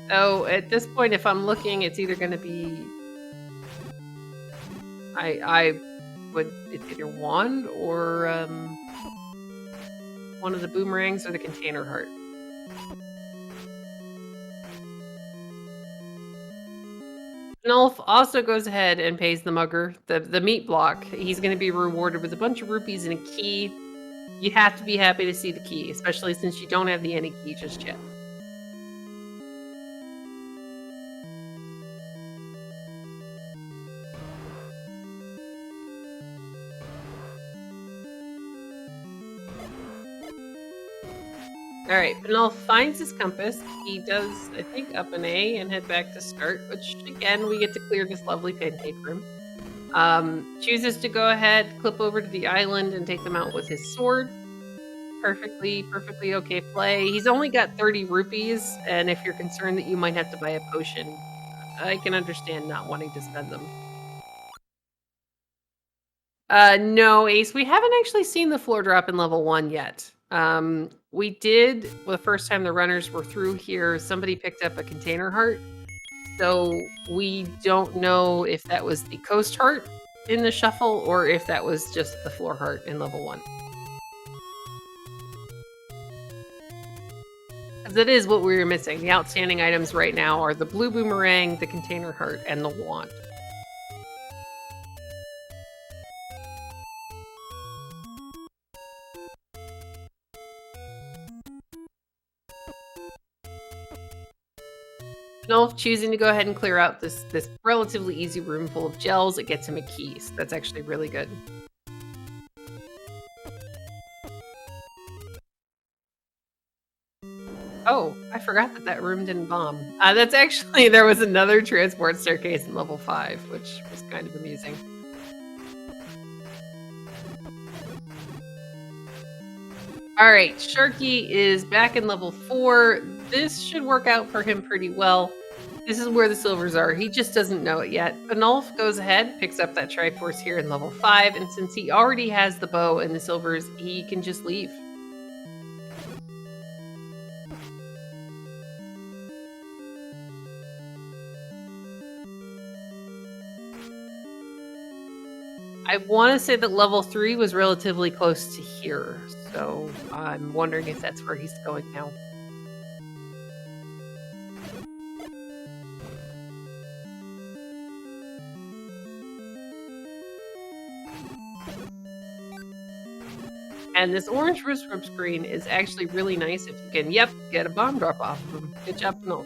So at this point, if I'm looking, it's either going to be it's either wand or one of the boomerangs or the container heart. Panulphe also goes ahead and pays the mugger the meat block. He's going to be rewarded with a bunch of rupees and a key. You have to be happy to see the key, especially since you don't have the any key just yet. Alright, Panulphe finds his compass. He does, I think, up an A and head back to start, which, again, we get to clear this lovely pancake room. Chooses to go ahead, clip over to the island, and take them out with his sword. Perfectly okay play. He's only got 30 rupees, and if you're concerned that you might have to buy a potion, I can understand not wanting to spend them. No, Ace, we haven't actually seen the floor drop in level 1 yet. We did, well, the first time the runners were through here, somebody picked up a container heart. So we don't know if that was the coast heart in the shuffle or if that was just the floor heart in level 1. Because it is what we were missing. The outstanding items right now are the blue boomerang, the container heart, and the wand. Panulphe choosing to go ahead and clear out this relatively easy room full of gels. It gets him a key, so that's actually really good. Oh, I forgot that room didn't bomb. That's actually, there was another transport staircase in level 5, which was kind of amusing. Alright, Sharky is back in level 4. This should work out for him pretty well. This is where the silvers are. He just doesn't know it yet. Panulphe goes ahead, picks up that Triforce here in level 5, and since he already has the bow and the silvers, he can just leave. I want to say that level 3 was relatively close to here, so I'm wondering if that's where he's going now. And this orange roof screen is actually really nice if you can, get a bomb drop off of him. Good job, Panulphe.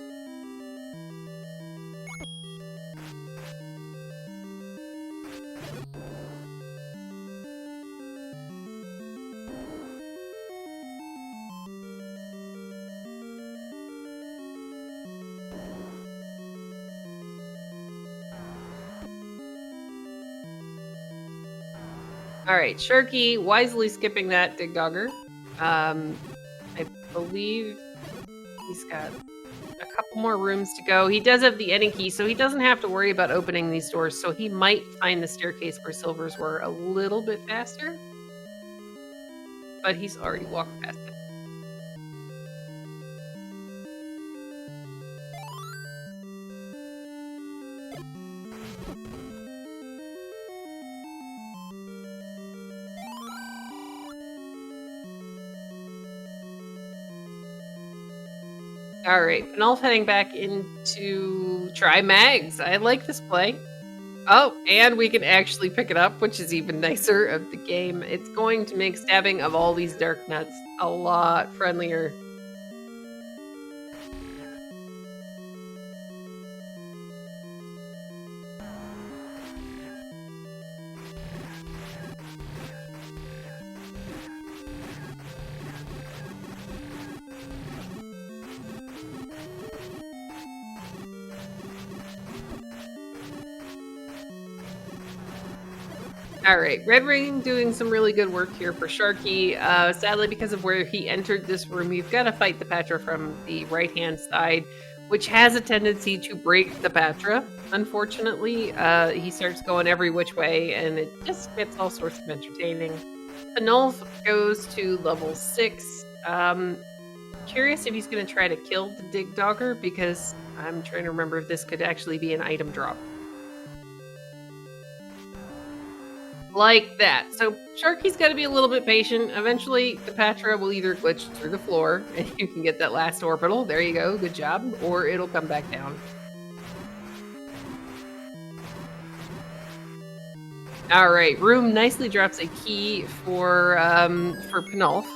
Alright, Sharky wisely skipping that Dig Dogger. I believe he's got a couple more rooms to go. He does have the ending key, so he doesn't have to worry about opening these doors, so he might find the staircase where silvers were a little bit faster. But he's already walked past it. Alright, Panulphe heading back into try mags. I like this play. Oh, and we can actually pick it up, which is even nicer of the game. It's going to make stabbing of all these dark nuts a lot friendlier. All right, Red Ring doing some really good work here for Sharky. Sadly, because of where he entered this room, you've got to fight the Patra from the right-hand side, which has a tendency to break the Patra. Unfortunately, he starts going every which way, and it just gets all sorts of entertaining. Panulphe goes to level 6. Curious if he's going to try to kill the Dig Dogger, because I'm trying to remember if this could actually be an item drop. Like that. So Sharky's got to be a little bit patient. Eventually, the Patra will either glitch through the floor, and you can get that last orbital. There you go. Good job. Or it'll come back down. All right. Room nicely drops a key for Panulphe.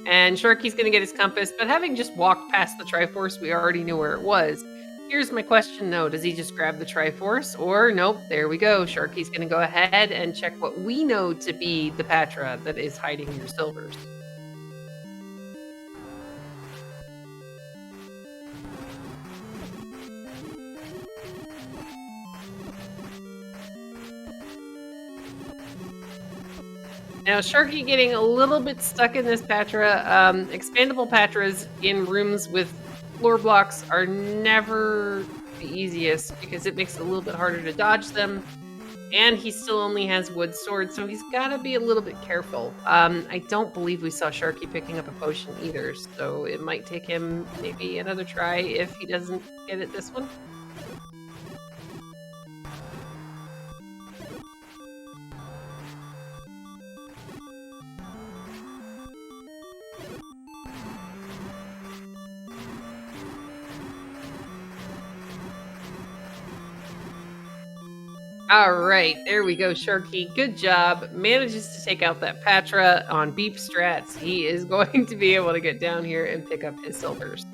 And Sharky's going to get his compass, but having just walked past the Triforce, we already knew where it was. Here's my question, though. Does he just grab the Triforce? Or, nope, there we go. Sharky's going to go ahead and check what we know to be the Patra that is hiding your silvers. Now, Sharky getting a little bit stuck in this Patra. Expandable Patras in rooms with floor blocks are never the easiest because it makes it a little bit harder to dodge them. And he still only has wood sword, so he's got to be a little bit careful. I don't believe we saw Sharky picking up a potion either, so it might take him maybe another try if he doesn't get it this one. All right, there we go, Sharky. Good job. Manages to take out that Patra on beep strats. He is going to be able to get down here and pick up his silvers.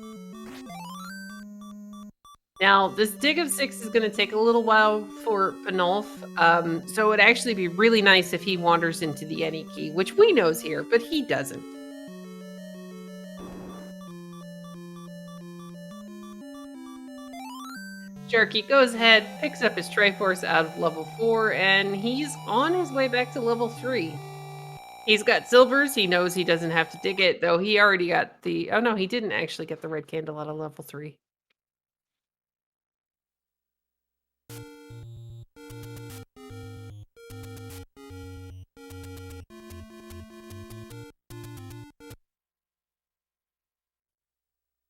Now, this dig of 6 is going to take a little while for Panulphe, so it'd actually be really nice if he wanders into the any key, which we know's here, but he doesn't. Sharky goes ahead, picks up his Triforce out of level 4, and he's on his way back to level 3. He's got silvers. He knows he doesn't have to dig it, though he already got the... Oh, no, he didn't actually get the red candle out of level 3.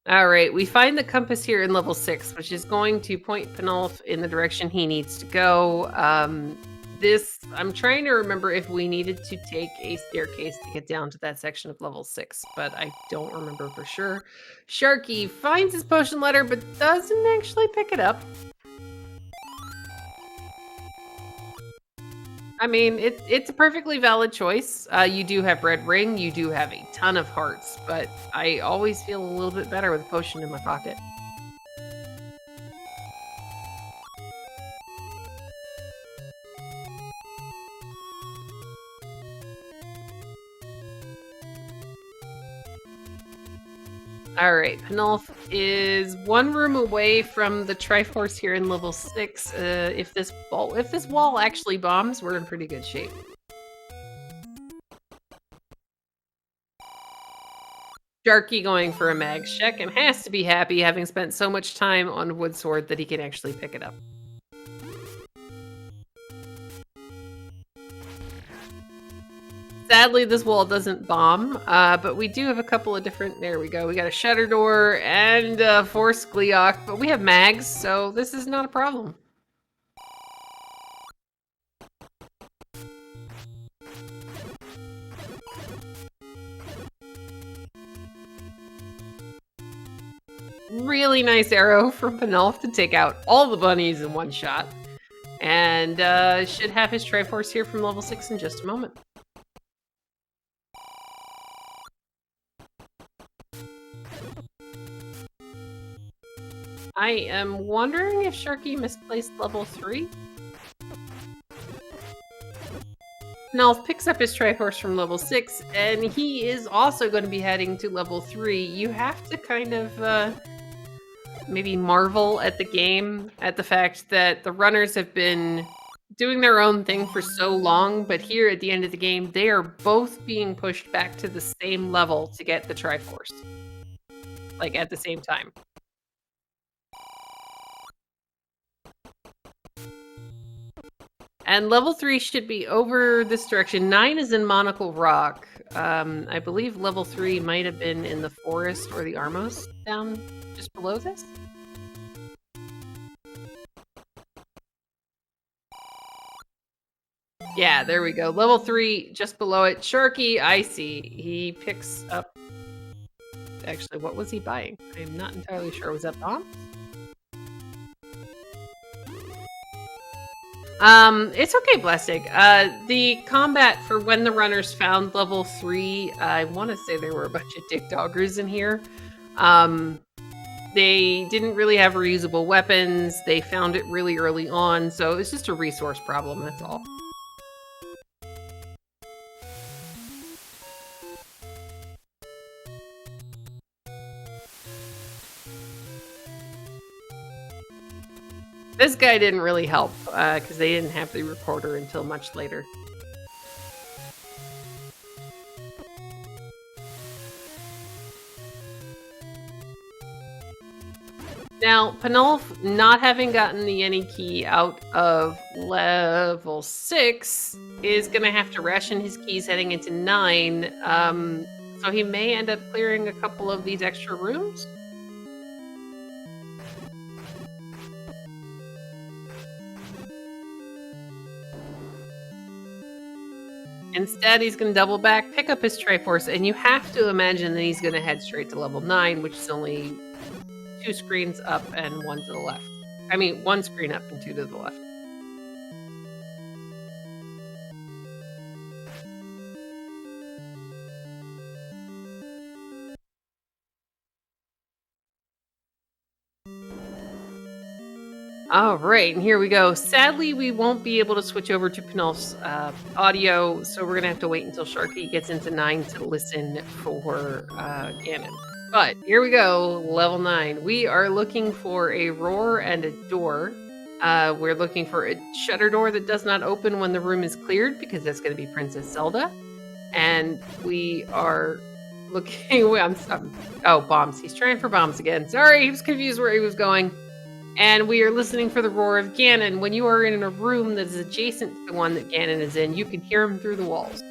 All right, we find the compass here in level 6, which is going to point Panulphe in the direction he needs to go. I'm trying to remember if we needed to take a staircase to get down to that section of level 6, but I don't remember for sure. Sharky finds his potion letter, but doesn't actually pick it up. I mean, it's a perfectly valid choice. You do have Red Ring, you do have a ton of hearts, but I always feel a little bit better with a potion in my pocket. All right, Panulphe is one room away from the Triforce here in level 6. If this wall actually bombs, we're in pretty good shape. Sharky going for a mag check and has to be happy having spent so much time on wood sword that he can actually pick it up. Sadly, this wall doesn't bomb, but we do have a couple of different... There we go. We got a shutter door and a force Gleeok, but we have mags, so this is not a problem. Really nice arrow from Panulphe to take out all the bunnies in one shot. And should have his Triforce here from level 6 in just a moment. I am wondering if Sharky misplaced level 3. Panulphe picks up his Triforce from level 6, and he is also going to be heading to level 3. You have to kind of maybe marvel at the game, at the fact that the runners have been doing their own thing for so long, but here at the end of the game, they are both being pushed back to the same level to get the Triforce, like, at the same time. And level 3 should be over this direction. 9 is in Monocle Rock. I believe level 3 might have been in the forest or the Armos down just below this. Yeah, there we go. Level 3, just below it. Sharky, I see. He picks up... Actually, what was he buying? I'm not entirely sure. Was that bomb? It's okay, Blessig. The combat for when the runners found level 3, I want to say there were a bunch of dick doggers in here. They didn't really have reusable weapons. They found it really early on, so it's just a resource problem, that's all. This guy didn't really help, because they didn't have the recorder until much later. Now, Panulphe, not having gotten the any key out of level 6, is going to have to ration his keys heading into 9, so he may end up clearing a couple of these extra rooms. Instead, he's going to double back, pick up his Triforce, and you have to imagine that he's going to head straight to level 9, which is only 2 screens up and 1 to the left. I mean, 1 screen up and 2 to the left. All right, and here we go. Sadly, we won't be able to switch over to Panulph's audio, so we're going to have to wait until Sharky gets into 9 to listen for Ganon. But here we go, level 9. We are looking for a roar and a door. We're looking for a shutter door that does not open when the room is cleared, because that's going to be Princess Zelda. And we are looking... oh, bombs. He's trying for bombs again. Sorry, he was confused where he was going. And we are listening for the roar of Ganon. When you are in a room that is adjacent to the one that Ganon is in, you can hear him through the walls.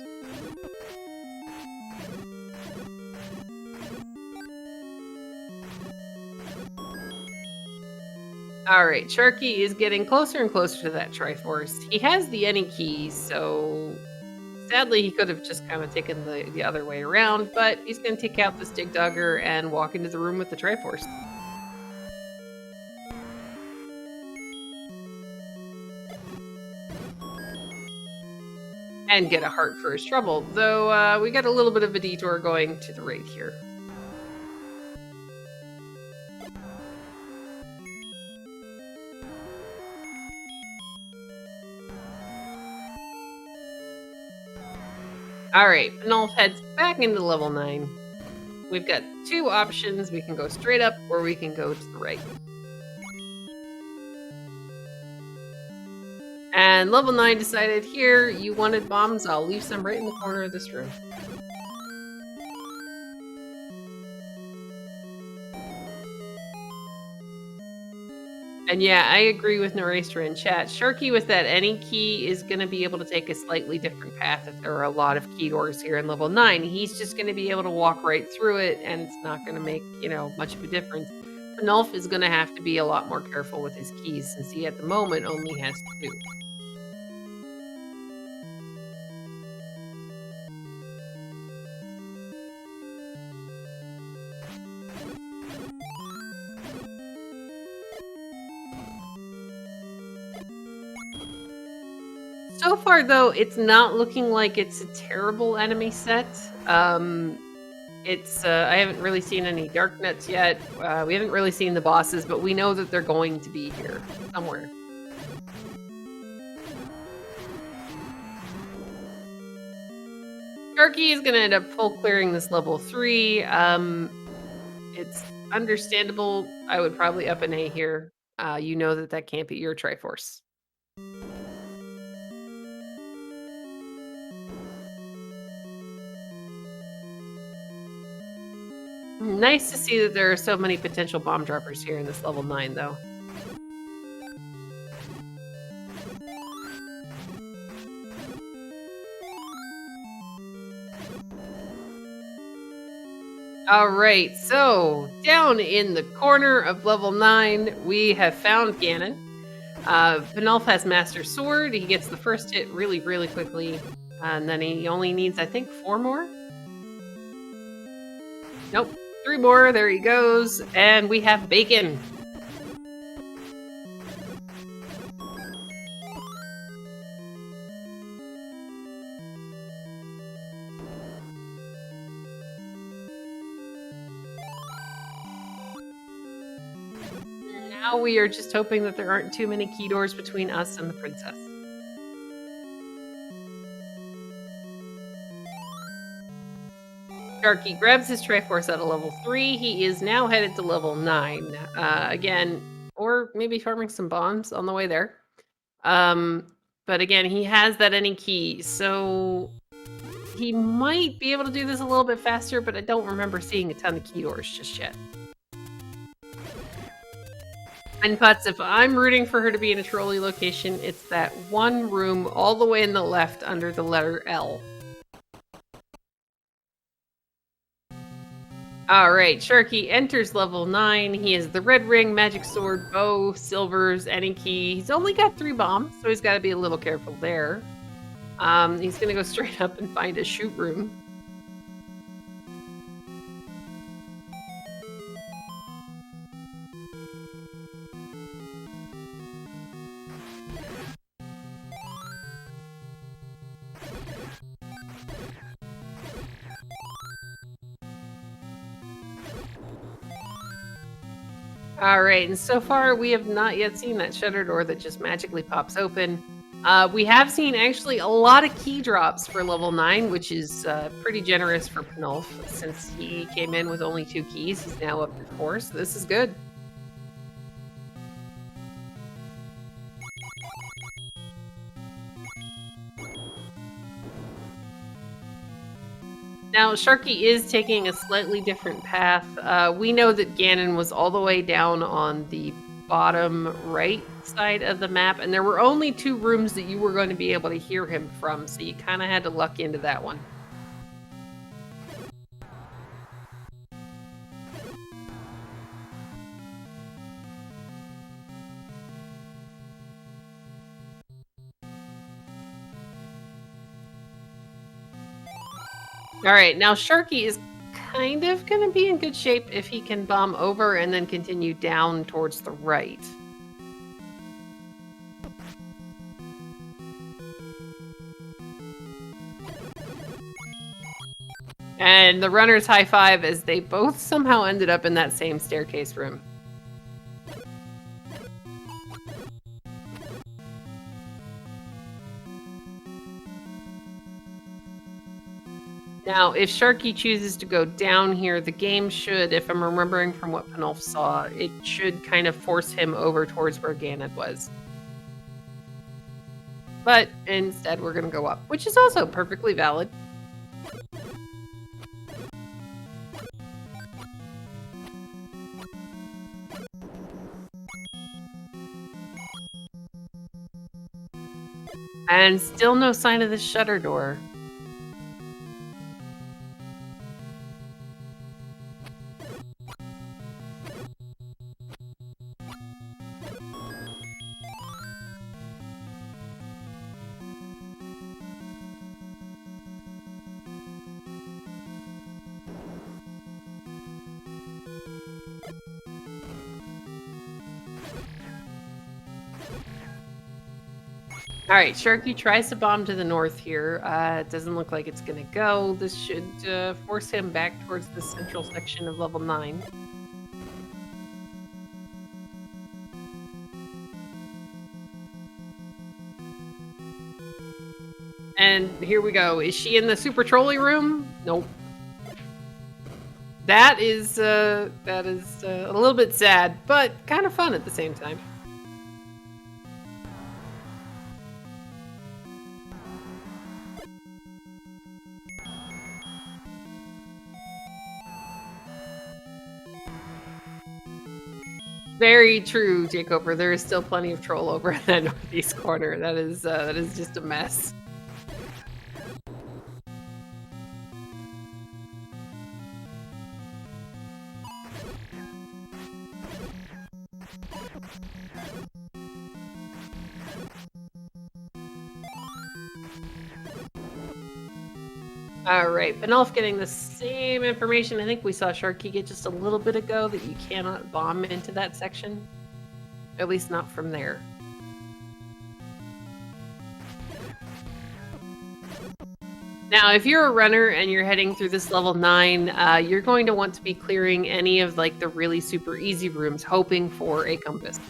Alright, Sharky is getting closer and closer to that Triforce. He has the any keys, so sadly he could have just kind of taken the other way around, but he's going to take out this Dig Dogger and walk into the room with the Triforce. And get a heart for his trouble, though we got a little bit of a detour going to the right here. Alright, Panulphe heads back into level 9. We've got 2 options. We can go straight up, or we can go to the right. And level 9 decided, here, you wanted bombs, I'll leave some right in the corner of this room. And yeah, I agree with Narastra in chat. Sharky with that any key is going to be able to take a slightly different path if there are a lot of key doors here in level 9. He's just going to be able to walk right through it, and it's not going to make, much of a difference. Panulphe is going to have to be a lot more careful with his keys, since he at the moment only has 2. So far, though, it's not looking like it's a terrible enemy set. I haven't really seen any dark nets yet. We haven't really seen the bosses, but we know that they're going to be here somewhere. Sharky is going to end up full clearing this level 3. It's understandable. I would probably up an A here. You know that can't be your Triforce. Nice to see that there are so many potential bomb droppers here in this level 9, though. Alright, so down in the corner of level 9, we have found Ganon. Panulphe has Master Sword. He gets the first hit really, really quickly. And then he only needs, I think, 4 more? Nope, 3 more. There he goes. And we have Bacon. Now we are just hoping that there aren't too many key doors between us and the princess. Sharky grabs his Triforce at a level 3. He is now headed to level 9. Again, or maybe farming some bombs on the way there. But again, he has that any key, so he might be able to do this a little bit faster, but I don't remember seeing a ton of key doors just yet. And Putz, if I'm rooting for her to be in a trolley location, it's that one room all the way in the left under the letter L. Alright, Sharky enters level 9. He has the red ring, magic sword, bow, silvers, any key. He's only got 3 bombs, so he's got to be a little careful there. He's going to go straight up and find a shoot room. Alright, and so far we have not yet seen that shutter door that just magically pops open. We have seen actually a lot of key drops for level 9, which is pretty generous for Panulphe. Since he came in with only 2 keys, he's now up to 4, so this is good. Now, Sharky is taking a slightly different path. We know that Ganon was all the way down on the bottom right side of the map, and there were only 2 rooms that you were going to be able to hear him from, so you kind of had to luck into that one. Alright, now Sharky is kind of going to be in good shape if he can bomb over and then continue down towards the right. And the runners high five as they both somehow ended up in that same staircase room. Now, if Sharky chooses to go down here, the game should, if I'm remembering from what Panulphe saw, it should kind of force him over towards where Ganon was. But instead, we're going to go up, which is also perfectly valid. And still no sign of the shutter door. Alright, Sharky tries to bomb to the north here. It doesn't look like it's gonna go. This should force him back towards the central section of level 9. And here we go. Is she in the super trolley room? Nope. That is a little bit sad, but kind of fun at the same time. Very true, Jacober. There is still plenty of troll over in that northeast corner. That is just a mess. All right, Panulphe getting the same information. I think we saw Sharky get just a little bit ago that you cannot bomb into that section. At least not from there. Now, if you're a runner and you're heading through this level 9, you're going to want to be clearing any of like the really super easy rooms, hoping for a compass.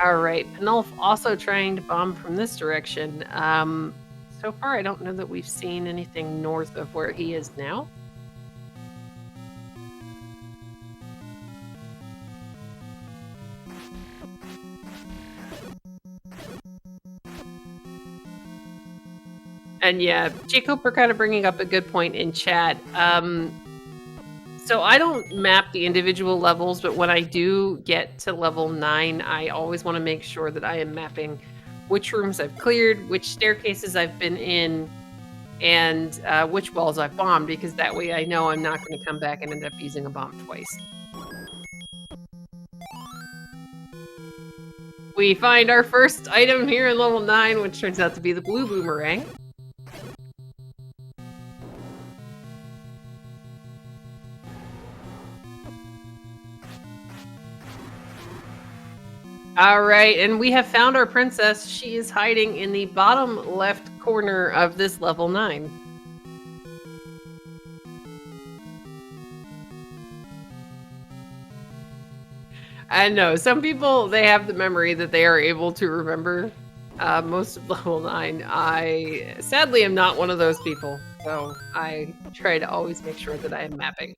All right, Panulphe also trying to bomb from this direction. So far, I don't know that we've seen anything north of where he is now. And yeah, Jacob, we're kind of bringing up a good point in chat. So I don't map the individual levels, but when I do get to level 9, I always want to make sure that I am mapping which rooms I've cleared, which staircases I've been in, and which walls I've bombed, because that way I know I'm not going to come back and end up using a bomb twice. We find our first item here in level 9, which turns out to be the blue boomerang. All right, and we have found our princess. She is hiding in the bottom left corner of this level 9. I know, some people, they have the memory that they are able to remember most of level 9. I sadly am not one of those people, so I try to always make sure that I am mapping.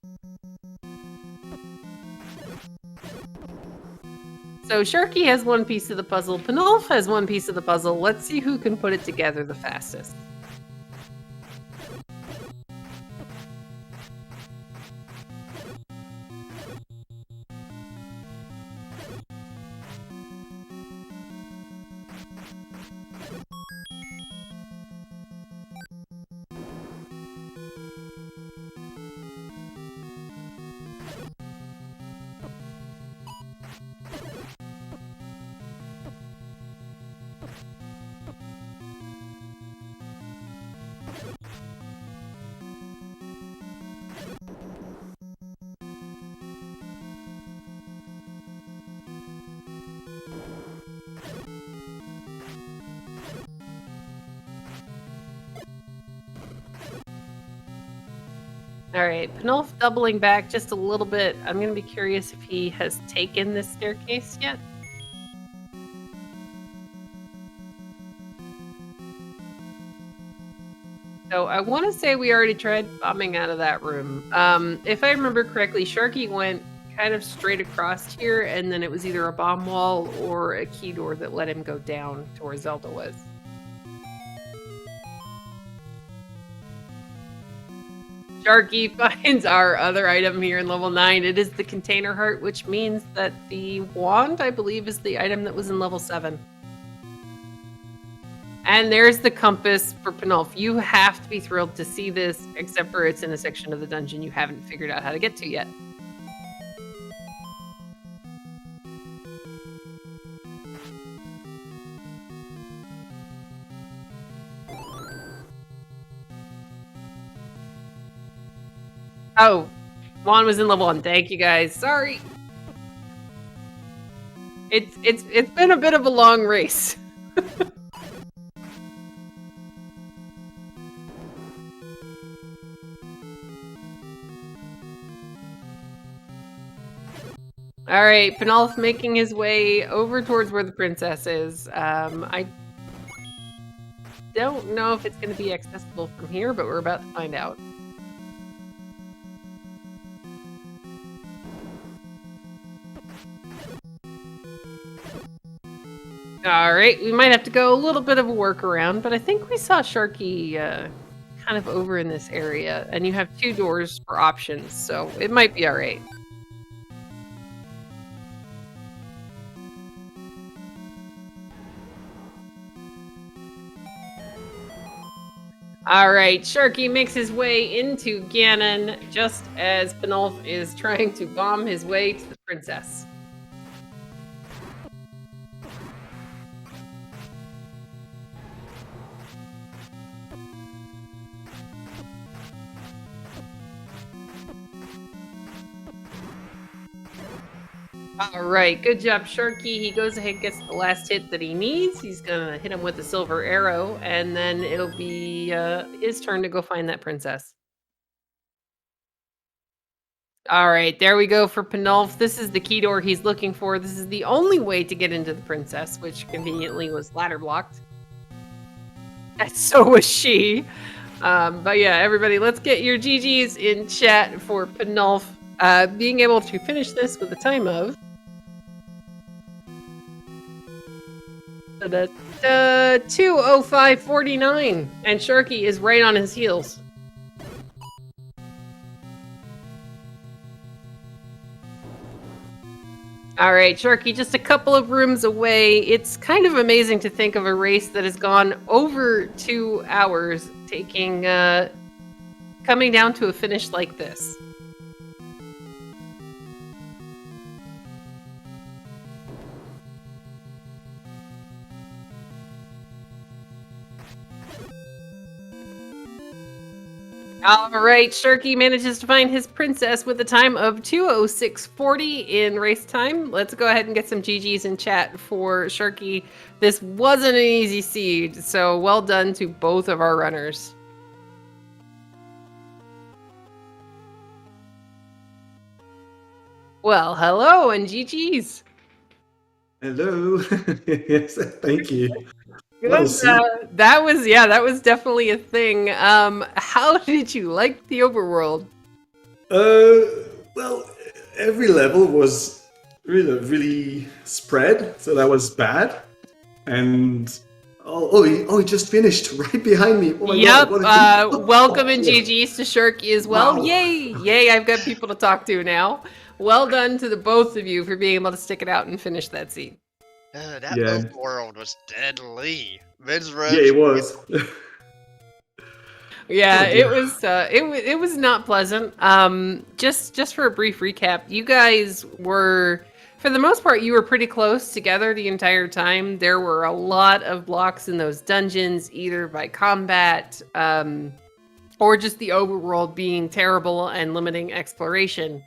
So Sharky has one piece of the puzzle, Panulphe has one piece of the puzzle. Let's see who can put it together the fastest. All right, Panulphe doubling back just a little bit. I'm going to be curious if he has taken this staircase yet. So I want to say we already tried bombing out of that room. If I remember correctly, Sharky went kind of straight across here, and then it was either a bomb wall or a key door that let him go down to where Zelda was. Sharky finds our other item here in level 9. It is the container heart, which means that the wand, I believe, is the item that was in level 7. And there's the compass for Panulphe. You have to be thrilled to see this, except for it's in a section of the dungeon you haven't figured out how to get to yet. Oh, Juan was in level 1. Thank you guys. Sorry. It's been a bit of a long race. All right, Panulphe making his way over towards where the princess is. I don't know if it's going to be accessible from here, but we're about to find out. All right, we might have to go a little bit of a workaround, but I think we saw Sharky kind of over in this area, and you have 2 doors for options, so it might be all right. All right, Sharky makes his way into Ganon just as Panulphe is trying to bomb his way to the princess. All right, good job, Sharky. He goes ahead and gets the last hit that he needs. He's gonna hit him with a silver arrow, and then it'll be his turn to go find that princess. All right, there we go for Panulphe. This is the key door he's looking for. This is the only way to get into the princess, which conveniently was ladder blocked. And so was she. But yeah, everybody, let's get your GGs in chat for Panulphe being able to finish this with a time of 2:05:49, and Sharky is right on his heels. All right, Sharky, just a couple of rooms away. It's kind of amazing to think of a race that has gone over 2 hours, coming down to a finish like this. All right, Sharky manages to find his princess with a time of 2:06:40 in race time. Let's go ahead and get some GGs in chat for Sharky. This wasn't an easy seed, so well done to both of our runners. Well, hello and GGs. Hello. Yes, thank you. Good. That was definitely a thing. How did you like the overworld? Well, every level was really spread, so that was bad. And he just finished right behind me. Oh my Yep. God, Welcome and GGs to Sharky as well. Wow. Yay! I've got people to talk to now. Well done to the both of you for being able to stick it out and finish that seed. That overworld was deadly. Yeah, it was. Yeah, it was not pleasant. Just for a brief recap, you guys were, for the most part, you were pretty close together the entire time. There were a lot of blocks in those dungeons, either by combat, or just the overworld being terrible and limiting exploration.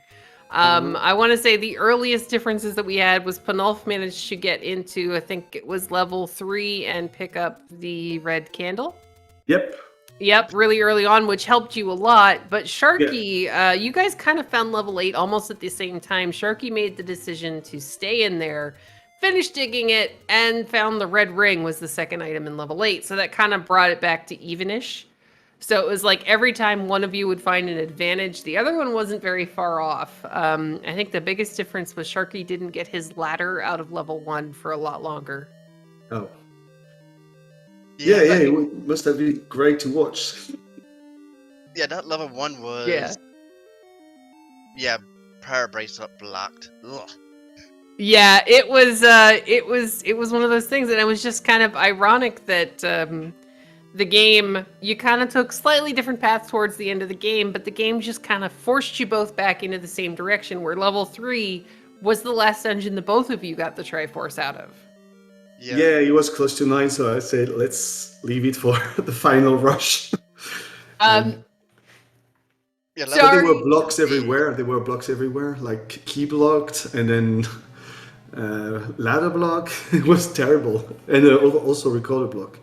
I want to say the earliest differences that we had was Panulphe managed to get into, I think it was level 3 and pick up the red candle. Yep, really early on, which helped you a lot. But Sharky, you guys kind of found level 8 almost at the same time. Sharky made the decision to stay in there, finish digging it, and found the red ring was the second item in level 8. So that kind of brought it back to evenish. So it was like every time one of you would find an advantage, the other one wasn't very far off. I think the biggest difference was Sharky didn't get his ladder out of level 1 for a lot longer. Oh. Yeah, it must have been great to watch. Yeah, that level 1 was... Yeah, power bracelet blocked. Ugh. Yeah, it was one of those things, and it was just kind of ironic that the game, you kind of took slightly different paths towards the end of the game, but the game just kind of forced you both back into the same direction, where level 3 was the last dungeon that both of you got the Triforce out of. Yeah, he was close to 9, so I said, let's leave it for the final rush. Yeah, but there were blocks everywhere. There were blocks everywhere, like key blocked, and then ladder block. It was terrible, and also recorder block.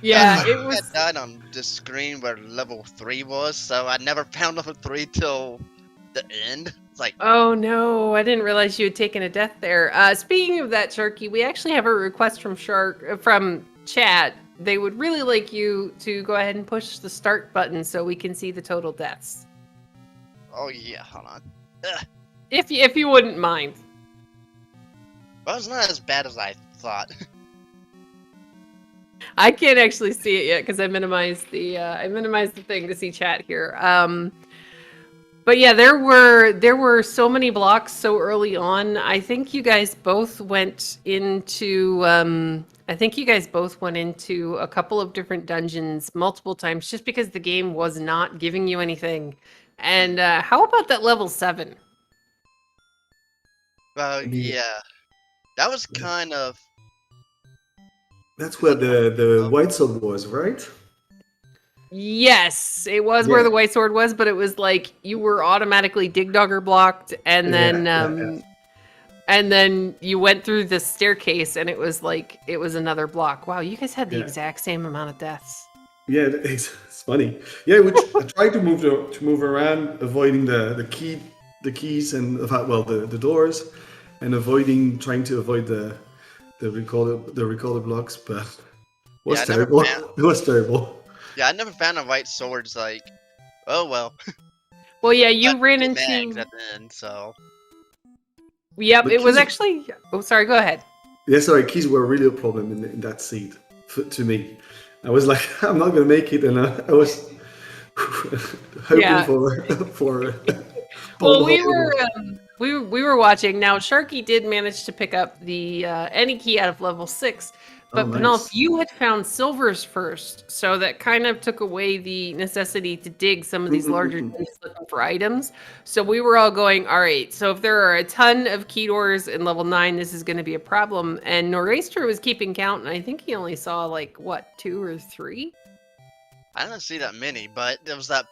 Yeah, it was. I died on the screen where level 3 was, so I never found level 3 till the end. It's like, oh no, I didn't realize you had taken a death there. Speaking of that, Sharky, we actually have a request from chat. They would really like you to go ahead and push the start button so we can see the total deaths. oh yeah, hold on. If you wouldn't mind. Well, it's not as bad as I thought. I can't actually see it yet because I minimized the thing to see chat here. But yeah, there were so many blocks so early on. I think you guys both went into a couple of different dungeons multiple times just because the game was not giving you anything. And how about that level 7? Well, I mean, yeah, that was kind of. that's where the white sword was, right? Yes, it was where Yeah, the white sword was, but it was like you were automatically dig dogger blocked, and then yeah. and then you went through the staircase, and it was like it was another block. Wow, you guys had the Yeah. exact same amount of deaths. Yeah, it's funny. Yeah, which I tried to move around, avoiding the keys and the doors, and trying to avoid the recorder blocks, but it was Yeah, I never terrible. found. It was terrible. Yeah, I never found a white sword's like. Oh well. Well, yeah, you Got ran two into. mags at the end, so. Yep, But it was keys, actually. Oh, sorry. Go ahead. yeah, sorry, keys were really a problem in that seat to me. I was like, I'm not gonna make it, and I was hoping Yeah. for. Well, we were watching. Now, Sharky did manage to pick up the any key out of level 6, Oh, but Panulphe, nice. you had found silvers first, so that kind of took away the necessity to dig some of these larger things looking for items. So we were all going, all right. So if there are a ton of key doors in level 9, this is going to be a problem. And Nor'easter was keeping count, and I think he only saw like what 2 or 3. I didn't see that many, but there was that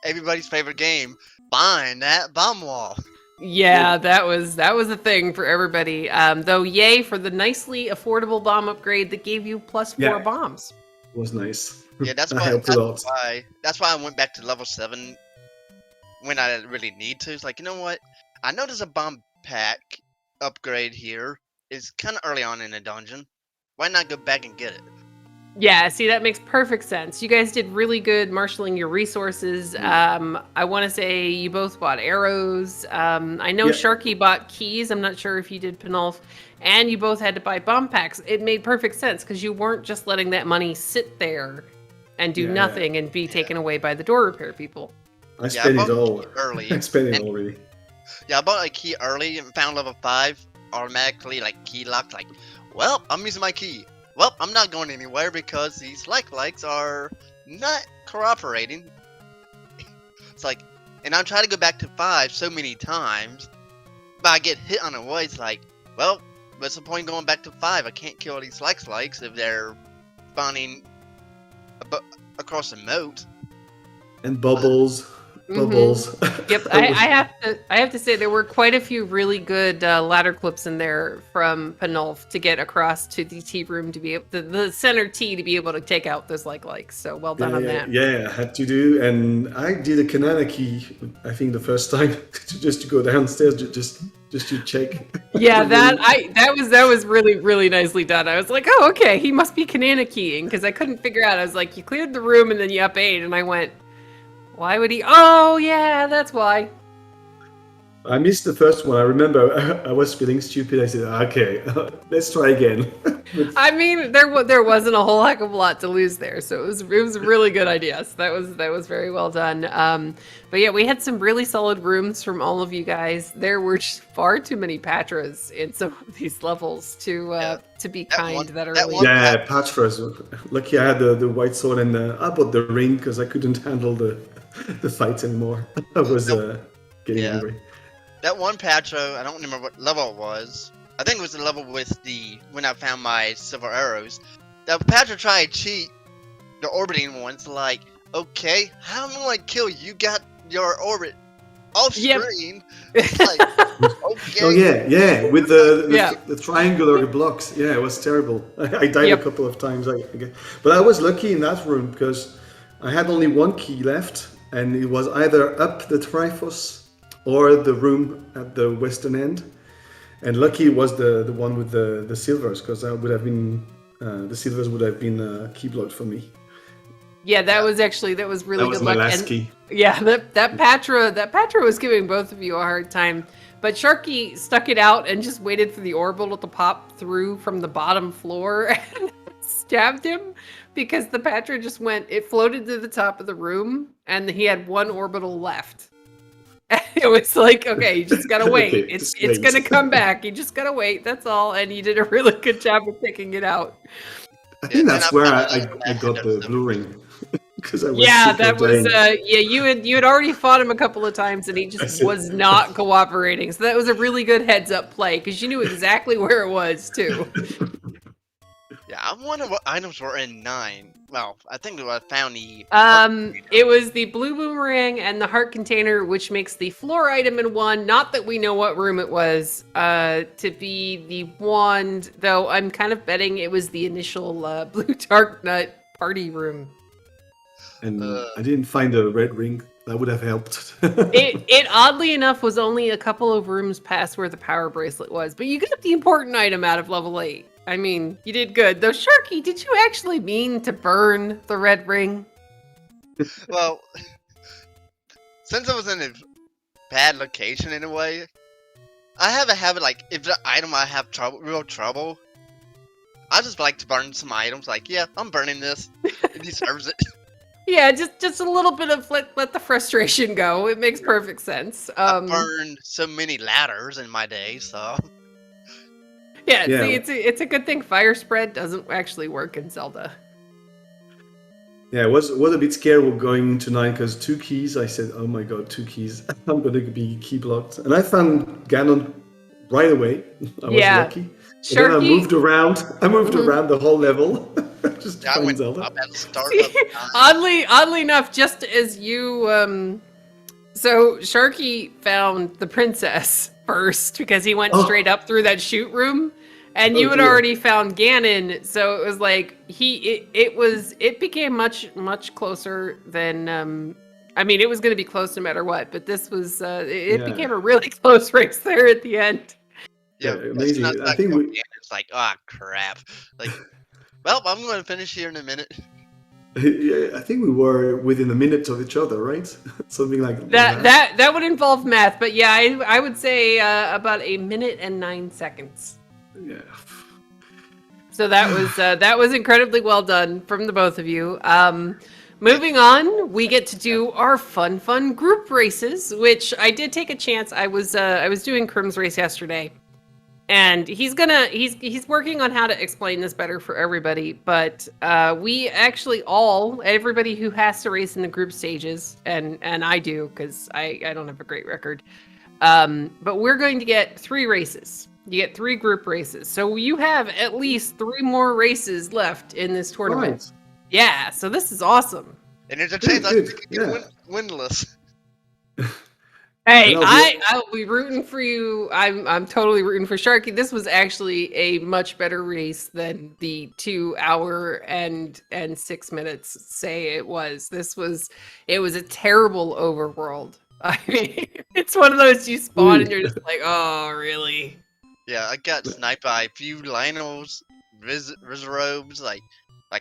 everybody's favorite game, find that bomb wall. Yeah, that was a thing for everybody. Though, yay for the nicely affordable bomb upgrade that gave you +4 Yeah. bombs. It was nice. Yeah, that's That why. helped a lot. That's why I went back to level 7 when I really need to. It's like, you know what? I know there's a bomb pack upgrade here. It's kind of early on in the dungeon. Why not go back and get it? Yeah, see, that makes perfect sense. You guys did really good marshaling your resources. I want to say you both bought arrows. I know Yeah. Sharky bought keys. I'm not sure if you did, Panulphe. And you both had to buy bomb packs. It made perfect sense because you weren't just letting that money sit there and do Yeah. nothing and be taken away by the door repair people. I spent it bought all. key early. I spent it And- already. Yeah, I bought a key early and found level 5 automatically like key locked. Like, well, I'm using my key. Well, I'm not going anywhere because these likes are not cooperating. It's like, and I'm trying to go back to 5 so many times, but I get hit on the way. It's like, well, what's the point going back to 5? I can't kill these likes if they're spawning across the moat. And bubbles. Mhm. Bubbles. Yep, I have to say there were quite a few really good ladder clips in there from Panulphe to get across to the tea room to be able the center T to be able to take out those likes. So well done on that. Yeah, I had to do, and I did a Kanana key. I think the first time just to go downstairs, just to check. Yeah, that was really nicely done. I was like, oh, okay, he must be Kanana keying because I couldn't figure out. I was like, you cleared the room and then you up 8, and I went, why would he? Oh, yeah, that's why. I missed the first one. I remember I was feeling stupid. I said, okay, let's try again. I mean, there wasn't a whole heck of a lot to lose there, so it was a really good idea. So that was very well done. But yeah, we had some really solid rooms from all of you guys. There were just far too many Patras in some of these levels to be kind that early. Yeah, Patras. Lucky I had the white sword, and I bought the ring because I couldn't handle the fights anymore. I was getting angry. That one Patro, I don't remember what level it was. I think it was the level with when I found my silver arrows. The Patro tried to cheat the orbiting ones. Like, okay, how am I going to kill you? You got your orbit off screen. Like, okay. Oh yeah, with the triangular blocks. Yeah, it was terrible. I died a couple of times. But I was lucky in that room because I had only one key left, and it was either up the Triforce or the room at the western end. And lucky was the one with the silvers, because that would have been the silvers would have been key blocked for me. Yeah, that was really good luck. That was my last key. Yeah, that Patra was giving both of you a hard time. But Sharky stuck it out and just waited for the orbital to pop through from the bottom floor. stabbed him because the Patra just it floated to the top of the room and he had one orbital left. It was like, okay, you just gotta wait. Okay, it's just it's wait. gonna come back. You just gotta wait. That's all. And you did a really good job of picking it out. I think that's where found I got the blue ring. Because I was Yeah, super that was playing. you had already fought him a couple of times and he just was not cooperating. So that was a really good heads up play because you knew exactly where it was too. Yeah, I wonder what items were in 9. Well, I think I found the. It was the blue boomerang and the heart container, which makes the floor item in 1. Not that we know what room it was. To be the wand, though. I'm kind of betting it was the initial blue dark nut party room. And I didn't find a red ring. That would have helped. It oddly enough was only a couple of rooms past where the power bracelet was, but you got the important item out of level 8. I mean, you did good. Though, Sharky, did you actually mean to burn the red ring? Well, since I was in a bad location in a way, I have a habit like if the item I have real trouble, I just like to burn some items. Like, yeah, I'm burning this. It deserves it. Yeah, just a little bit of let the frustration go. It makes perfect sense. I've burned so many ladders in my day, so. Yeah, Yeah. see, it's a good thing fire spread doesn't actually work in Zelda. Yeah, I was a bit scared of going into 9 because 2 keys. I said, oh my god, 2 keys. I'm going to be key blocked. And I found Ganon right away. I was lucky. And then I moved around. Around the whole level. Just to find Zelda. Up at the start See, of the time. oddly enough, just as you so Sharky found the princess first because he went straight up through that shoot room, and you had already found Ganon, so it was like it became much closer than I mean, it was going to be close no matter what, but this was it became a really close race there at the end. Yeah, amazing. I think it's like, oh crap. Like, well, I'm going to finish here in a minute. I think we were within a minute of each other, right? Something like that. That would involve math, but yeah, I would say about 1 minute and 9 seconds. Yeah. So that was incredibly well done from the both of you. Moving on, we get to do our fun group races, which I did take a chance. I was doing Crim's race yesterday. And he's working on how to explain this better for everybody, but we actually everybody who has to race in the group stages, and I do because I don't have a great record, but we're going to get 3 races. You get 3 group races, so you have at least 3 more races left in this tournament. Right. Yeah, so this is awesome. And there's a chance I could get winless. Hey, I'll be rooting for you. I'm totally rooting for Sharky. This was actually a much better race than the 2 hour and 6 minutes say it was. It was a terrible overworld. I mean, it's one of those you spawn and you're just like, oh, really? Yeah, I got sniped by a few Lionels, Rizarobes. Like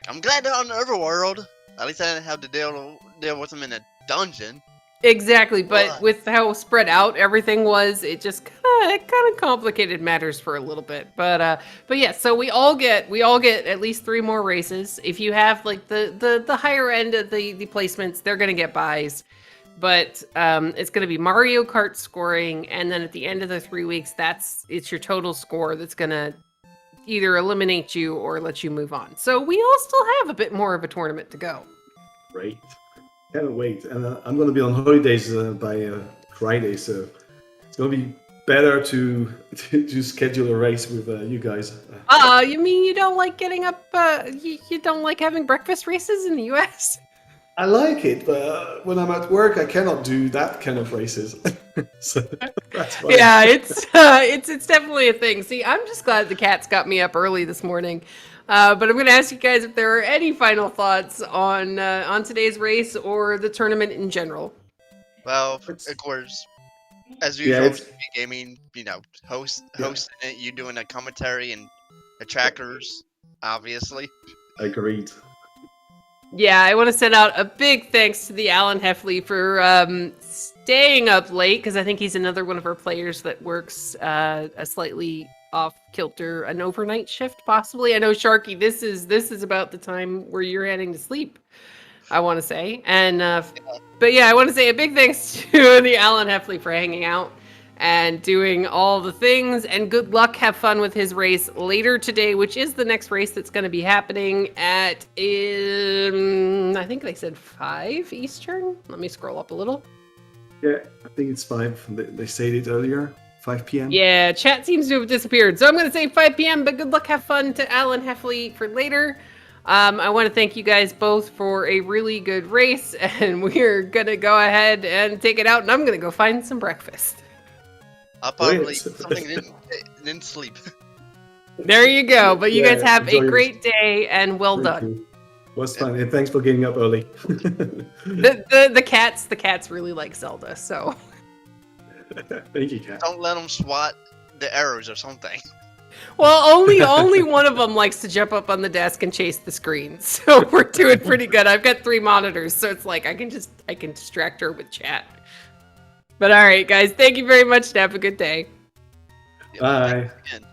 I'm glad they're on the Overworld. At least I didn't have to deal with them in a dungeon. Exactly, but with how spread out everything was, it just kind of complicated matters for a little bit. But yeah, so we all get at least 3 more races. If you have like the higher end of the placements, they're gonna get buys. But it's gonna be Mario Kart scoring, and then at the end of the 3 weeks, it's your total score that's gonna either eliminate you or let you move on. So we all still have a bit more of a tournament to go. Great. Can't wait. And I'm going to be on holidays by Friday, so it's going to be better to schedule a race with you guys. You mean you don't like getting up, you don't like having breakfast races in the US? I like it, but when I'm at work, I cannot do that kind of races. So that's fine. Yeah, it's definitely a thing. See, I'm just glad the cats got me up early this morning. But I'm going to ask you guys if there are any final thoughts on today's race or the tournament in general. Well, of course, as usual, SpeedGaming, hosting it, you doing a commentary and the trackers, obviously. Agreed. Yeah, I want to send out a big thanks to the Alan Heffley for staying up late, because I think he's another one of our players that works a slightly off kilter, an overnight shift possibly. I know Sharky, this is about the time where you're heading to sleep, I want to say. And but yeah, I want to say a big thanks to the Alan Heffley for hanging out and doing all the things, and good luck. Have fun with his race later today, which is the next race that's going to be happening at I think they said 5 Eastern. Let me scroll up a little. Yeah, I think it's 5. They said it earlier, 5 p.m. Yeah, chat seems to have disappeared, so I'm going to say 5 p.m. But good luck, have fun to Alan Heffley for later. I want to thank you guys both for a really good race, and we're going to go ahead and take it out, and I'm going to go find some breakfast. I'll probably something didn't sleep. There you go. But you guys have a great yours. day, and well Thank done. you. Was fun, and thanks for getting up early. The cats really like Zelda, so. Thank you, Cat. Don't let them swat the arrows or something. Well, only one of them likes to jump up on the desk and chase the screen, so we're doing pretty good. I've got 3 monitors, so it's like I can distract her with chat. But all right, guys, thank you very much. Have a good day. Bye. Again.